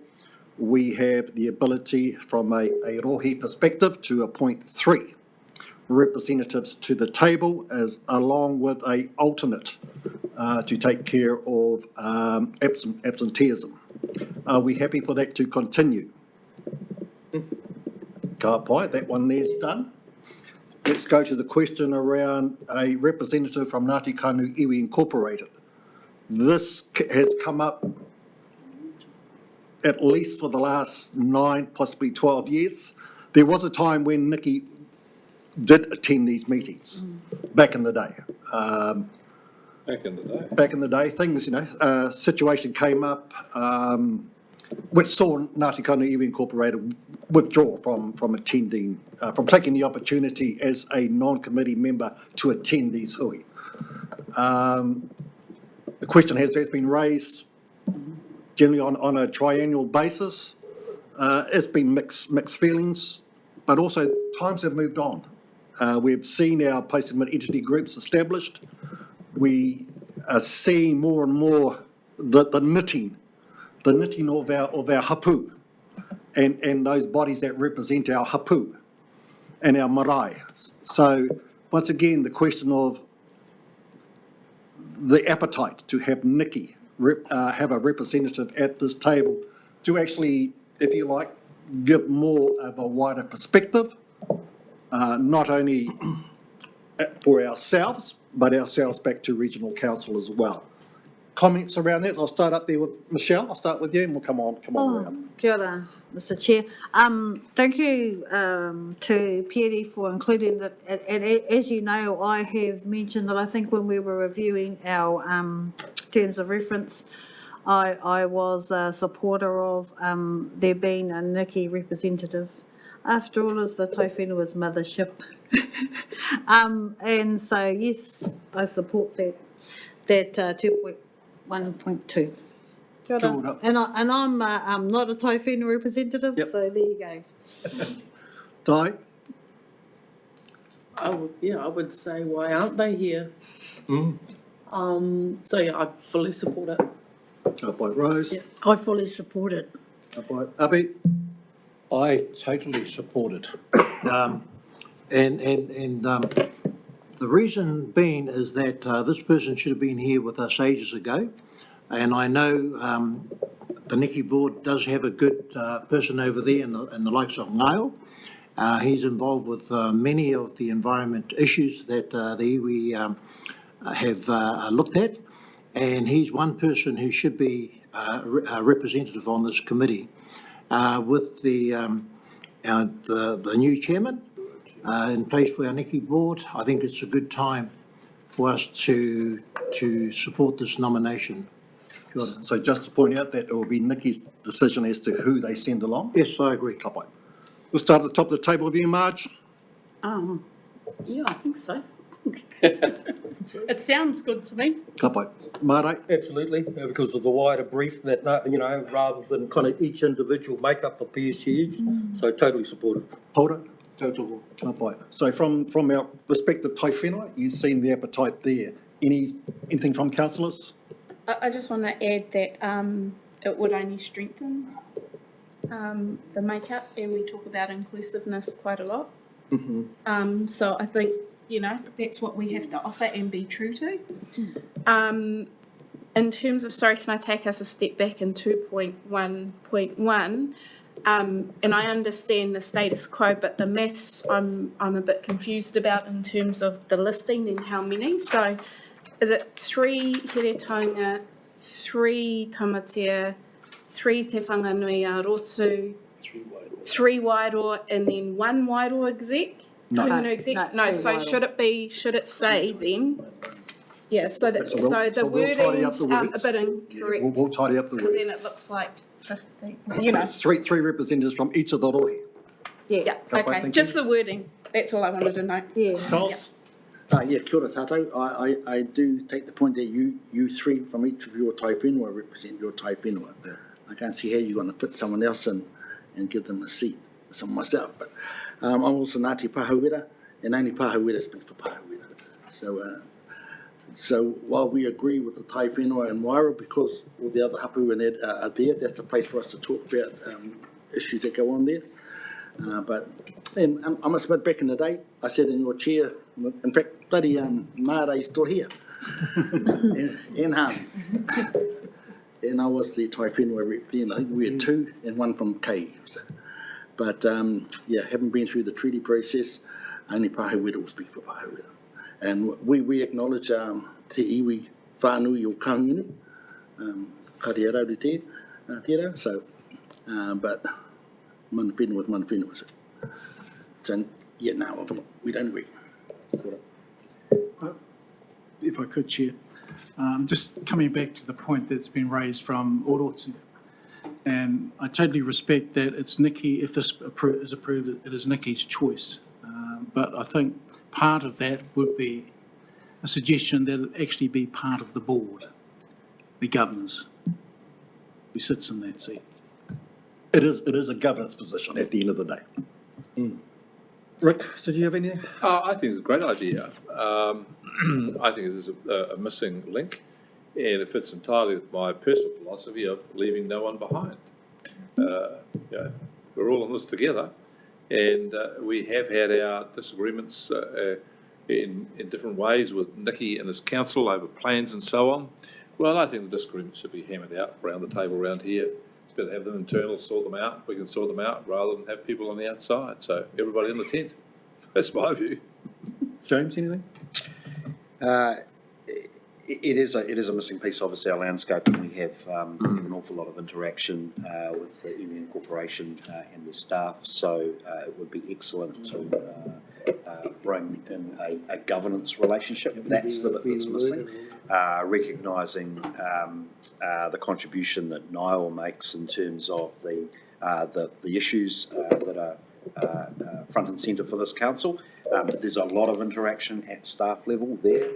we have the ability from a rohi perspective to appoint 3 representatives to the table along with a alternate to take care of absenteeism. Are we happy for that to continue? Ka pai, that one there's done. Let's go to the question around a representative from Ngāti Kahungunu Iwi Incorporated. This has come up at least for the last 9, possibly 12 years. There was a time when Nikki did attend these meetings back in the day. Back in the day, things, situation came up which saw Ngāti Kahungunu Iwi Incorporated withdraw from attending, from taking the opportunity as a non-committee member to attend these hui. The question has been raised generally on a triennial basis. It's been mixed feelings, but also times have moved on. We've seen our post-admit entity groups established. We are seeing more and more the knitting of our hapu and those bodies that represent our hapu and our marae. So once again, the question of the appetite to have Nikki have a representative at this table to actually, if you like, give more of a wider perspective, not only for ourselves, but ourselves back to regional council as well. Comments around that? I'll start up there with Michelle. I'll start with you and we'll come on around. Kia ora, Mr. Chair. Thank you to Pierre for including that. And as you know, I have mentioned that I think when we were reviewing our terms of reference, I was a supporter of there being a Nikki representative. After all, is the Tai Whenua's mothership. And so, yes, I support that 2.1.2. And I'm not a Tai Whenua representative, so there you go. Di? I would say, why aren't they here? So yeah, I fully support it. Up by Rose. Yeah, I fully support it. Up by Abby. I totally support it. The reason being is that this person should have been here with us ages ago. And I know the Nikki board does have a good person over there in the likes of Ngaio. He's involved with many of the environment issues that the iwi have looked at. And he's one person who should be a representative on this committee. With the new chairman, in place for our Niki board, I think it's a good time for us to support this nomination. Kia ora. So just to point out that it will be Niki's decision as to who they send along. Yes, I agree. Ka pai. We'll start at the top of the table with you, Marge. Yeah, I think so. It sounds good to me. Ka pai. Mare. Absolutely, because of the wider brief that, rather than kind of each individual makeup of PSGs, so totally supportive. Paura. Tautoko. Ka pai. So from our respective tai whenua, you've seen the appetite there. Anything from councillors? I just want to add that it would only strengthen the makeup, and we talk about inclusiveness quite a lot. So I think, that's what we have to offer and be true to. In terms of, sorry, can I take us a step back in 2.1.1? And I understand the status quo, but the maths I'm a bit confused about in terms of the listing and how many. So is it 3 Heretonga, 3 Tamatea, 3 Te Whanganui-a-Rotu, 3 Wairoa, and then 1 Wairoa exec? No. Exec? No, so should it say then? Yeah, so the we'll tidy up the wording's a words. bit incorrect. We'll tidy up the Because words. then it looks like 50, It's three representatives from each of the rohe. Yeah, Ka pai, okay, thank just the wording, that's all I wanted to know. Yeah. Charles? Yeah, kia ora tātou. I do take the point that you three from each of your tai whenua represent your tai whenua. I can't see how you're going to put someone else in and give them a seat, some myself. But I'm also Ngāti Pāhauera, and only Pāhauera speaks for Pāhauera. So while we agree with the tai whenua and Waira, because all the other hapu and Ed are there, that's a place for us to talk about issues that go on there. And I must admit, back in the day, I sat in your chair. In fact, bloody Māori is still here. and and I was the tai whenua representative. I think we had 2 and 1 from K. So. But having been through the treaty process, only Pāhauera will speak for Pāhauera. And we acknowledge te iwi whānui o Kahungunu, kari arau te rau, so, but mana whenua with mana whenua. So, no, we don't agree. If I could, Chair. Just coming back to the point that's been raised from Orotu. And I totally respect that it's Niki, if this is approved, it is Niki's choice. But I think part of that would be a suggestion that it actually be part of the board, the governors, who sits in that seat. It is a governance position at the end of the day. Rick, did you have anything? I think it's a great idea. I think it is a missing link, and it fits entirely with my personal philosophy of leaving no one behind. We're all in this together, and we have had our disagreements in different ways with Niki and his council over plans and so on. Well, I think the disagreements should be hammered out around the table around here. It's better to have them internal, sort them out. We can sort them out rather than have people on the outside. So everybody in the tent. That's my view. James, anything? It is a missing piece, obviously, our landscape, and we have an awful lot of interaction with the Union Corporation and their staff, so it would be excellent to bring in a governance relationship. That's the bit that's missing, recognising the contribution that Niall makes in terms of the issues that are front and centre for this council. There's a lot of interaction at staff level there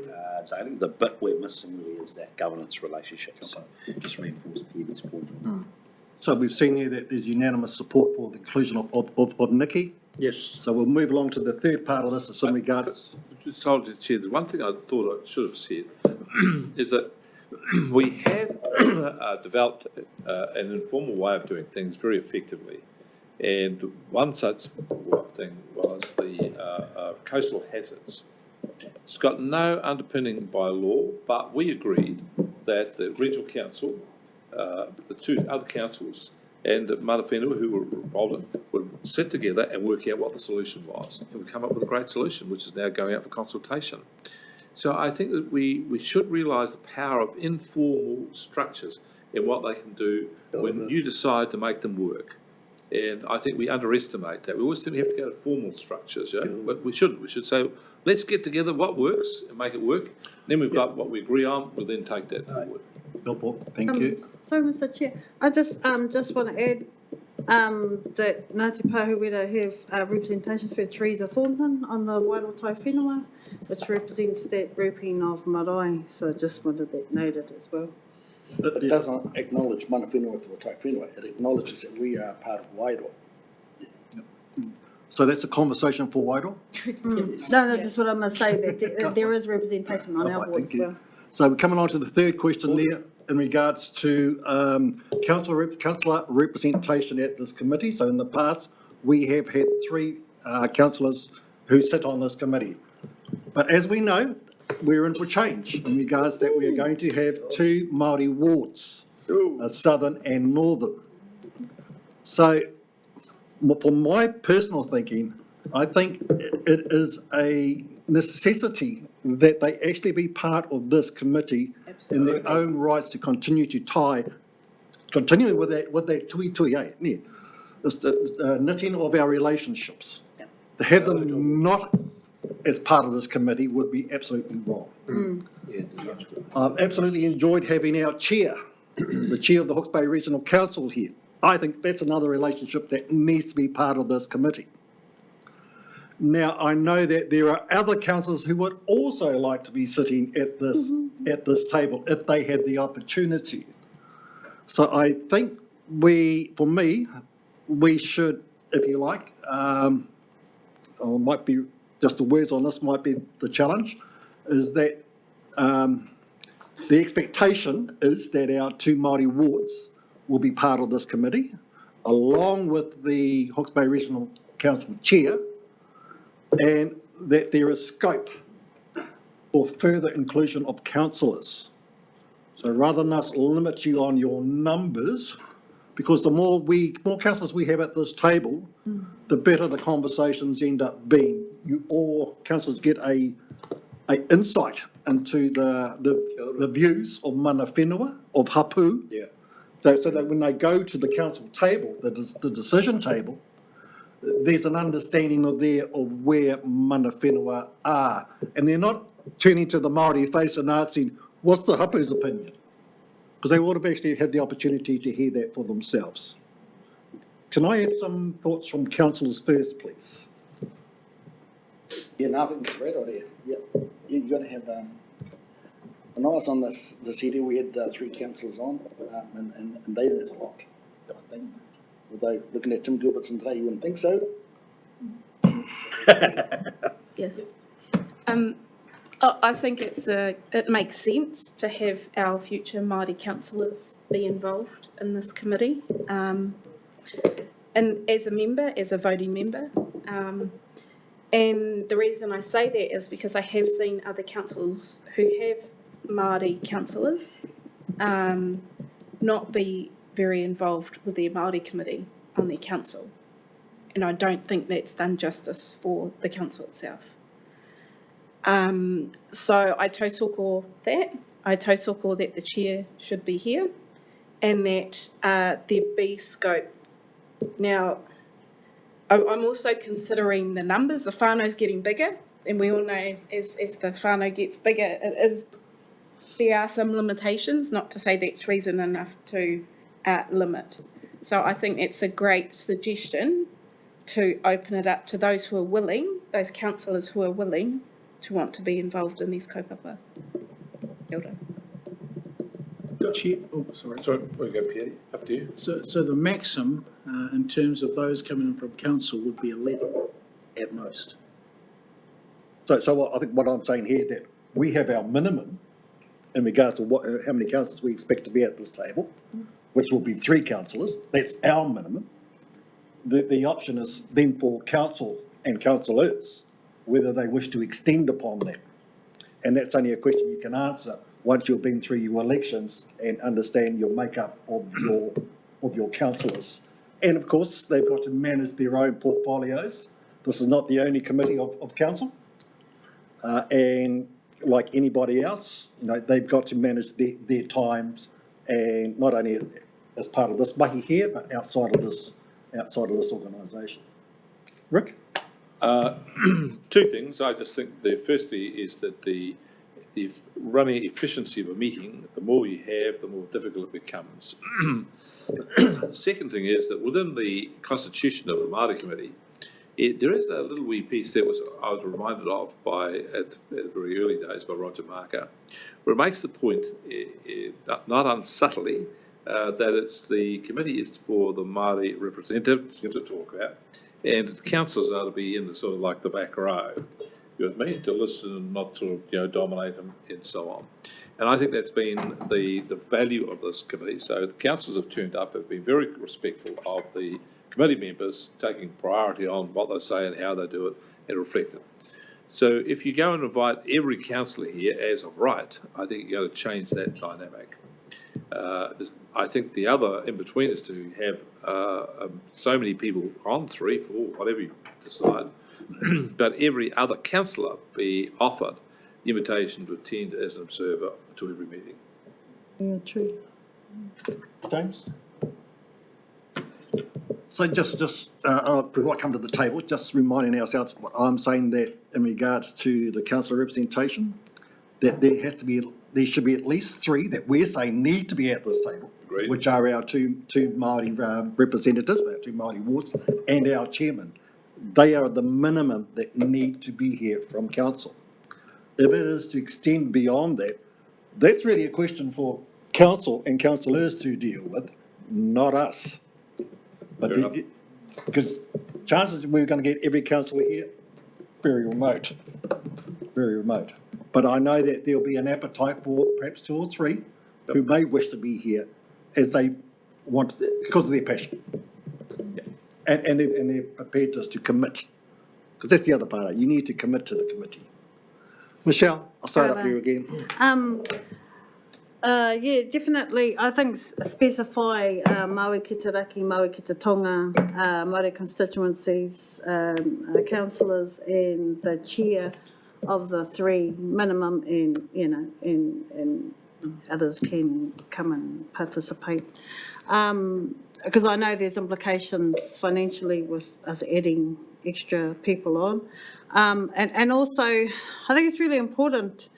daily. The bit we're missing really is that governance relationship. So just reinforce Peter's point. So we've seen here that there's unanimous support for the inclusion of Niki. Yes. So we'll move along to the third part of this, as in regards. Just told you, Chair, the one thing I thought I should have said is that we have developed an informal way of doing things very effectively. And one such thing was the coastal hazards. It's got no underpinning by law, but we agreed that the regional council, the 2 other councils, and mana whenua who were involved in it would sit together and work out what the solution was. And we come up with a great solution, which is now going out for consultation. So I think that we should realise the power of informal structures and what they can do when you decide to make them work. And I think we underestimate that. We always think we have to go to formal structures, but we shouldn't. We should say, let's get together what works and make it work. Then we've got what we agree on, we'll then take that forward. Bill, thank you. So, Mr Chair, I just want to add that Ngāti Pāhuera have representation for Teresa Thornton on the Wairoa Tai Whenua, which represents that grouping of marae, so just wanted that noted as well. It doesn't acknowledge mana whenua for the Tai Whenua, it acknowledges that we are part of Wairoa. So that's a conversation for Wairoa? No, just what I'm going to say, that there is representation on our board as well. So we're coming on to the third question there in regards to councillor representation at this committee. So in the past, we have had 3 councillors who sit on this committee. But as we know, we're in for change in regards that we are going to have 2 Māori wards, southern and northern. So for my personal thinking, I think it is a necessity that they actually be part of this committee in their own rights to continue with that tui, yeah. It's the knitting of our relationships. To have them not as part of this committee would be absolutely wrong. I've absolutely enjoyed having our chair, the chair of the Hawke's Bay Regional Council here. I think that's another relationship that needs to be part of this committee. Now, I know that there are other councillors who would also like to be sitting at this table if they had the opportunity. So I think we should, if you like, or might be just the words on this might be the challenge, is that the expectation is that our 2 Māori wards will be part of this committee, along with the Hawke's Bay Regional Council Chair, and that there is scope for further inclusion of councillors. So rather than us limit you on your numbers, because the more councillors we have at this table, the better the conversations end up being. All councillors get a insight into the views of mana whenua, of hapu. Yeah. So that when they go to the council table, the decision table, there's an understanding of where mana whenua are. And they're not turning to the Māori face and asking, what's the hapu's opinion? Because they would have actually had the opportunity to hear that for themselves. Can I have some thoughts from councillors first, please? Yeah, no, I think it's right on there. Yeah, you're going to have. When I was on this area, we had 3 councillors on, and they learned a lot. I think, although looking at Tim Gilbertson today, you wouldn't think so. Yeah. I think it makes sense to have our future Māori councillors be involved in this committee, and as a voting member. And the reason I say that is because I have seen other councils who have Māori councillors not be very involved with their Māori committee on their council. And I don't think that's done justice for the council itself. So I tautoko that. I tautoko that the chair should be here and that there be scope. Now, I'm also considering the numbers. The whānau's getting bigger, and we all know as the whānau gets bigger, there are some limitations, not to say that's reason enough to limit. So I think it's a great suggestion to open it up to those who are willing, those councillors who are willing to want to be involved in these kaupapa. Kia ora. Chair, oh, sorry. Sorry, we'll go Pierre, up to you. So the maximum in terms of those coming in from council would be 11 at most. So I think what I'm saying here, that we have our minimum in regards to how many councillors we expect to be at this table, which will be 3 councillors. That's our minimum. The option is then for council and councillors whether they wish to extend upon that. And that's only a question you can answer once you've been through your elections and understand your makeup of your councillors. And of course, they've got to manage their own portfolios. This is not the only committee of council. And like anybody else, they've got to manage their times, and not only as part of this mahi here, but outside of outside of this organisation. Rick? Two things. I just think the firstly is that the running efficiency of a meeting, the more you have, the more difficult it becomes. The second thing is that within the constitution of the Māori Committee, there is a little wee piece that I was reminded of at the very early days by Roger Marker, where it makes the point, not unsubtly, that the committee is for the Māori representatives to talk about, and the councillors are to be in the sort of like the back row, you with me, to listen and not sort of dominate them and so on. And I think that's been the value of this committee. So the councillors have turned up, have been very respectful of the committee members, taking priority on what they say and how they do it and reflect it. So if you go and invite every councillor here as of right, I think you're going to change that dynamic. I think the other in between is to have so many people on, 3, 4, whatever you decide, but every other councillor be offered the invitation to attend as an observer to every meeting. Yeah, true. James? So just before I come to the table, just reminding ourselves what I'm saying, that in regards to the council representation, that there should be at least 3 that we're saying need to be at this table. Agreed. Which are our two Māori representatives, our 2 Māori wards, and our chairman. They are the minimum that need to be here from council. If it is to extend beyond that, that's really a question for council and councillors to deal with, not us. But because chances we're going to get every councillor here, very remote, very remote. But I know that there'll be an appetite for perhaps 2 or 3 who may wish to be here as they want to, because of their passion. And they're prepared just to commit. Because that's the other part, you need to commit to the committee. Michelle, I'll start up here again. Yeah, definitely. I think specify Maui ki te raki, Maui ki te tonga, Māori constituencies, councillors and the chair of the 3 minimum, and, and others can come and participate. Because I know there's implications financially with us adding extra people on. And also, I think it's really important,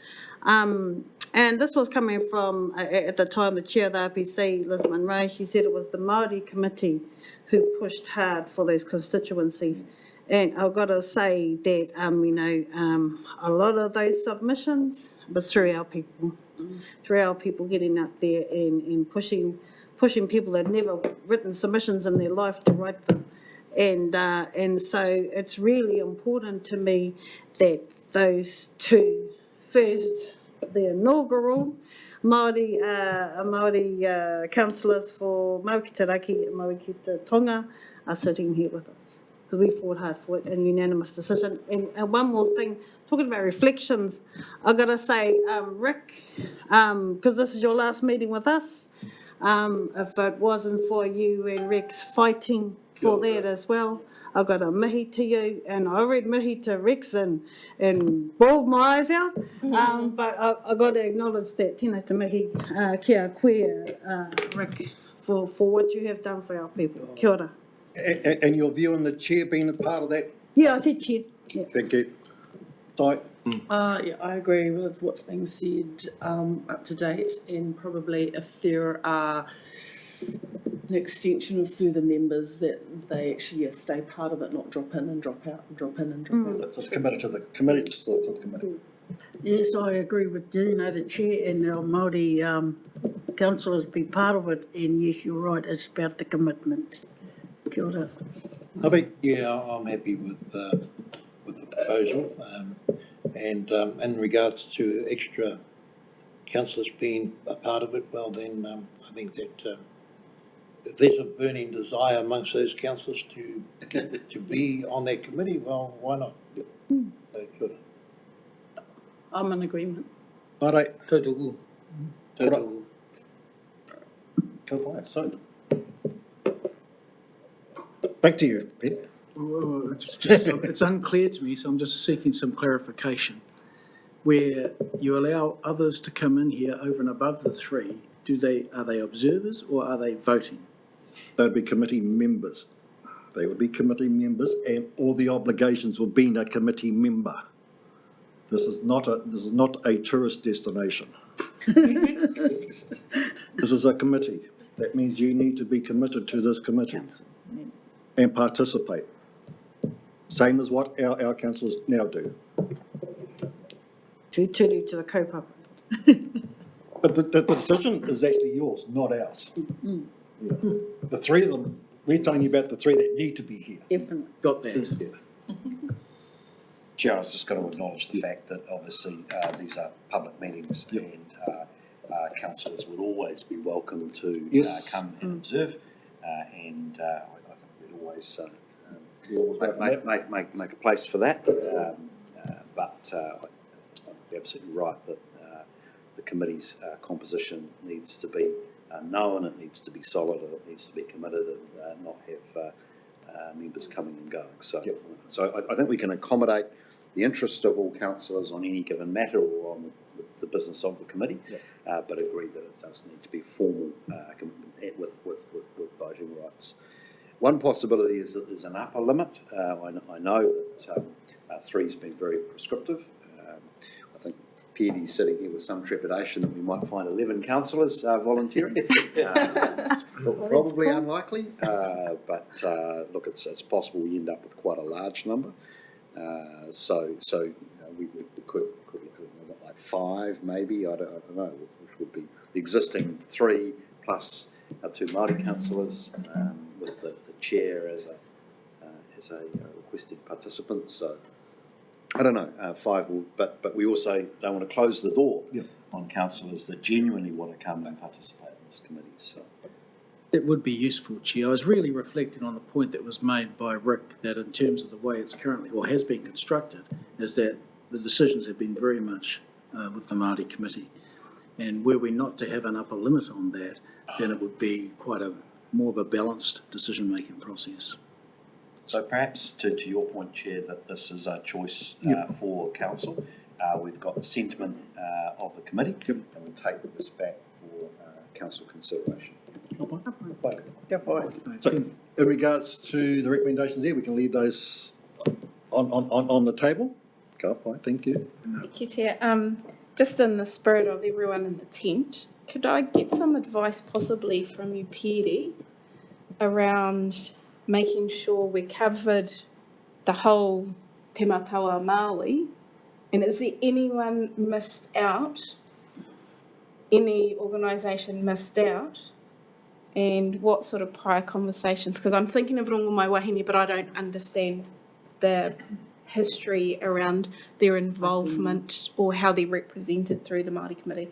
and this was coming from, at the time, the chair of the RPC, Liz Munro, she said it was the Māori committee who pushed hard for those constituencies. And I've got to say that, a lot of those submissions was through our people getting up there and pushing people that had never written submissions in their life to write them. And so it's really important to me that those 2, first, the inaugural Māori councillors for Maui ki te raki and Maui ki te tonga are sitting here with us. Because we fought hard for it, a unanimous decision. And one more thing, talking about reflections, I've got to say, Rick, because this is your last meeting with us, if it wasn't for you and Rex fighting for that as well, I've got a mihi to you, and I read mihi to Rex and bawled my eyes out. But I've got to acknowledge that tēnā te mihi kia koe, Rick, for what you have done for our people. Kia ora. And your view on the chair being a part of that? Yeah, I said chair. Yeah. Thank you. Di? Yeah, I agree with what's being said up to date, and probably if there are an extension of further members, that they actually stay part of it, not drop in and drop out, and drop in and drop out. So it's committed to the committee, to the committee. Yes, I agree with the chair and our Māori councillors be part of it, and yes, you're right, it's about the commitment. Kia ora. Yeah, I'm happy with the proposal. And in regards to extra councillors being a part of it, well then, I think that if there's a burning desire amongst those councillors to be on that committee, well, why not? So, kia ora. I'm in agreement. Alright. Tautohu. Tautohu. Go by it, so. Back to you, Pete. Well, it's unclear to me, so I'm just seeking some clarification. Where you allow others to come in here over and above the 3, are they observers or are they voting? They'd be committee members. They would be committee members and all the obligations of being a committee member. This is not a tourist destination. This is a committee. That means you need to be committed to this committee and participate. Same as what our councillors now do. Tū turi to the kaupapa. But the decision is actually yours, not ours. Yeah. The three of them, we're telling you about the three that need to be here. Definitely. Got that. Yeah. Chair, I was just going to acknowledge the fact that obviously these are public meetings and councillors would always be welcome to come and observe, and I think we'd always make a place for that. But you're absolutely right that the committee's composition needs to be known, it needs to be solid, and it needs to be committed, and not have members coming and going. So I think we can accommodate the interest of all councillors on any given matter or on the business of the committee, but agree that it does need to be formal commitment with voting rights. One possibility is that there's an upper limit. I know that three's been very prescriptive. I think Peardy's sitting here with some trepidation that we might find 11 councillors volunteering. It's probably unlikely, but look, it's possible we end up with quite a large number. So we could look at like 5 maybe, I don't know, which would be the existing 3 plus our 2 Māori councillors, with the chair as a requested participant. So I don't know, 5 will, but we also don't want to close the door on councillors that genuinely want to come and participate in this committee. So It would be useful, Chair. I was really reflecting on the point that was made by Rick, that in terms of the way it's currently, or has been constructed, is that the decisions have been very much with the Māori committee. And were we not to have an upper limit on that, then it would be quite more of a balanced decision-making process. So perhaps to your point, Chair, that this is a choice for council. We've got the sentiment of the committee, and we'll take this back for council consideration. So in regards to the recommendations there, we can leave those on the table. Thank you. Thank you, Chair. Just in the spirit of everyone in the tent, could I get some advice possibly from you, Peary, around making sure we covered the whole Te Matawa Māori? And is there anyone missed out, any organisation missed out? And what sort of prior conversations? Because I'm thinking of Rongo Mai Wahine, but I don't understand the history around their involvement or how they're represented through the Māori committee.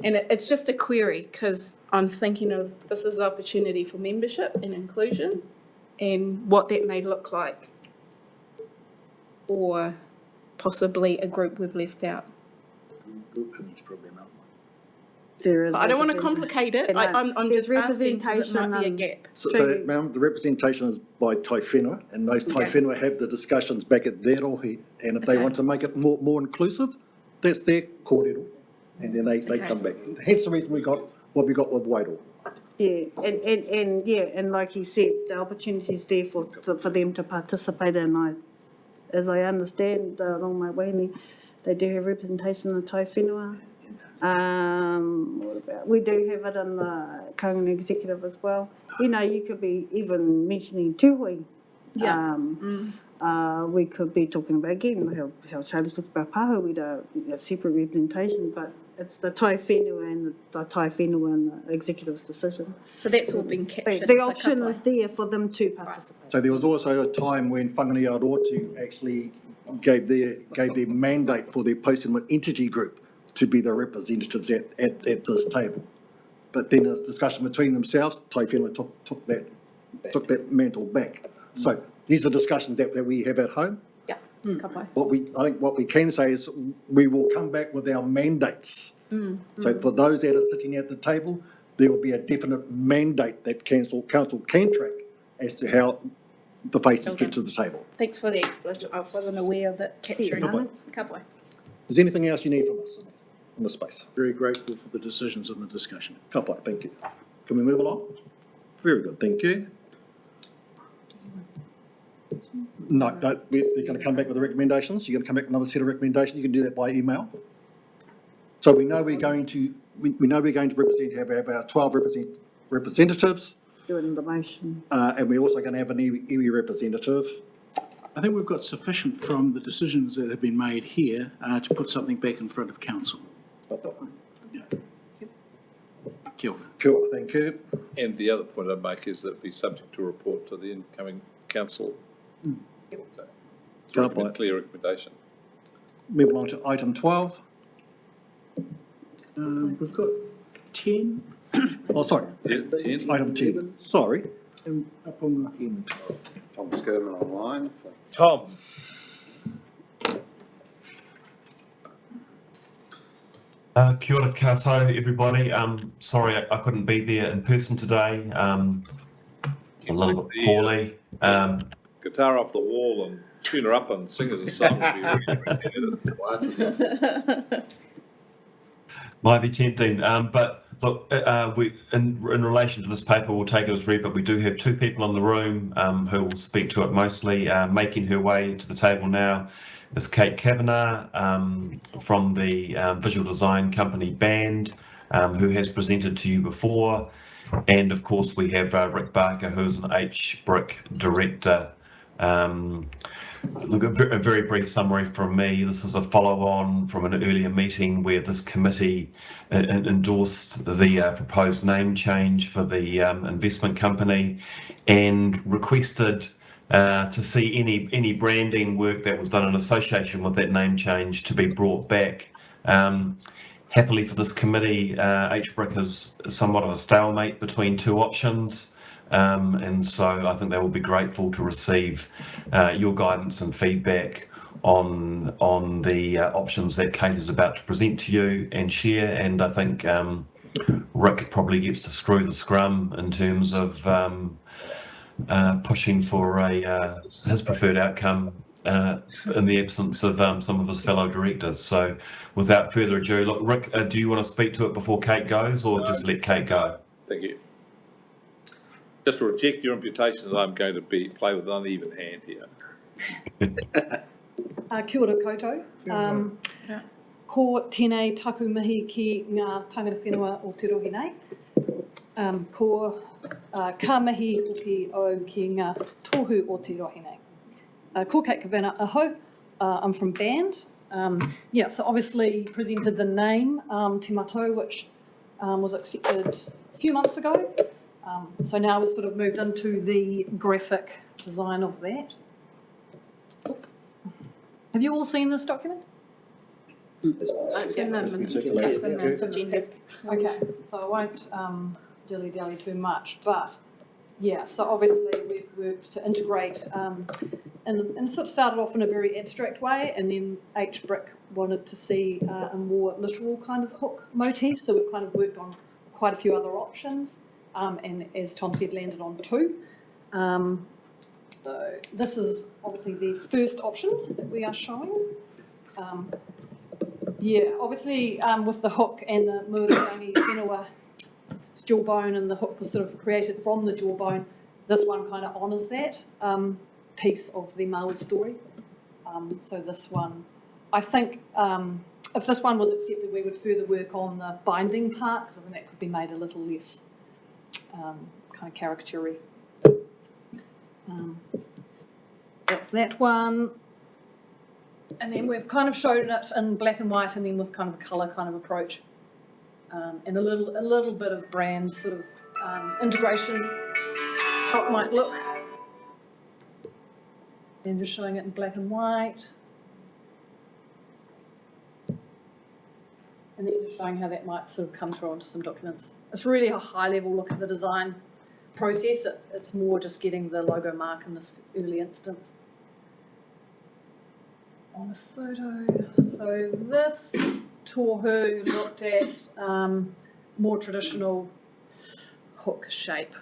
And it's just a query, because I'm thinking of this is an opportunity for membership and inclusion and what that may look like, or possibly a group we've left out. There is. But I don't want to complicate it. I'm just asking because it might be a gap. So ma'am, the representation is by tai whenua, and those tai whenua have the discussions back at their rohi, and if they want to make it more inclusive, that's their kōrero, and then they come back. Hence the reason we got what we got with Wairau. Yeah, and like you said, the opportunity is there for them to participate, and as I understand, Rongo Mai Wahine, they do have representation in the tai whenua. We do have it in the Kaungana Executive as well. You know, you could be even mentioning tūhui. We could be talking about, again, how Charlie talks about pāhu, we do a separate representation, but it's the tai whenua and the executive's decision. So that's all been captured. The option is there for them to participate. So there was also a time when Whanganui Arotu actually gave their mandate for their post-settlement entity group to be the representatives at this table. But then a discussion between themselves, tai whenua took that mantle back. So these are discussions that we have at home. Yeah, I think what we can say is we will come back with our mandates. So for those that are sitting at the table, there will be a definite mandate that council can track as to how the faces get to the table. Thanks for the explanation. I wasn't aware of it capturing it. Is there anything else you need from us in this space? Very grateful for the decisions and the discussion. Thank you. Can we move along? Very good, thank you. No, they're going to come back with the recommendations. You're going to come back with another set of recommendations. You can do that by email. So we know we're going to have about 12 representatives, Doing the motion. and we're also going to have an iwi representative. I think we've got sufficient from the decisions that have been made here to put something back in front of council. Yeah. Kia ora. Kia ora, thank you. And the other point I'd make is that it'd be subject to report to the incoming council. So, clear recommendation. Move along to item 12. We've got 10 Oh, sorry, Yeah, 10. item 10. Sorry. up on the. Tom Skirman online. Tom. Kia ora koutou, everybody. Sorry I couldn't be there in person today. A little bit poorly. Guitar off the wall and tune her up and sing us a song would be really Might be tempting. But look, we in relation to this paper, we'll take it as read, but we do have two people in the room who will speak to it mostly. Making her way to the table now is Kate Kavanagh from the visual design company Band, who has presented to you before. And of course, we have Rick Barker, who's an H-Brick director. Look, a very brief summary from me. This is a follow-on from an earlier meeting where this committee endorsed the proposed name change for the investment company and requested to see any branding work that was done in association with that name change to be brought back. Happily for this committee, H-Brick is somewhat of a stalemate between two options. And so I think they will be grateful to receive your guidance and feedback on the options that Kate is about to present to you and share. And I think Rick probably gets to screw the scrum in terms of pushing for his preferred outcome in the absence of some of his fellow directors. So without further ado, look, Rick, do you want to speak to it before Kate goes, or just let Kate go? Thank you. Just to reject your imputation that I'm going to play with an uneven hand here. Kia ora koutou. Ko tēnei taku mihi ki ngā tangata whenua o te rohi nei. Ko ka mihi hoki au ki ngā tohu o te rohi nei. Ko Kate Kavanagh aho. I'm from Band. Yeah, so obviously presented the name Te Matou, which was accepted a few months ago. So now we've sort of moved into the graphic design of that. Have you all seen this document? It's in the agenda. Okay, so I won't dilly-dally too much, but yeah, so obviously we've worked to integrate and sort of started off in a very abstract way, and then H-Brick wanted to see a more literal kind of hook motif, so we've kind of worked on quite a few other options. And as Tom said, landed on two. So this is obviously the first option that we are showing. Yeah, obviously with the hook and the Māori whenua jawbone, and the hook was sort of created from the jawbone, this one kind of honours that piece of the Māori story. So this one, I think if this one was accepted, we would further work on the binding part, because I think that could be made a little less kind of caricature-y. That one, and then we've kind of showed it in black and white, and then with kind of a colour kind of approach, and a little bit of brand sort of integration, how it might look, and just showing it in black and white, and then just showing how that might sort of come through onto some documents. It's really a high-level look at the design process. It's more just getting the logo mark in this early instance. On the photo, so this tohu looked at more traditional hook shape,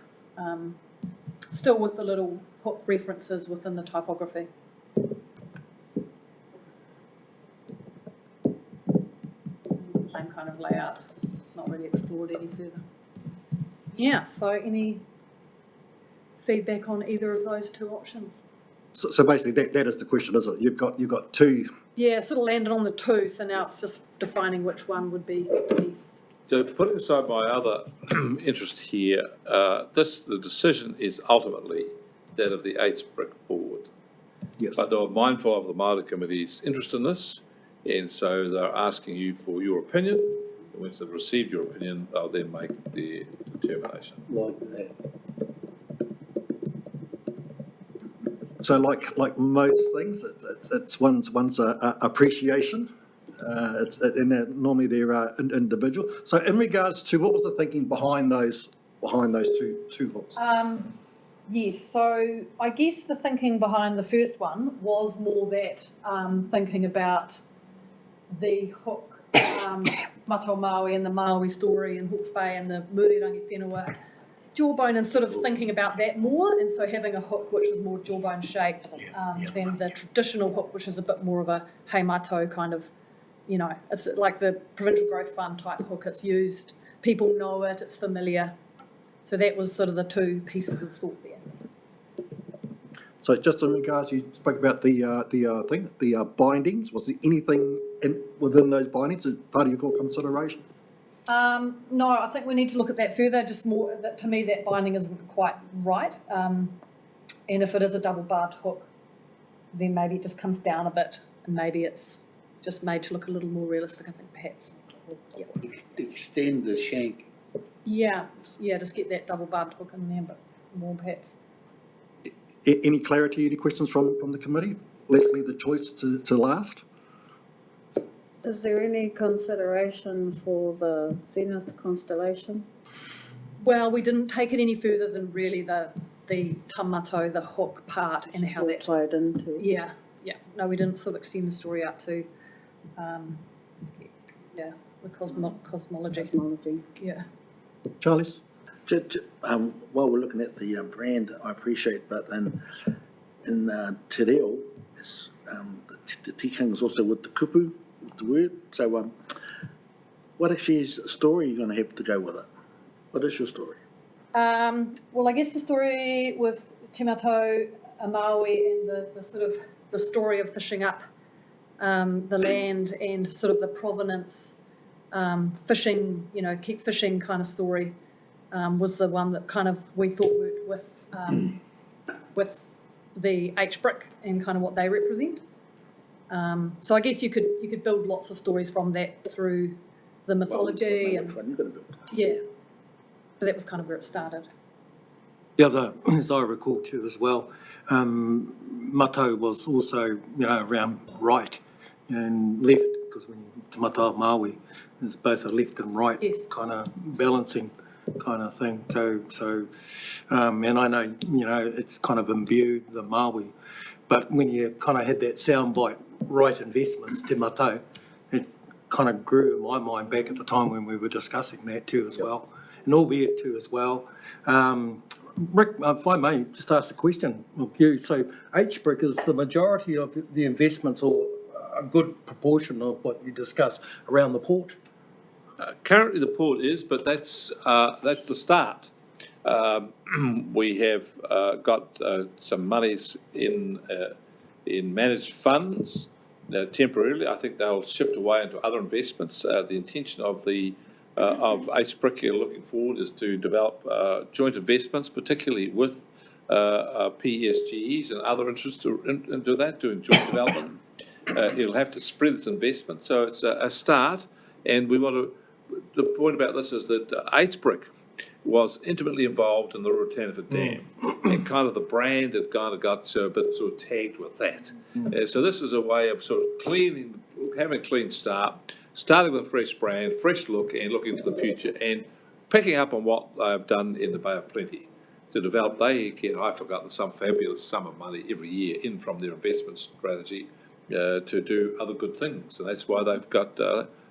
still with the little hook references within the typography. Same kind of layout. Not really explored any further. Yeah, so any feedback on either of those two options? So basically, that is the question, is it? You've got two. Yeah, sort of landed on the two, so now it's just defining which one would be best. So putting aside my other interest here, the decision is ultimately that of the H-Brick board. Yes. But they were mindful of the Māori Committee's interest in this, and so they're asking you for your opinion. And once they've received your opinion, they'll then make their determination. Like that. So like most things, it's one's appreciation. Normally they're individual. So in regards to what was the thinking behind those two hooks? Yes, so I guess the thinking behind the first one was more that thinking about the hook, Matau Maui and the Maui story and Hawke's Bay and the Murirangi Whenua jawbone, and sort of thinking about that more, and so having a hook which was more jawbone shaped than the traditional hook, which is a bit more of a hey Mātou kind of, you know, it's like the Provincial Growth Fund type hook. It's used, people know it, it's familiar. So that was sort of the two pieces of thought there. So just in regards, you spoke about the bindings. Was there anything within those bindings as part of your core consideration? No, I think we need to look at that further. Just more, to me, that binding isn't quite right. And if it is a double barbed hook, then maybe it just comes down a bit, and maybe it's just made to look a little more realistic, I think, perhaps. Yeah. Extend the shank. Yeah, just get that double barbed hook in there, but more perhaps. Any clarity, any questions from the committee? Let's leave the choice to last. Is there any consideration for the Zenith constellation? Well, we didn't take it any further than really the tamato, the hook part, and how that played into. Yeah. No, we didn't sort of extend the story out to, the cosmology. Yeah. Charles? While we're looking at the brand, I appreciate, but in Te Reo, the tikanga is also with the kupu, with the word. So what actually is the story you're going to have to go with it? What is your story? Well, I guess the story with Te Mātou, Maui, and the sort of the story of fishing up the land and sort of the provenance, fishing, keep fishing kind of story, was the one that kind of we thought worked with the H-Brick and kind of what they represent. So I guess you could build lots of stories from that through the mythology yeah. So that was kind of where it started. The other, as I recall too as well, Matau was also, around right and left, because when Te Mātou Maui is both a left and right kind of balancing kind of thing. So and I know, it's kind of imbued, the Maui, but when you kind of had that soundbite, right investments, Te Mātou, it kind of grew in my mind back at the time when we were discussing that too as well. And albeit too as well, Rick, if I may just ask a question of you. So H-Brick is the majority of the investments, or a good proportion of what you discuss around the port? Currently the port is, but that's the start. We have got some monies in managed funds temporarily. I think they'll shift away into other investments. The intention of H-Brick looking forward is to develop joint investments, particularly with PSGEs and other interests into that, doing joint development. It'll have to spread its investment. So it's a start, and we want to. The point about this is that H-Brick was intimately involved in the Rutaniford Dam, and kind of the brand had kind of got a bit sort of tagged with that. So this is a way of sort of having a clean start, starting with a fresh brand, fresh look, and looking to the future, and picking up on what they've done in the Bay of Plenty to develop. They get, I've forgotten, some fabulous sum of money every year in from their investment strategy to do other good things, and that's why they've got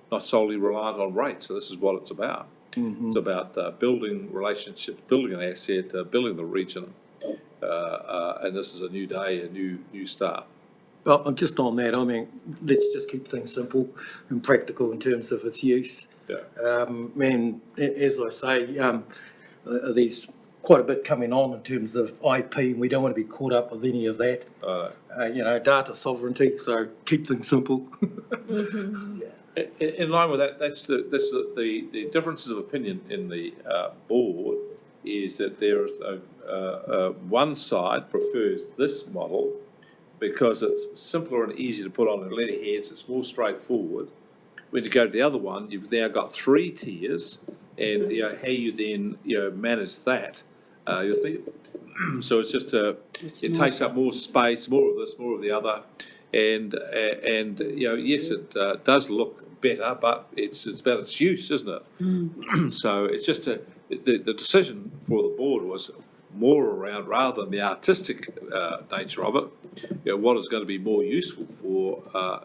not solely reliant on rates. So this is what it's about. It's about building relationships, building an asset, building the region, and this is a new day, a new start. Well, just on that, I mean, let's just keep things simple and practical in terms of its use. Yeah. And as I say, these quite a bit coming on in terms of IP, and we don't want to be caught up with any of that. You know, data sovereignty, so keep things simple. In line with that, that's the differences of opinion in the board is that there is one side prefers this model because it's simpler and easier to put on the letterheads, it's more straightforward. When you go to the other one, you've now got 3 tiers, and you know how you then manage that. So it's just it takes up more space, more of this, more of the other, and yes, it does look better, but it's about its use, isn't it? So it's just the decision for the board was more around, rather than the artistic nature of it, what is going to be more useful for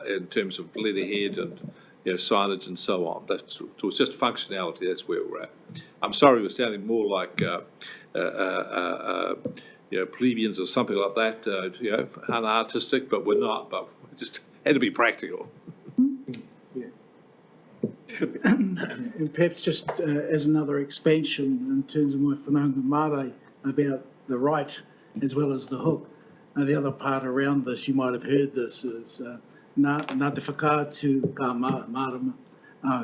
in terms of letterhead and signage and so on. It was just functionality. That's where we're at. I'm sorry, we're sounding more like plebeians or something like that. Unartistic, but we're not. But we just had to be practical. And perhaps just as another expansion in terms of my whanaunga marae about the right as well as the hook. The other part around this, you might have heard this, is nā te whakaatu ka marama,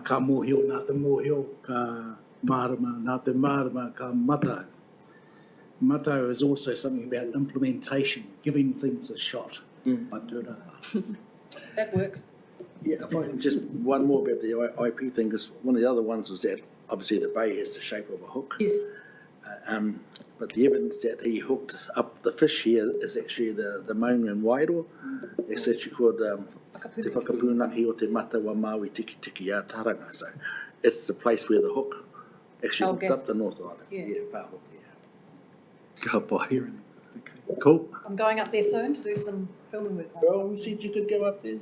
ka mōhio, nā te mōhio ka marama, nā te marama ka matau. Matau is also something about implementation, giving things a shot. That works. Yeah, if I can just one more about the IP thing, because one of the other ones was that obviously the bay has the shape of a hook. Yes. But the evidence that he hooked up the fish here is actually the maunga and wairoa. It's actually called te whakapūnaki o te matawa Māori tiki tiki a taranga. So it's the place where the hook actually hooked up the North Island. Yeah, whāhook, yeah. Ka pai. Cool. I'm going up there soon to do some filming work. Well, we said you could go up there.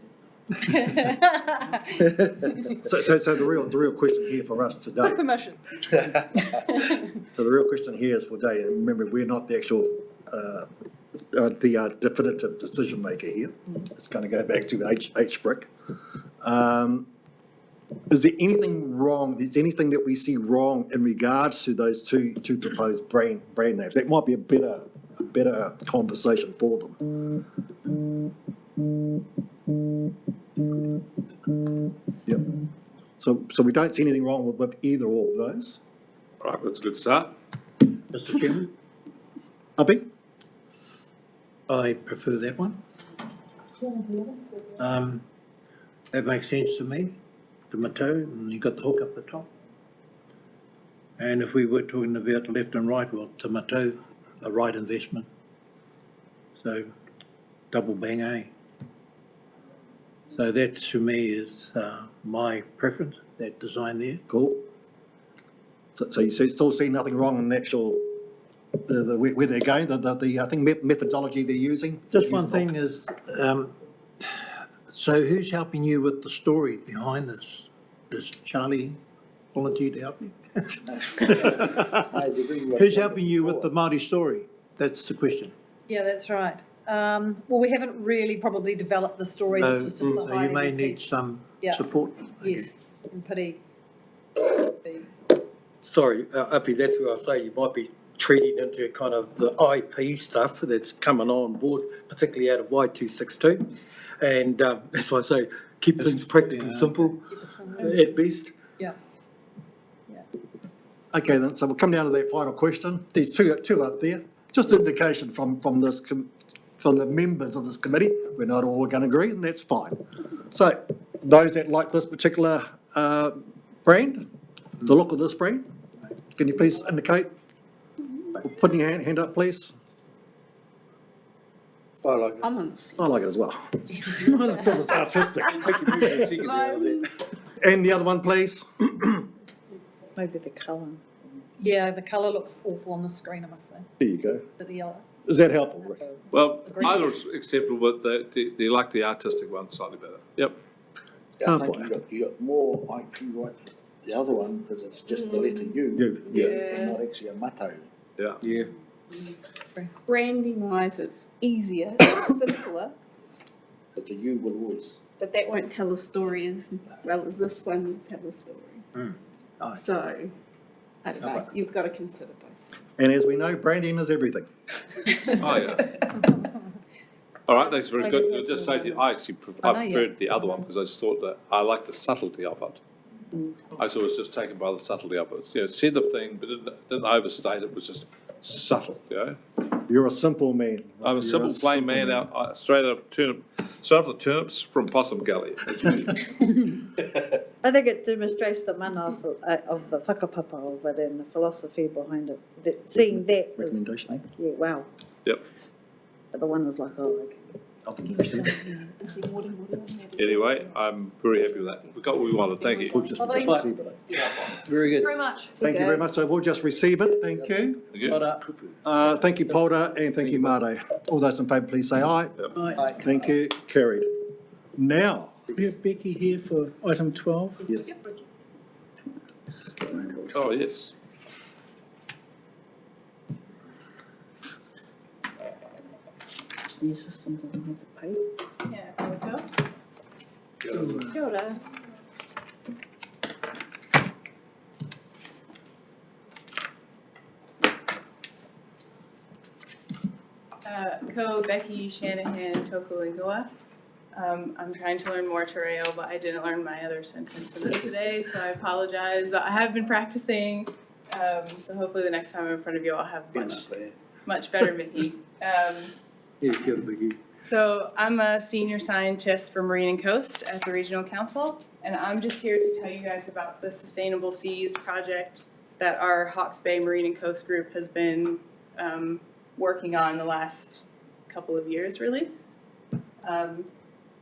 So the real question here for us today. Permission. So the real question here is for today, and remember, we're not the actual the definitive decision maker here. It's going to go back to H-Brick. Is there anything wrong? Is there anything that we see wrong in regards to those two proposed brand names? That might be a better conversation for them. Yep. So we don't see anything wrong with either or of those. Right, that's a good start. Mr. Chairman, Uppy? I prefer that one. That makes sense to me, the matau, and you got the hook up the top. And if we were talking about left and right, well, te matau, a right investment. So double bang, eh? So that to me is my preference, that design there. Cool. So you still see nothing wrong in the actual, where they're going, the I think methodology they're using? Just one thing is, so who's helping you with the story behind this? Is Charlie volunteered to help you? Who's helping you with the Māori story? That's the question. Yeah, that's right. Well, we haven't really probably developed the story. This was just the So you may need some support. Yes, and pity. Sorry, Uppy, that's where I say you might be treating into kind of the IP stuff that's coming on board, particularly out of Y262. And that's why I say keep things practical and simple at best. Yeah. Okay, then, so we'll come down to that final question. There's two up there. Just an indication from the members of this committee, we're not all going to agree, and that's fine. So those that like this particular brand, the look of this brand, can you please indicate? Putting your hand up, please. I like it. I like it as well. Because it's artistic. And the other one, please. Maybe the colour. Yeah, the colour looks awful on the screen, I must say. There you go. The yellow. Is that helpful, Rick? Well, either is acceptable, but they like the artistic one slightly better. Yep. I think you got more IP rights with the other one because it's just the letter U. And not actually a matau. Yeah. Branding wise, it's easier, it's simpler, But the U will always. but that won't tell a story as well as this one will tell a story. So, I don't know, you've got to consider both. And as we know, branding is everything. Oh, yeah. All right, that's very good. I'll just say to you, I actually preferred the other one because I just thought that I like the subtlety of it. I was just taken by the subtlety of it. You know, said the thing, but didn't overstate it. It was just subtle, you know. You're a simple man. I'm a simple, plain man out straight out of the turnips from Possum Gully. That's me. I think it demonstrates the mana of the whakapapa of it and the philosophy behind it. Seeing that is Recommendation. like, yeah, wow. Yep. But the one was like, oh, okay. Anyway, I'm very happy with that. We got what we wanted. Thank you. We'll just receive it. Very good. Very much. Thank you very much. So we'll just receive it. Thank you. Thank you. Thank you, Polder, and thank you, Māori. All those in favour, please say aye. Aye. Thank you. Carried. Now, We have Becky here for item 12. yes. Oh, yes. Your system doesn't have the pay. Yeah, there we go. Kia ora. Ko Becky Shanahan Toku Ingoa. I'm trying to learn more te reo, but I didn't learn my other sentence in it today, so I apologize. I have been practicing, so hopefully the next time I'm in front of you, I'll have much better Mickey. So I'm a senior scientist for Marine and Coast at the Regional Council, and I'm just here to tell you guys about the Sustainable Seas project that our Hawke's Bay Marine and Coast group has been working on the last couple of years, really.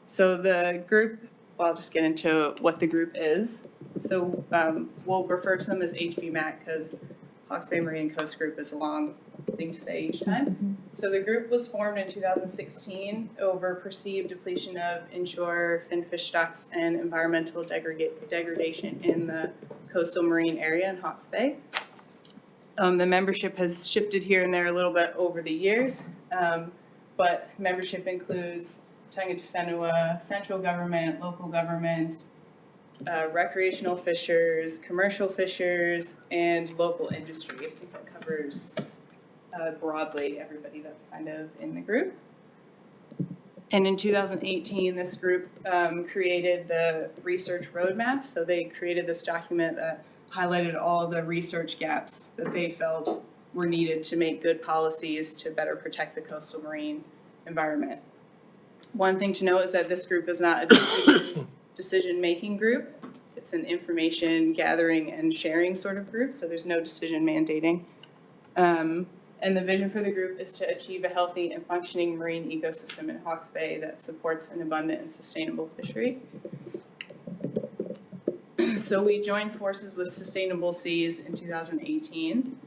So the group, well, I'll just get into what the group is. So we'll refer to them as HBMAC because Hawke's Bay Marine and Coast Group is a long thing to say each time. So the group was formed in 2016 over perceived depletion of inshore finfish stocks and environmental degradation in the coastal marine area in Hawke's Bay. The membership has shifted here and there a little bit over the years, but membership includes Tangata Whenua, central government, local government, recreational fishers, commercial fishers, and local industry. I think that covers broadly everybody that's kind of in the group. And in 2018, this group created the research roadmap. So they created this document that highlighted all the research gaps that they felt were needed to make good policies to better protect the coastal marine environment. One thing to note is that this group is not a decision-making group. It's an information gathering and sharing sort of group, so there's no decision mandating. And the vision for the group is to achieve a healthy and functioning marine ecosystem in Hawke's Bay that supports an abundant and sustainable fishery. So we joined forces with Sustainable Seas in 2018.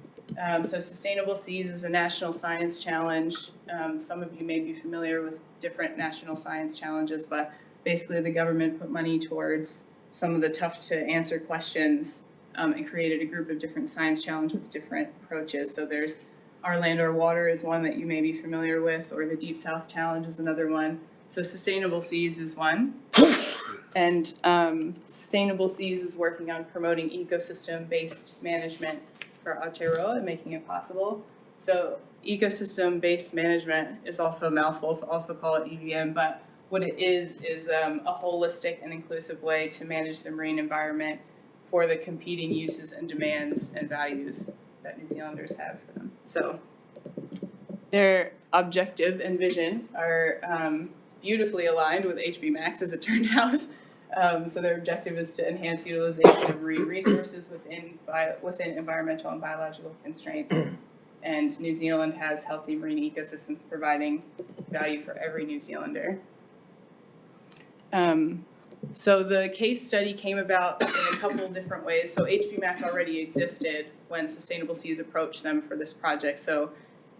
So Sustainable Seas is a national science challenge. Some of you may be familiar with different national science challenges, but basically the government put money towards some of the tough to answer questions and created a group of different science challenges with different approaches. So there's Our Land, Our Water is one that you may be familiar with, or the Deep South Challenge is another one. So Sustainable Seas is one. And Sustainable Seas is working on promoting ecosystem-based management for Aotearoa and making it possible. So ecosystem-based management is also a mouthful, so also call it EVM, but what it is a holistic and inclusive way to manage the marine environment for the competing uses and demands and values that New Zealanders have for them. So their objective and vision are beautifully aligned with HBMAC's, as it turned out. So their objective is to enhance utilization of marine resources within environmental and biological constraints. And New Zealand has healthy marine ecosystems providing value for every New Zealander. So the case study came about in a couple different ways. So HBMAC already existed when Sustainable Seas approached them for this project. So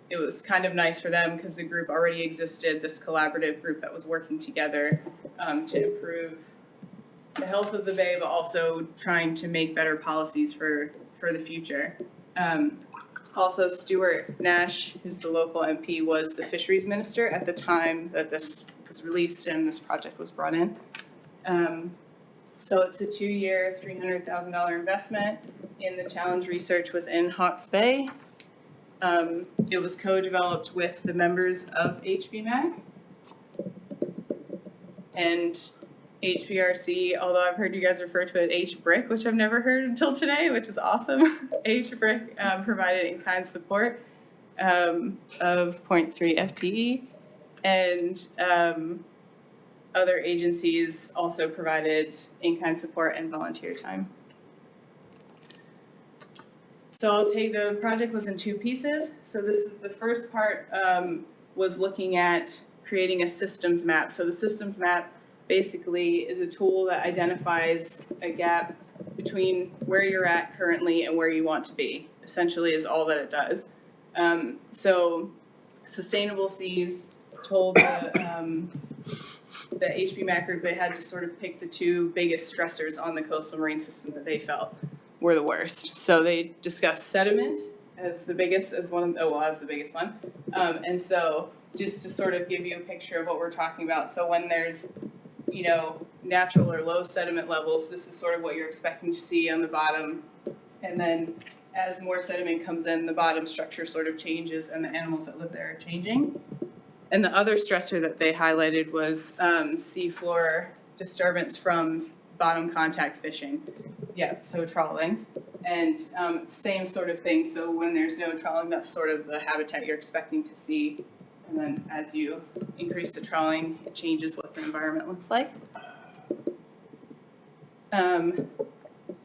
it was kind of nice for them because the group already existed, this collaborative group that was working together to improve the health of the bay, but also trying to make better policies for the future. Also, Stuart Nash, who's the local MP, was the fisheries minister at the time that this was released and this project was brought in. So it's a 2-year, $300,000 investment in the challenge research within Hawke's Bay. It was co-developed with the members of HBMAC and HBRC, although I've heard you guys refer to it HBRIC, which I've never heard until today, which is awesome. HBRIC provided in-kind support of 0.3 FTE, and other agencies also provided in-kind support and volunteer time. So the project was in two pieces. So this is the first part, was looking at creating a systems map. So the systems map basically is a tool that identifies a gap between where you're at currently and where you want to be, essentially is all that it does. So Sustainable Seas told the HBMAC group they had to sort of pick the two biggest stressors on the coastal marine system that they felt were the worst. So they discussed sediment as the biggest, as the biggest one. And so just to sort of give you a picture of what we're talking about. So when there's, natural or low sediment levels, this is sort of what you're expecting to see on the bottom. And then as more sediment comes in, the bottom structure sort of changes and the animals that live there are changing. And the other stressor that they highlighted was seafloor disturbance from bottom contact fishing. Yeah, so trawling. And same sort of thing. So when there's no trawling, that's sort of the habitat you're expecting to see. And then as you increase the trawling, it changes what the environment looks like.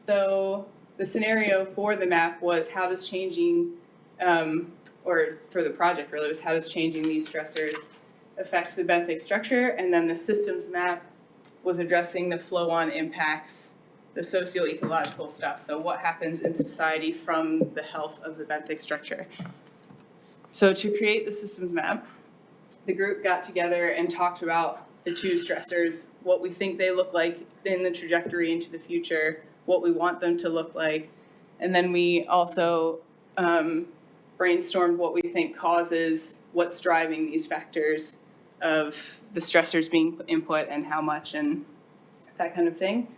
So the scenario for the map was how does changing, or for the project really, was how does changing these stressors affect the benthic structure? And then the systems map was addressing the flow-on impacts, the socio-ecological stuff. So what happens in society from the health of the benthic structure? So to create the systems map, the group got together and talked about the two stressors, what we think they look like in the trajectory into the future, what we want them to look like, and then we also brainstormed what we think causes what's driving these factors of the stressors being input and how much and that kind of thing.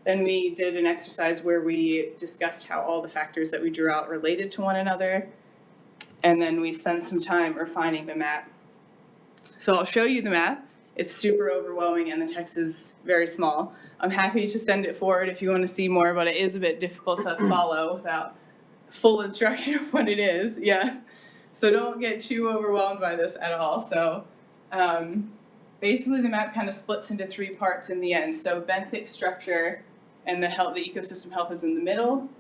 Then we did an exercise where we discussed how all the factors that we drew out related to one another. And then we spent some time refining the map. So I'll show you the map. It's super overwhelming and the text is very small. I'm happy to send it forward if you want to see more, but it is a bit difficult to follow without full instruction of what it is. Yeah. So don't get too overwhelmed by this at all. So basically the map kind of splits into three parts in the end. So benthic structure and the ecosystem health is in the middle.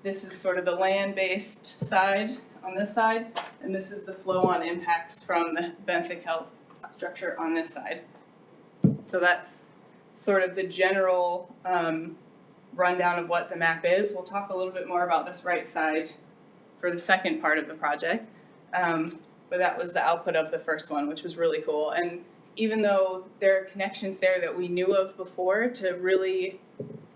This is sort of the land-based side on this side, and this is the flow-on impacts from the benthic health structure on this side. So that's sort of the general rundown of what the map is. We'll talk a little bit more about this right side for the second part of the project, but that was the output of the first one, which was really cool. And even though there are connections there that we knew of before, to really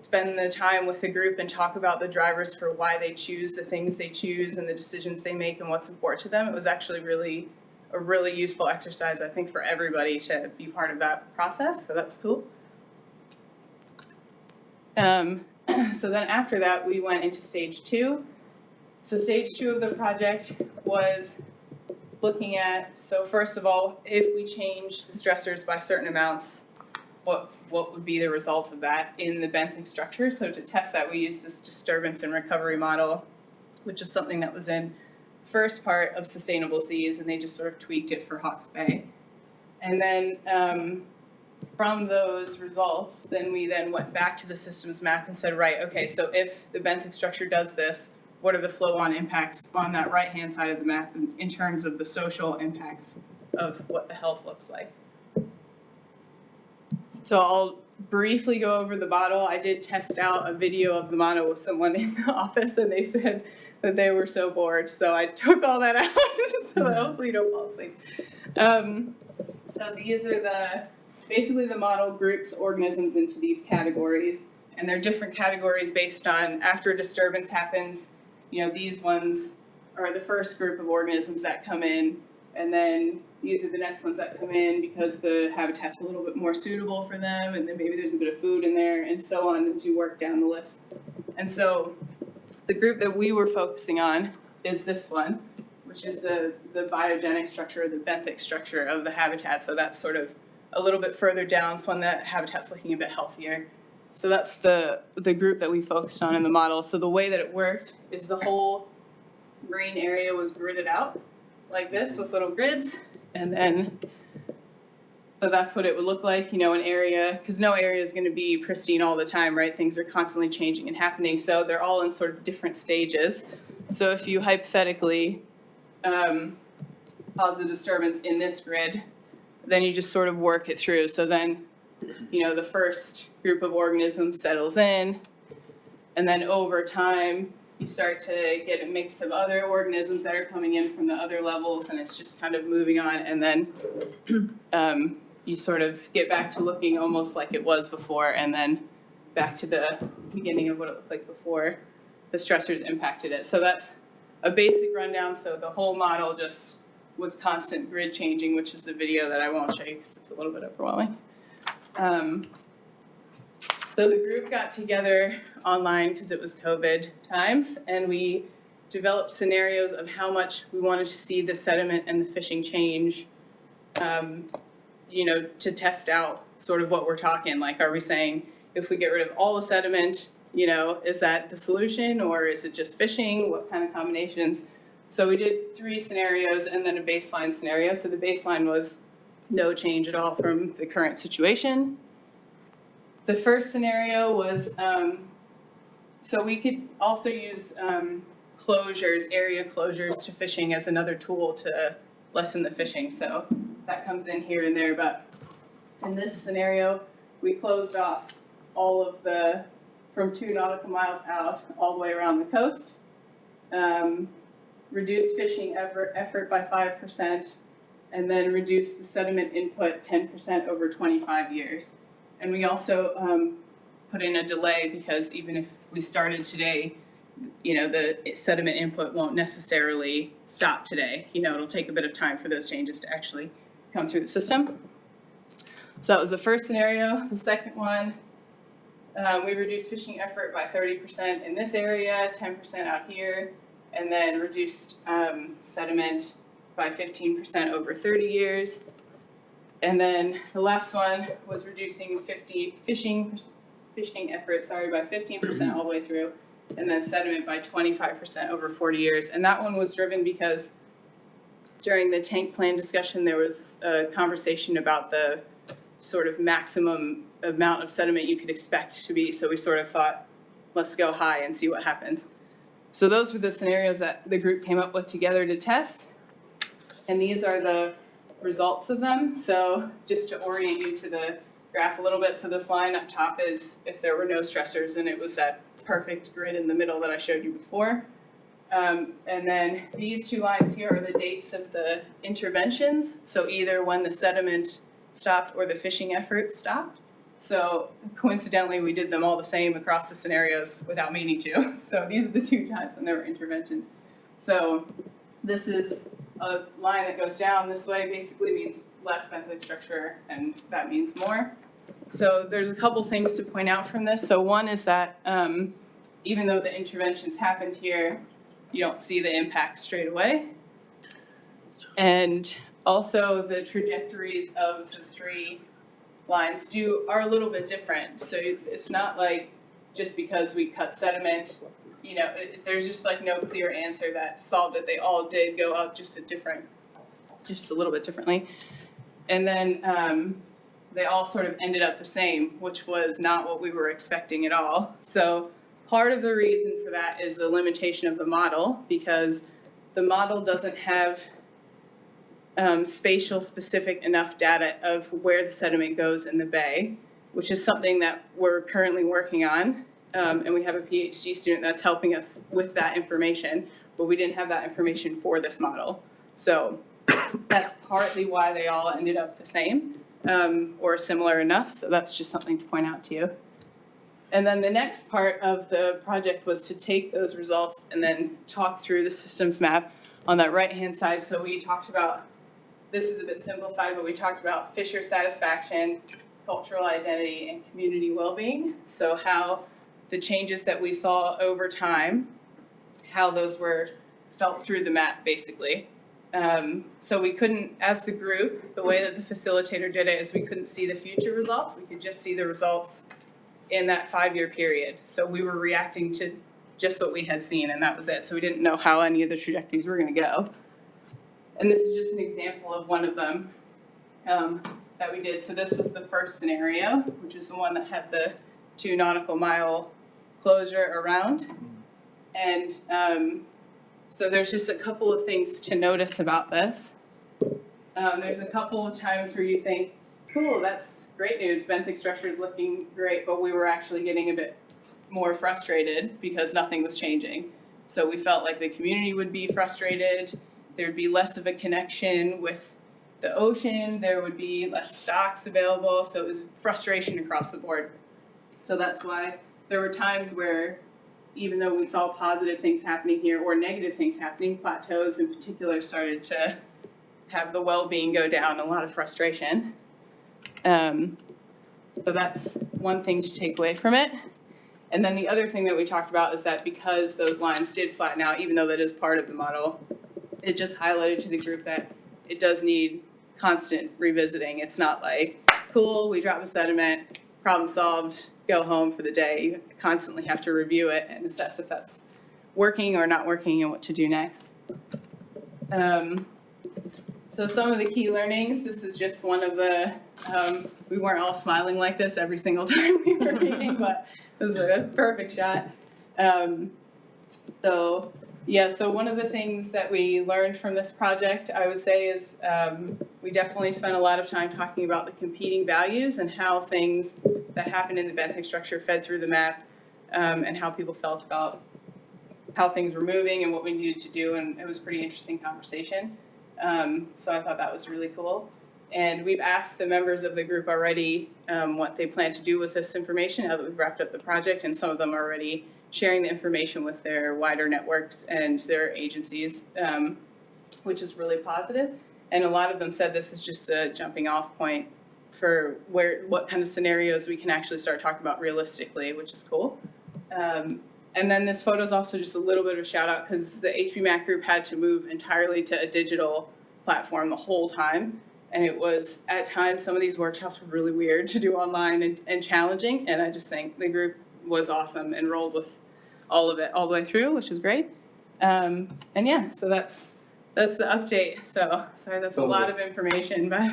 spend the time with the group and talk about the drivers for why they choose the things they choose and the decisions they make and what's important to them, it was actually a really useful exercise, I think, for everybody to be part of that process. So that's cool. So then after that, we went into stage 2. So stage 2 of the project was looking at, so first of all, if we change the stressors by certain amounts, what would be the result of that in the benthic structure? So to test that, we used this disturbance and recovery model, which is something that was in first part of Sustainable Seas, and they just sort of tweaked it for Hawke's Bay. And then from those results, we went back to the systems map and said, right, okay, so if the benthic structure does this, what are the flow-on impacts on that right-hand side of the map in terms of the social impacts of what the health looks like? So I'll briefly go over the model. I did test out a video of the model with someone in the office, and they said that they were so bored. So I took all that out so that hopefully you don't fall asleep. So these are basically the model groups organisms into these categories, and they're different categories based on after a disturbance happens. These ones are the first group of organisms that come in, and then these are the next ones that come in because the habitat's a little bit more suitable for them, and then maybe there's a bit of food in there, and so on as you work down the list. And so the group that we were focusing on is this one, which is the biogenic structure, or the benthic structure of the habitat. So that's sort of a little bit further down, so when the habitat's looking a bit healthier. So that's the group that we focused on in the model. So the way that it worked is the whole green area was gridded out like this with little grids, and then so that's what it would look like, an area, because no area is going to be pristine all the time, right? Things are constantly changing and happening, so they're all in sort of different stages. So if you hypothetically cause a disturbance in this grid, then you just sort of work it through. So then, the first group of organisms settles in, and then over time, you start to get a mix of other organisms that are coming in from the other levels, and it's just kind of moving on, and then you sort of get back to looking almost like it was before, and then back to the beginning of what it looked like before the stressors impacted it. So that's a basic rundown. So the whole model just was constant grid changing, which is the video that I won't show you because it's a little bit overwhelming. So the group got together online because it was COVID times, and we developed scenarios of how much we wanted to see the sediment and the fishing change, to test out sort of what we're talking. Like, are we saying if we get rid of all the sediment, is that the solution, or is it just fishing? What kind of combinations? So we did 3 scenarios and then a baseline scenario. So the baseline was no change at all from the current situation. The first scenario was, so we could also use closures, area closures to fishing as another tool to lessen the fishing. So that comes in here and there. But in this scenario, we closed off all of from 2 nautical miles out all the way around the coast. Reduced fishing effort by 5%, and then reduced the sediment input 10% over 25 years. And we also put in a delay, because even if we started today, the sediment input won't necessarily stop today. It'll take a bit of time for those changes to actually come through the system. So that was the first scenario. The second one, we reduced fishing effort by 30% in this area, 10% out here, and then reduced sediment by 15% over 30 years. And then the last one was reducing fishing effort, by 15% all the way through, and then sediment by 25% over 40 years. And that one was driven because during the tank plan discussion, there was a conversation about the sort of maximum amount of sediment you could expect to be. So we sort of thought, let's go high and see what happens. So those were the scenarios that the group came up with together to test. And these are the results of them. So just to orient you to the graph a little bit, so this line up top is if there were no stressors, and it was that perfect grid in the middle that I showed you before. And then these 2 lines here are the dates of the interventions. So either when the sediment stopped or the fishing effort stopped. So coincidentally, we did them all the same across the scenarios without meaning to. So these are the 2 times when there were interventions. So this is a line that goes down this way, basically means less benthic structure, and that means more. So there's a couple things to point out from this. So one is that even though the interventions happened here, you don't see the impact straight away. And also the trajectories of the 3 lines are a little bit different. So it's not like just because we cut sediment, there's just like no clear answer that solved it. They all did go up just a little bit differently. And then they all sort of ended up the same, which was not what we were expecting at all. So part of the reason for that is the limitation of the model, because the model doesn't have spatial specific enough data of where the sediment goes in the bay, which is something that we're currently working on. And we have a PhD student that's helping us with that information, but we didn't have that information for this model. So that's partly why they all ended up the same, or similar enough. So that's just something to point out to you. And then the next part of the project was to take those results and then talk through the systems map on that right-hand side. So we talked about, this is a bit simplified, but we talked about fisher satisfaction, cultural identity, and community well-being. So how the changes that we saw over time, how those were felt through the map, basically. So we couldn't, as the group, the way that the facilitator did it is we couldn't see the future results. We could just see the results in that 5-year period. So we were reacting to just what we had seen, and that was it. So we didn't know how any of the trajectories were going to go. And this is just an example of one of them that we did. So this was the first scenario, which is the one that had the 2 nautical mile closure around. And so there's just a couple of things to notice about this. There's a couple of times where you think, cool, that's great news, benthic structure is looking great, but we were actually getting a bit more frustrated because nothing was changing. So we felt like the community would be frustrated, there'd be less of a connection with the ocean, there would be less stocks available, so it was frustration across the board. So that's why there were times where even though we saw positive things happening here or negative things happening, plateaus in particular started to have the well-being go down, a lot of frustration. So that's one thing to take away from it. And then the other thing that we talked about is that because those lines did flatten out, even though that is part of the model, it just highlighted to the group that it does need constant revisiting. It's not like, cool, we dropped the sediment, problem solved, go home for the day. You constantly have to review it and assess if that's working or not working and what to do next. So some of the key learnings, this is just one of the, we weren't all smiling like this every single time we were meeting, but this is a perfect shot. So one of the things that we learned from this project, I would say, is we definitely spent a lot of time talking about the competing values and how things that happened in the benthic structure fed through the map, and how people felt about how things were moving and what we needed to do, and it was a pretty interesting conversation. So I thought that was really cool. And we've asked the members of the group already what they plan to do with this information now that we've wrapped up the project, and some of them are already sharing the information with their wider networks and their agencies, which is really positive. And a lot of them said this is just a jumping off point for what kind of scenarios we can actually start talking about realistically, which is cool. And then this photo is also just a little bit of a shout out because the HBMAC group had to move entirely to a digital platform the whole time. And it was, at times, some of these workshops were really weird to do online and challenging. And I just think the group was awesome and rolled with all of it all the way through, which is great. And yeah, so that's the update. So sorry, that's a lot of information, but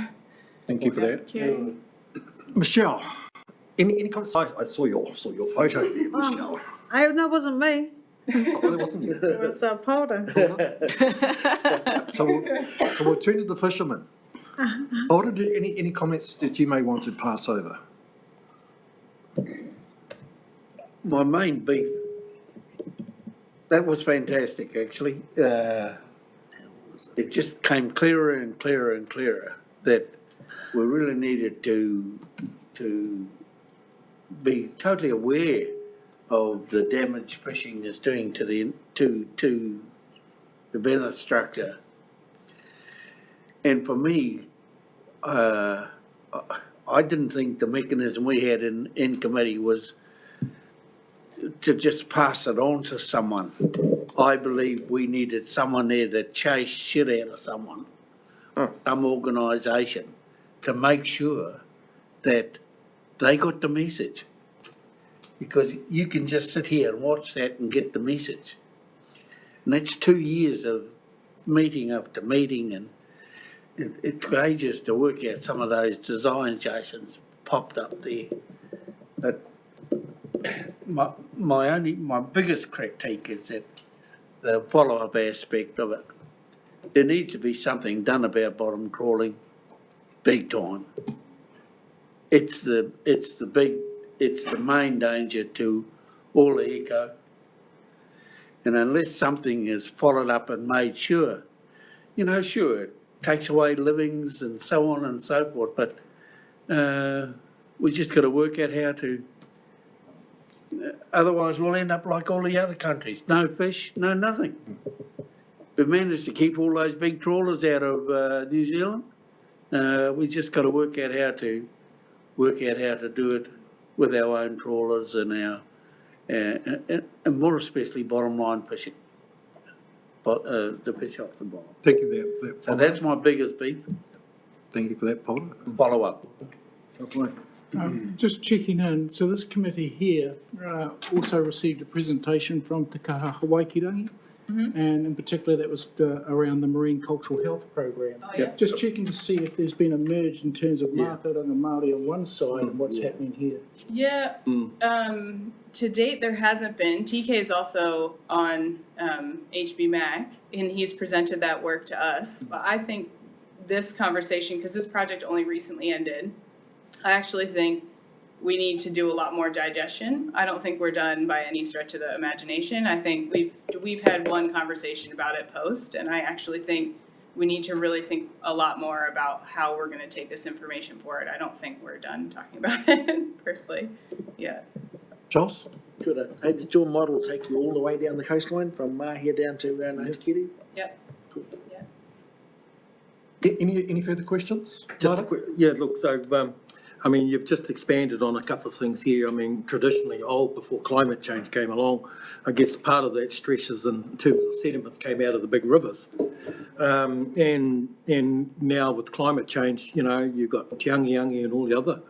Thank you for that. Thank you. Michelle, any comments? I saw your photo there, Michelle. No, it wasn't me. Oh, that wasn't you. It was Polder. So we'll turn to the fishermen. Polder, any comments that you may want to pass over? My main beef, that was fantastic, actually. It just came clearer and clearer and clearer that we really needed to be totally aware of the damage fishing is doing to the benthic structure. And for me, I didn't think the mechanism we had in committee was to just pass it on to someone. I believe we needed someone there that chased shit out of someone, some organisation, to make sure that they got the message. Because you can just sit here and watch that and get the message. And that's 2 years of meeting after meeting, and it took ages to work out some of those design Jasons popped up there. But my biggest critique is that the follow-up aspect of it. There needs to be something done about bottom trawling, big time. It's the main danger to all the eco. And unless something is followed up and made sure, sure, it takes away livings and so on and so forth, but we just got to work out how to, otherwise we'll end up like all the other countries, no fish, no nothing. We've managed to keep all those big trawlers out of New Zealand. We just got to work out how to do it with our own trawlers and and more especially bottom line fishing. the fish off the bottom. Thank you for that. So that's my biggest beef. Thank you for that, Paul. Follow up. Okay. Just checking in, so this committee here also received a presentation from Te Kaha Hawaikirangi, and in particular that was around the Marine Cultural Health Program. Oh, yeah. Just checking to see if there's been a merge in terms of Mātauranga Māori on one side and what's happening here. Yeah, to date, there hasn't been. TK is also on HB Mac, and he's presented that work to us. But I think this conversation, because this project only recently ended, I actually think we need to do a lot more digestion. I don't think we're done by any stretch of the imagination. I think we've had one conversation about it post, and I actually think we need to really think a lot more about how we're going to take this information forward. I don't think we're done talking about it, personally. Yeah. Charles? Good. Hey, did your model take you all the way down the coastline from Mahia down to Ngāti Yep. Yeah. Any further questions? Just a quick, yeah, look, so, I mean, you've just expanded on a couple of things here. I mean, traditionally, before climate change came along, I guess part of that stresses in terms of sediments came out of the big rivers. And now with climate change, you know, you've got Tiangiangi and all the other,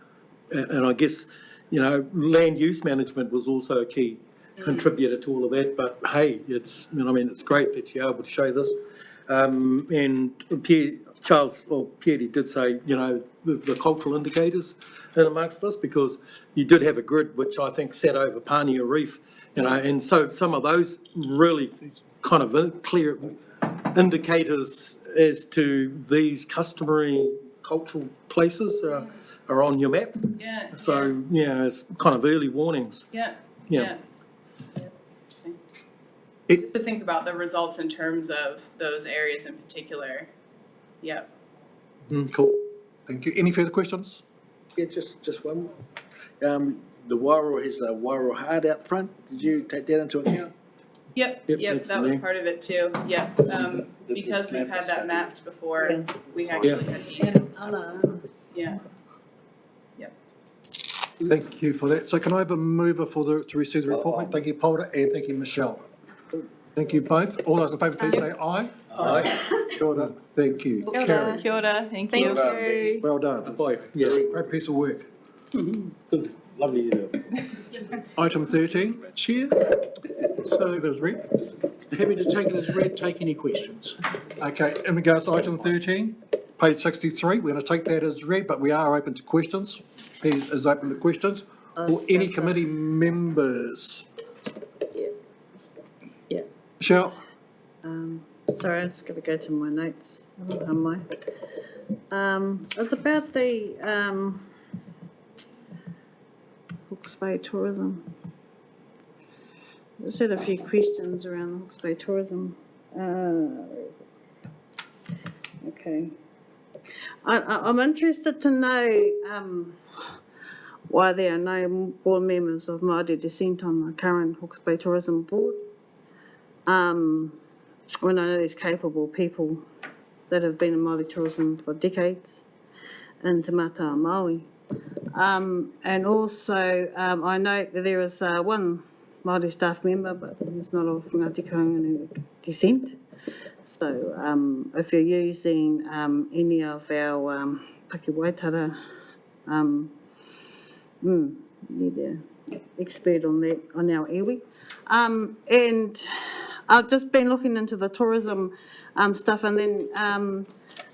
and I guess, you know, land use management was also a key contributor to all of that. But hey, it's, you know, I mean, it's great that you're able to show this. And Pierre did say, you know, the cultural indicators in amongst this, because you did have a grid which I think sat over Pānia Reef, you know, and so some of those really kind of clear indicators as to these customary cultural places are on your map. Yeah. So, yeah, it's kind of early warnings. Yeah. Yeah. Interesting. Just to think about the results in terms of those areas in particular. Yep. Cool. Thank you. Any further questions? Yeah, just one more. The Wairua has a Wairua hard out front. Did you take that into account? Yep, that was part of it too. Yeah, because we've had that mapped before, we actually had details. Yeah. Thank you for that. So can I have a mover to receive the report? Thank you, Polder, and thank you, Michelle. Thank you both. All those in favour, please say aye. Aye. Kia ora. Thank you. Carried. Kia ora, thank you. Well done. Boy, Yeah, great piece of work. good, lovely to do. Item 13. Chair, So that was read. happy to take it as read, take any questions. Okay, in regards to item 13, page 63, we're going to take that as read, but we are open to questions. Page is open to questions. Or any committee members. Yeah. Michelle? Sorry, I'm just going to go to my notes. It's about the Hawke's Bay tourism. I just had a few questions around Hawke's Bay tourism. Okay. I'm interested to know why there are no board members of Māori descent on the current Hawke's Bay Tourism Board. When I know there's capable people that have been in Māori tourism for decades in Te Mata Māui. And also, I note that there is one Māori staff member, but he's not of Ngāti Kahungunu descent. So if you're using any of our Paki Waitara, need an expert on that, on our iwi. And I've just been looking into the tourism stuff, and then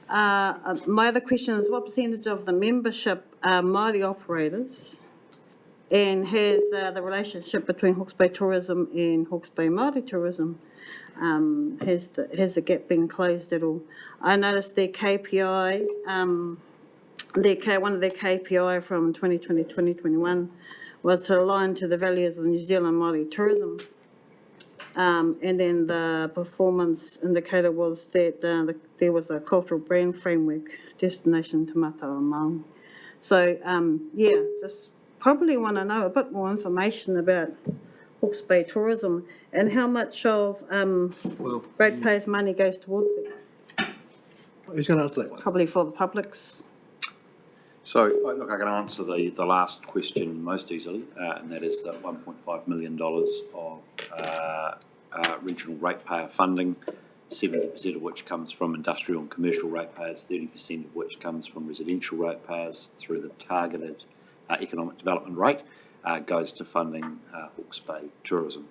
my other question is, what percentage of the membership are Māori operators, and has the relationship between Hawke's Bay Tourism and Hawke's Bay Māori Tourism, has the gap been closed at all? I noticed their KPI, one of their KPI from 2020-2021 was to align to the values of New Zealand Māori tourism. And then the performance indicator was that there was a cultural brand framework, destination Te Mata o Māui. So, yeah, just probably want to know a bit more information about Hawke's Bay tourism and how much of ratepayers' money goes towards it. Who's going to answer that one? Probably for the publics. So, look, I can answer the last question most easily, and that is that $1.5 million of regional ratepayer funding 70% of which comes from industrial and commercial ratepayers, 30% of which comes from residential ratepayers through the targeted economic development rate, goes to funding Hawke's Bay tourism.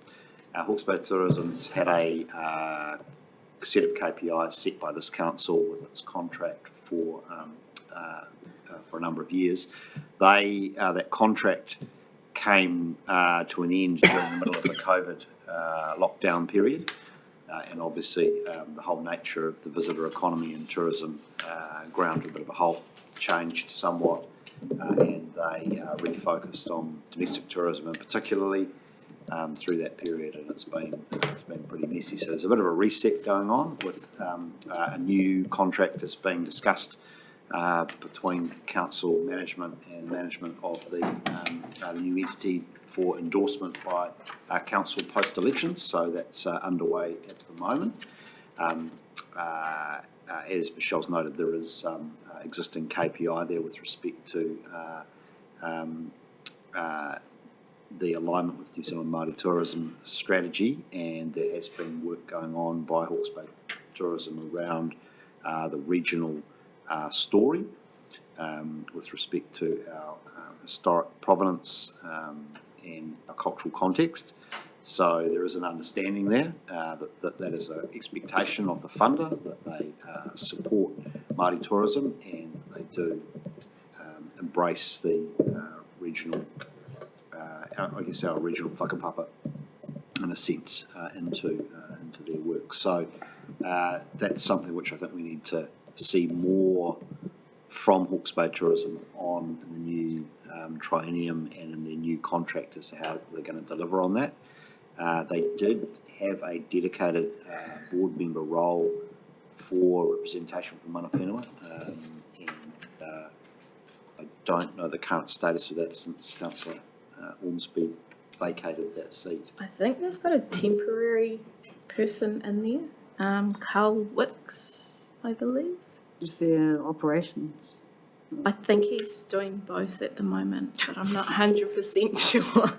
Hawke's Bay Tourism's had a set of KPIs set by this council with its contract for a number of years. That contract came to an end during the middle of the COVID lockdown period, and obviously the whole nature of the visitor economy and tourism ground to a bit of a halt, changed somewhat, and they refocused on domestic tourism and particularly through that period, and it's been pretty messy. So there's a bit of a reset going on with a new contract that's being discussed between council management and management of the new entity for endorsement by council post-elections. So that's underway at the moment. As Michelle's noted, there is existing KPI there with respect to the alignment with New Zealand Māori tourism strategy, and there has been work going on by Hawke's Bay Tourism around the regional story with respect to our historic provenance and our cultural context. So there is an understanding there that is an expectation of the funder, that they support Māori tourism and they do embrace the regional, I guess our regional whakapapa in a sense into their work. So that's something which I think we need to see more from Hawke's Bay Tourism on in the new triennium and in their new contract as to how they're going to deliver on that. They did have a dedicated board member role for representation from mana whenua, and I don't know the current status of that since Councillor Ormsby vacated that seat. I think they've got a temporary person in there, Carl Wicks, I believe. Is there operations? I think he's doing both at the moment, but I'm not 100% sure.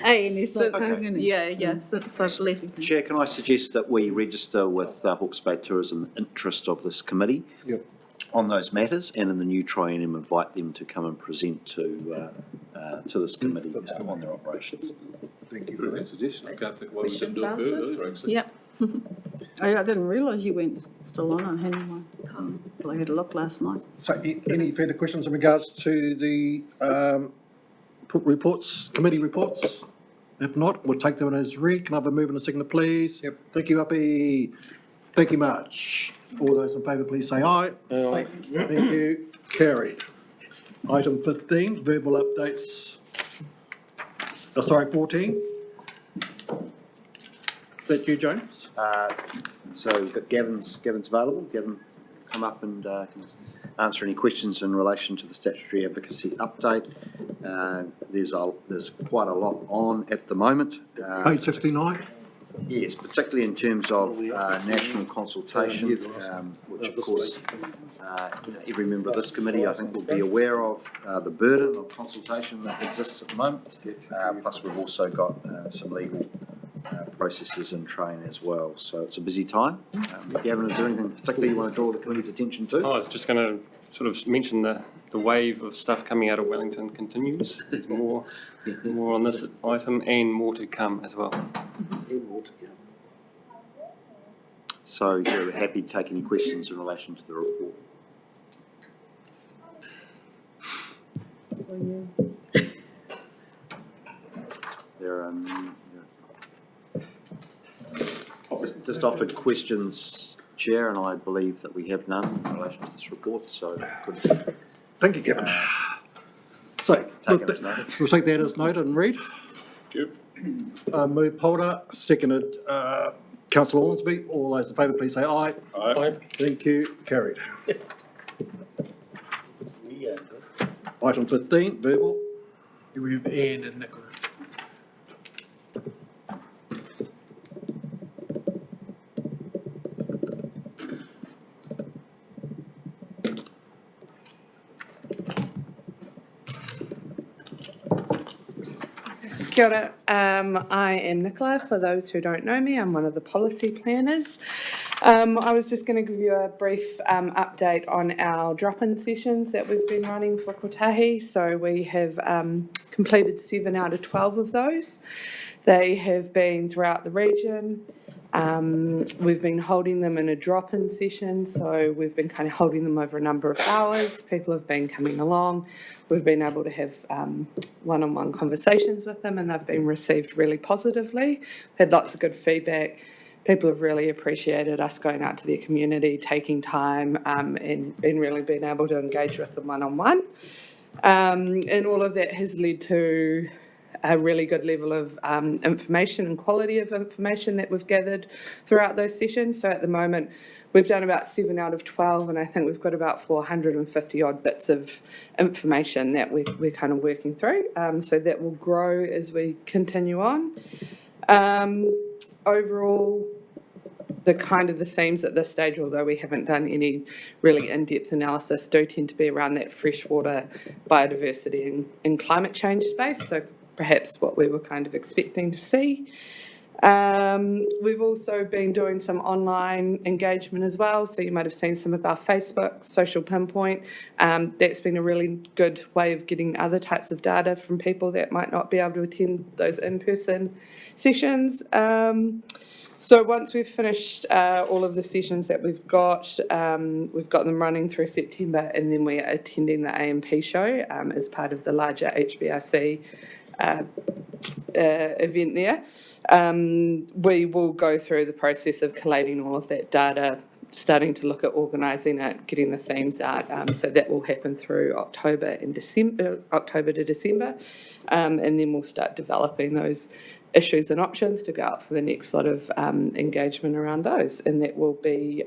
Hey, and he's not Since- Hogan. Yeah, since I've left. Chair, can I suggest that we register with Hawke's Bay Tourism the interest of this committee on those matters, and in the new triennium invite them to come and present to this committee on their operations. Thank you Very for good that. suggestion. I can't think why we didn't do it Questions earlier, actually. Yep. I didn't realise you went still on anyway. Well, I had a look last night. So any further questions in regards to the reports, committee reports? If not, we'll take them as read. Can I have a move and a second, please? Yep. Thank you, Uppy. Thank you, March. All those in favour, please say aye. Aye. Thank you. Carried. Item 15, verbal updates. 14. Is that you, James? So we've got Gavin's available. Gavin, come up and can answer any questions in relation to the statutory advocacy update. There's quite a lot on at the moment. Page 69. Yes, particularly in terms of national consultation, which of course every member of this committee I think will be aware of the burden of consultation that exists at the moment. Plus we've also got some legal processes in train as well. So it's a busy time. Gavin, is there anything particularly you want to draw the committee's attention to? I was just going to sort of mention the wave of stuff coming out of Wellington continues. There's more on this item and more to come as well. So you're happy to take any questions in relation to the report? Just offered questions, Chair, and I believe that we have none in relation to this report, so could. Thank you, Kevin. So, we'll take that as noted and read. Move Polder, seconded Councillor Ormsby. All those in favour, please say aye. Aye. Thank you. Carried. Item 15, verbal. We have Anne and Nicola. Kia ora. I am Nicola. For those who don't know me, I'm one of the policy planners. I was just going to give you a brief update on our drop-in sessions that we've been running for Kotahi. So we have completed 7 out of 12 of those. They have been throughout the region. We've been holding them in a drop-in session, so we've been kind of holding them over a number of hours. People have been coming along. We've been able to have one-on-one conversations with them, and they've been received really positively. Had lots of good feedback. People have really appreciated us going out to their community, taking time, and really being able to engage with them one-on-one. And all of that has led to a really good level of information and quality of information that we've gathered throughout those sessions. So at the moment, we've done about 7 out of 12, and I think we've got about 450 odd bits of information that we're kind of working through. So that will grow as we continue on. Overall, the themes at this stage, although we haven't done any really in-depth analysis, do tend to be around that freshwater biodiversity and climate change space. So perhaps what we were kind of expecting to see. We've also been doing some online engagement as well. So you might have seen some of our Facebook, Social Pinpoint. That's been a really good way of getting other types of data from people that might not be able to attend those in-person sessions. So once we've finished all of the sessions that we've got them running through September, and then we're attending the AMP show as part of the larger HBRC event there. We will go through the process of collating all of that data, starting to look at organising it, getting the themes out. So that will happen through October to December, and then we'll start developing those issues and options to go out for the next sort of engagement around those, and that will be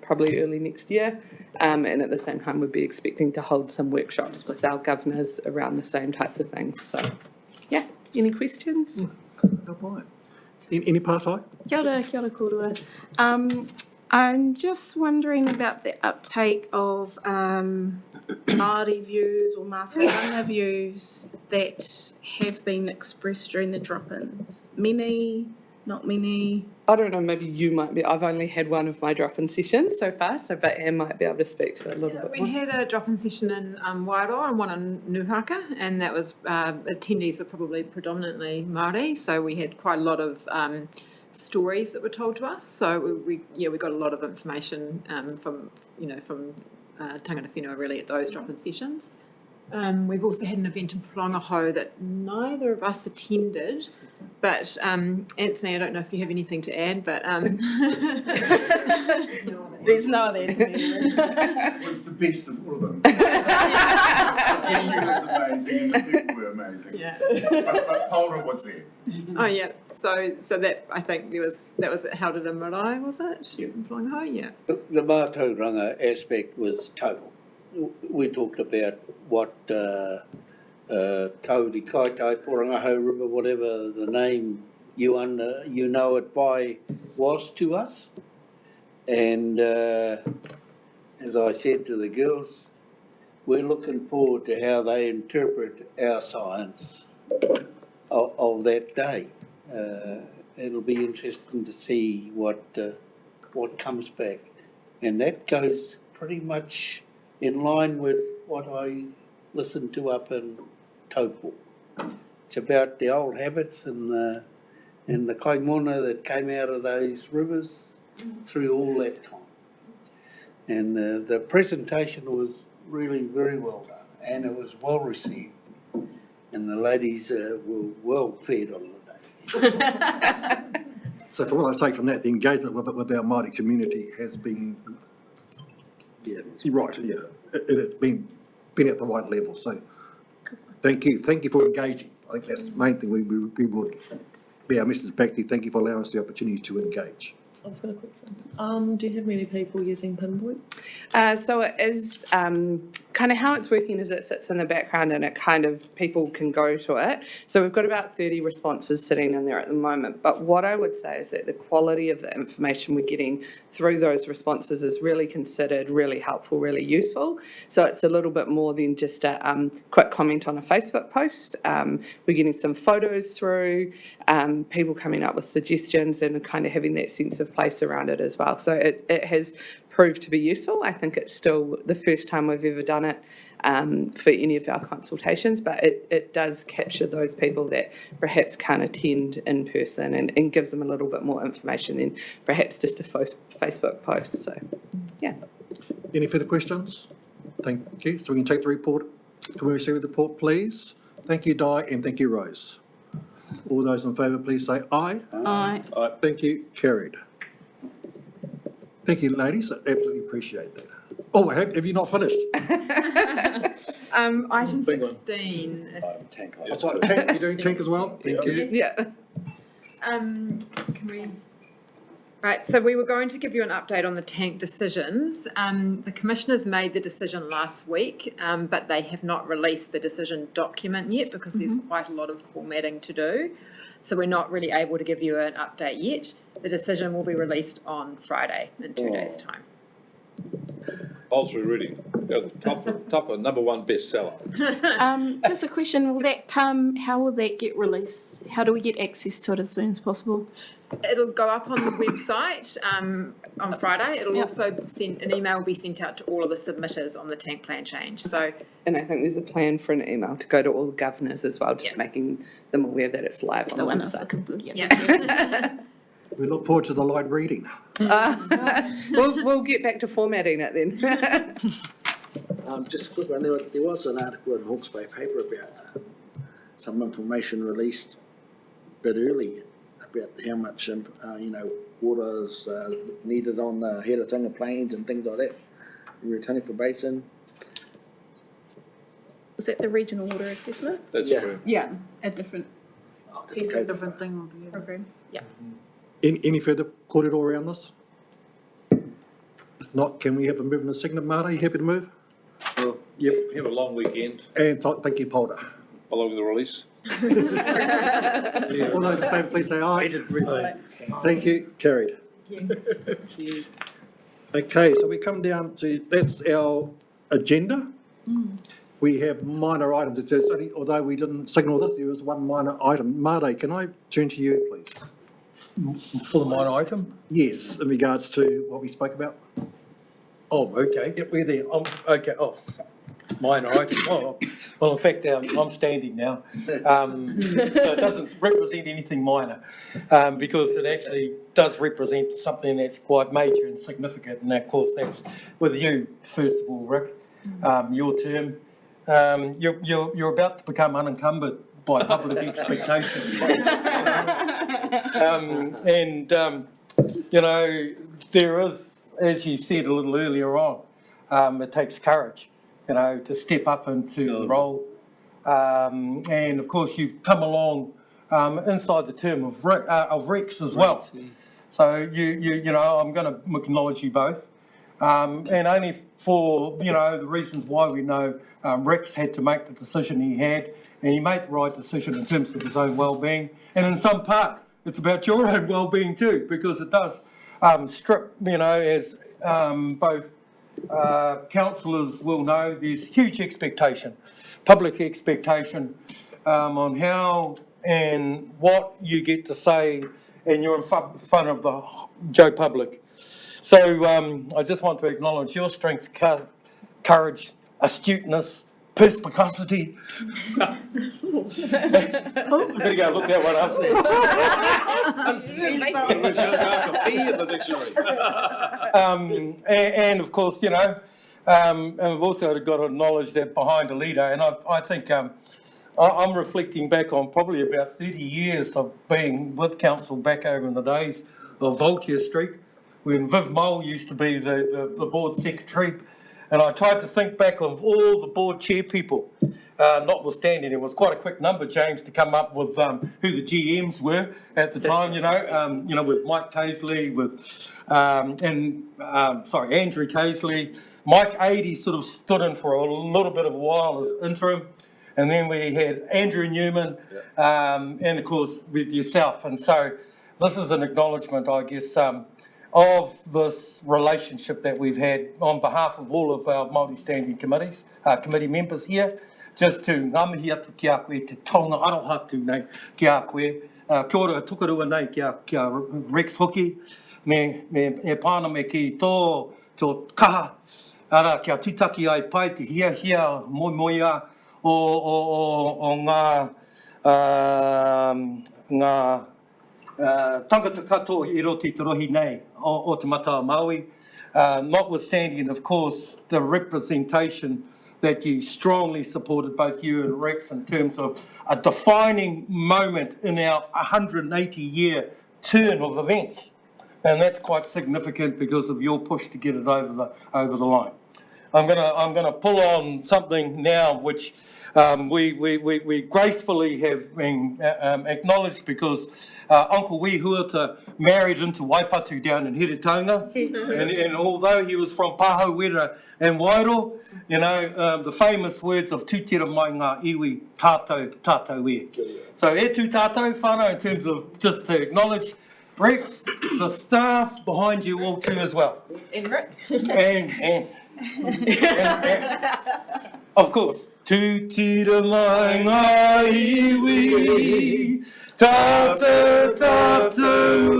probably early next year. And at the same time, we'll be expecting to hold some workshops with our governors around the same types of things. So, yeah, any questions? Any part-time? Kia ora kōrua. I'm just wondering about the uptake of Māori views or Mātauranga views that have been expressed during the drop-ins. Many, not many? I don't know, maybe you might be. I've only had one of my drop-in sessions so far, but Anne might be able to speak to it a little bit more. We had a drop-in session in Wairoa and one in Nuhaka, and that was attendees were probably predominantly Māori, so we had quite a lot of stories that were told to us. So we got a lot of information from tangata whenua really at those drop-in sessions. We've also had an event in Prongaho that neither of us attended, but Anthony, I don't know if you have anything to add, but there's no other Anthony. It was the best of all of them. The venue was amazing and the people were amazing. Yeah. But Paula was there. Oh yeah, so that I think that was held at a marae, was it? In Prongaho, yeah. The Mātauranga aspect was total. We talked about what Tauri Kaitai, Porangaho River, whatever the name you know it by was to us. And as I said to the girls, we're looking forward to how they interpret our science of that day. It'll be interesting to see what comes back. And that goes pretty much in line with what I listened to up in Taupo. It's about the old habits and the kaimona that came out of those rivers through all that time. And the presentation was really very well done, and it was well received. And the ladies were well fed on the day. So from what I take from that, the engagement with our Māori community has been, right, it has been at the right level. So thank you for engaging. I think that's the main thing we would be our message back to you. Thank you for allowing us the opportunity to engage. I was going to quick. Do you have many people using Pinpoint? So it is kind of how it's working is it sits in the background and it kind of, people can go to it. So we've got about 30 responses sitting in there at the moment. But what I would say is that the quality of the information we're getting through those responses is really considered, really helpful, really useful. So it's a little bit more than just a quick comment on a Facebook post. We're getting some photos through, people coming up with suggestions and kind of having that sense of place around it as well. So it has proved to be useful. I think it's still the first time we've ever done it for any of our consultations, but it does capture those people that perhaps can't attend in person and gives them a little bit more information than perhaps just a Facebook post. So, yeah. Any further questions? Thank you. So we can take the report. Can we receive the report, please? Thank you, Di, and thank you, Rose. All those in favour, please say aye. Aye. Aye. Thank you. Carried. Thank you, ladies. I absolutely appreciate that. Oh, have you not finished? Item 16. That's right, tank, you're doing tank as well? Thank you. Yeah. Can we? Right, so we were going to give you an update on the tank decisions. The commissioners made the decision last week, but they have not released the decision document yet because there's quite a lot of formatting to do. So we're not really able to give you an update yet. The decision will be released on Friday in 2 days' time. Ultra reading, top of number one bestseller. Just a question, will that come, how will that get released? How do we get access to it as soon as possible? It'll go up on the website on Friday. It'll also an email will be sent out to all of the submitters on the tank plan change. So, and I think there's a plan for an email to go to all the governors as well, just making them aware that it's live on the website. We look forward to the live reading. We'll get back to formatting it then. Just a quick one, there was an article in Hawke's Bay paper about some information released a bit early about how much, water is needed on the Heretaunga Plains and things like that, in the Taniwha Basin. Is that the regional water assessment? That's true. Yeah, a different piece of different thing altogether. Program. Yeah. Any further corridor around this? If not, can we have a move and a second? Marta, you happy to move? Yep, have a long weekend. And thank you, Polder. Following the release. All those in favour, please say aye. Thank you. Carried. Thank you. Okay, so we come down to, that's our agenda. We have minor items. It says only, although we didn't signal this, there was one minor item. Marta, can I turn to you, please? For the minor item? Yes, in regards to what we spoke about. Oh, okay. Yep, we're there. Okay, minor item. Oh, well, in fact, I'm standing now. So it doesn't represent anything minor because it actually does represent something that's quite major and significant. And of course, that's with you, first of all, Rick, your term. You're about to become unencumbered by public expectations. There is, as you said a little earlier on, it takes courage, to step up into the role. And of course, you've come along inside the term of Rex as well. So I'm going to acknowledge you both. And only for, the reasons why we know Rex had to make the decision he had, and he made the right decision in terms of his own well-being. And in some part, it's about your own well-being too, because it does strip, as both councillors will know, there's huge expectation, public expectation on how and what you get to say, and you're in front of the Joe public. So I just want to acknowledge your strength, courage, astuteness, perspicacity. I better go look that one up. And of course, and we've also got to acknowledge that behind a leader, and I think I'm reflecting back on probably about 30 years of being with council back over in the days of Voltaire Street, when Viv Mole used to be the board secretary. And I tried to think back of all the board chair people, notwithstanding it was quite a quick number, James, to come up with who the GMs were at the time, with Mike Casely, with Andrew Casely, Mike 80 sort of stood in for a little bit of a while as interim. And then we had Andrew Newman, and of course with yourself. And so this is an acknowledgement, I guess, of this relationship that we've had on behalf of all of our Māori standing committees, committee members here, just to ngamihi atu ki a koe, te taonga arohatu nei ki a koe. Kia ora, tukarua nei ki a Rex Hawke, me pāna me ki tō kaha, ara kia tūtaki ai pai te hia moia o ngā tangata katoa I roti te rohi nei o te matawa Māui, notwithstanding, of course, the representation that you strongly supported, both you and Rex, in terms of a defining moment in our 180-year turn of events. And that's quite significant because of your push to get it over the line. I'm gonna pull on something now which we gracefully have been acknowledged because Uncle Wehuata married into Waipatu down in Heretaunga, and although he was from Pahauera and Wairo, you know, the famous words of tūtira mai ngā iwi tātou e. So e tū tātou whānau in terms of just to acknowledge Rex, the staff behind you all too as well. And Rick. And of course, tūtira mai ngā iwi, tātou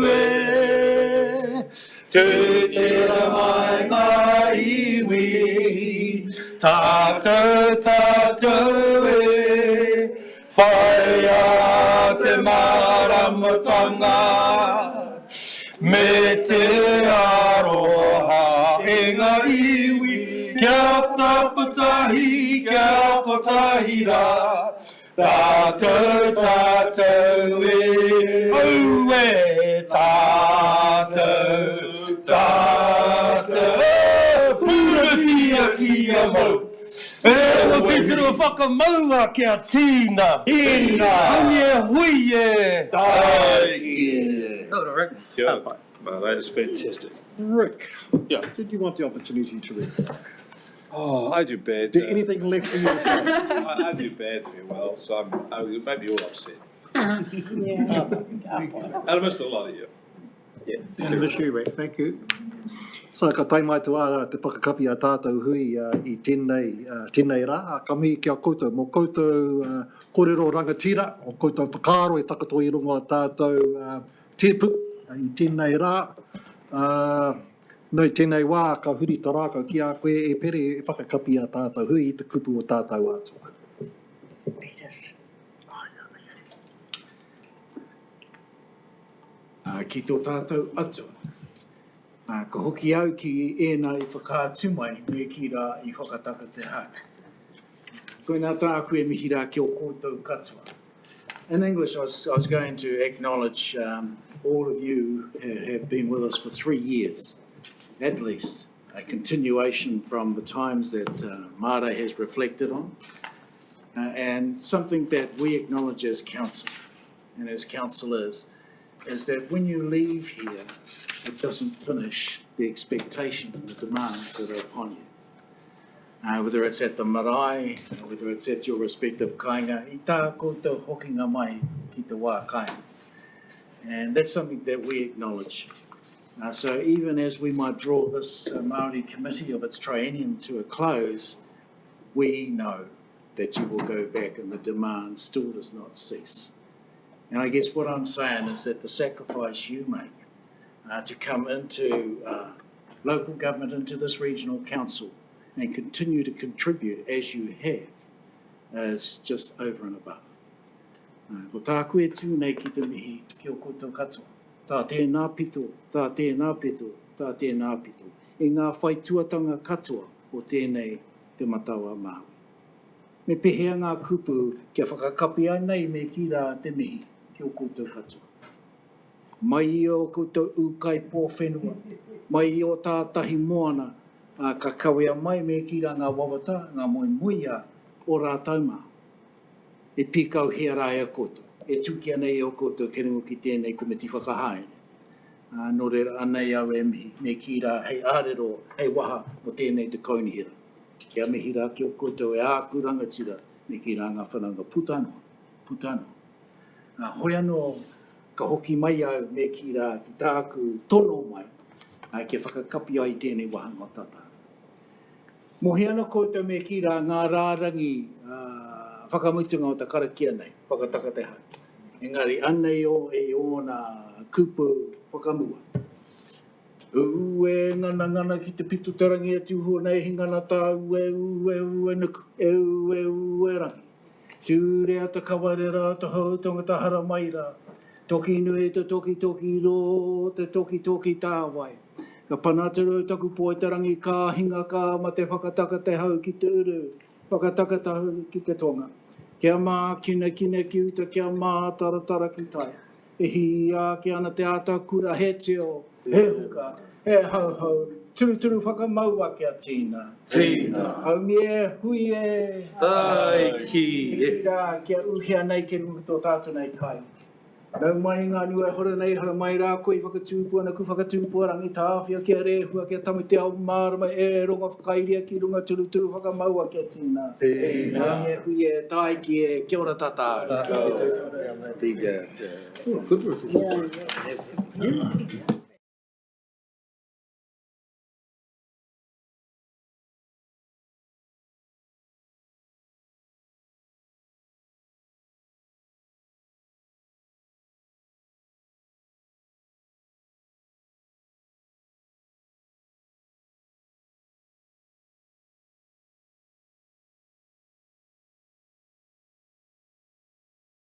e. Tūtira mai ngā iwi, tātou e. Whai a te maramatanga, me te aroha e ngā iwi, kia tapatahi, kia potahira, tātou e, au e, tātou, pūratia ki a mau. E o te tira whakamaua kia tīna. Haunia hui e. Taiki. All right. Yeah, well, that is fantastic. Rick, Yeah. did you want the opportunity to read? Oh, I do bad. Did anything left for you to say? I do bad farewell, so I'm maybe all upset. Yeah. And I missed a lot of you. And miss you, Rick. Thank you. So ka tai mai tu a te whakakapi a tātou hui I tēnei rā. Ka mihi kia koutou. Mō koutou kōrero rangatira, o koutou whakaaro e takato I rungo a tātou tēpu I tēnei rā. Noi tēnei wā ka huri tarākau ki a koe e pere e whakakapi a tātou hui I te kupu o tātou atua. Ki tō tātou atua. Ka hoki au ki ēnā I whakaatu mai me ki rā I whakataka te haka. Koe nā tā koe mihi rā ki o kōtou katoa. In English, I was going to acknowledge all of you have been with us for 3 years, at least. A continuation from the times that Māori has reflected on, and something that we acknowledge as council and as councillors is that when you leave here, it doesn't finish the expectation and the demands that are upon you. Whether it's at the marae, whether it's at your respective kāinga, I tā koutou hokinga mai ki te wā kāinga. And that's something that we acknowledge. So even as we might draw this Māori committee of its triennium to a close, we know that you will go back and the demand still does not cease. And I guess what I'm saying is that the sacrifice you make to come into local government, into this regional council, and continue to contribute as you have, is just over and above. Ko tā koe tū nei ki te mihi ki o koutou katoa. Tā tēnā pito, tā tēnā pito, tā tēnā pito. E ngā whai tuatanga katoa o tēnei te matawa Māui. Me pehea ngā kupu kia whakakapi ai nei me ki rā te mihi ki o koutou katoa. Mai I o koutou ukai pō whenua, mai I o tātahi moana, ka kawea mai me ki rā ngā wawata, ngā moimuia o rā taumā. E pikau hea rā e o koutou, e tukia nei e o koutou ke ringo ki tēnei komiti whakahaere. no reira ana i au e mihi, me ki rā hei ārero, hei waha mo tēnei te kaunihira. Kia mihi rā ki o koutou e āku rangatira, me ki rā ngā whananga putano. Hoi anō ka hoki mai au me ki rā ki tāku tono mai, ke whakakapi ai tēnei waha ngotata. Mohi ana koutou me ki rā ngā rārangi whakamutunga o ta karakia nei, whakatakateha. Engari, anei o e o nā kupu whakamua. Ue ngana ki te pitu tarangi atu hua nei, he ngana tā ue nuku, ue rangi. Ture ata kawarera ata hau tongata hara mai rā. Toki nui te toki ro, te toki tāwai. Ka panatero taku poe tarangi ka hinga ka ma te whakataka te hau ki te uru, whakataka te hau ki te tonga. Kia mā kina ki uta, kia mā taratara ki tai. E hi a ki ana te ata kura he teo, he huka, he hau, turu whakamaua kia tīna. Au mie, hui e. Tai ki e. Kia uhia nei ke muhu tō tātou nei kai. Nau mai ngā nua hora nei, hara mai rā koe whakatūpua, na ku whakatūpua rangi tāwhia kia rehua, kia tamite au mārama e ronga whakairia ki runga turu whakamaua kia tīna. Tīna. Hui e, tai ki e, kia ora tātou. Good result.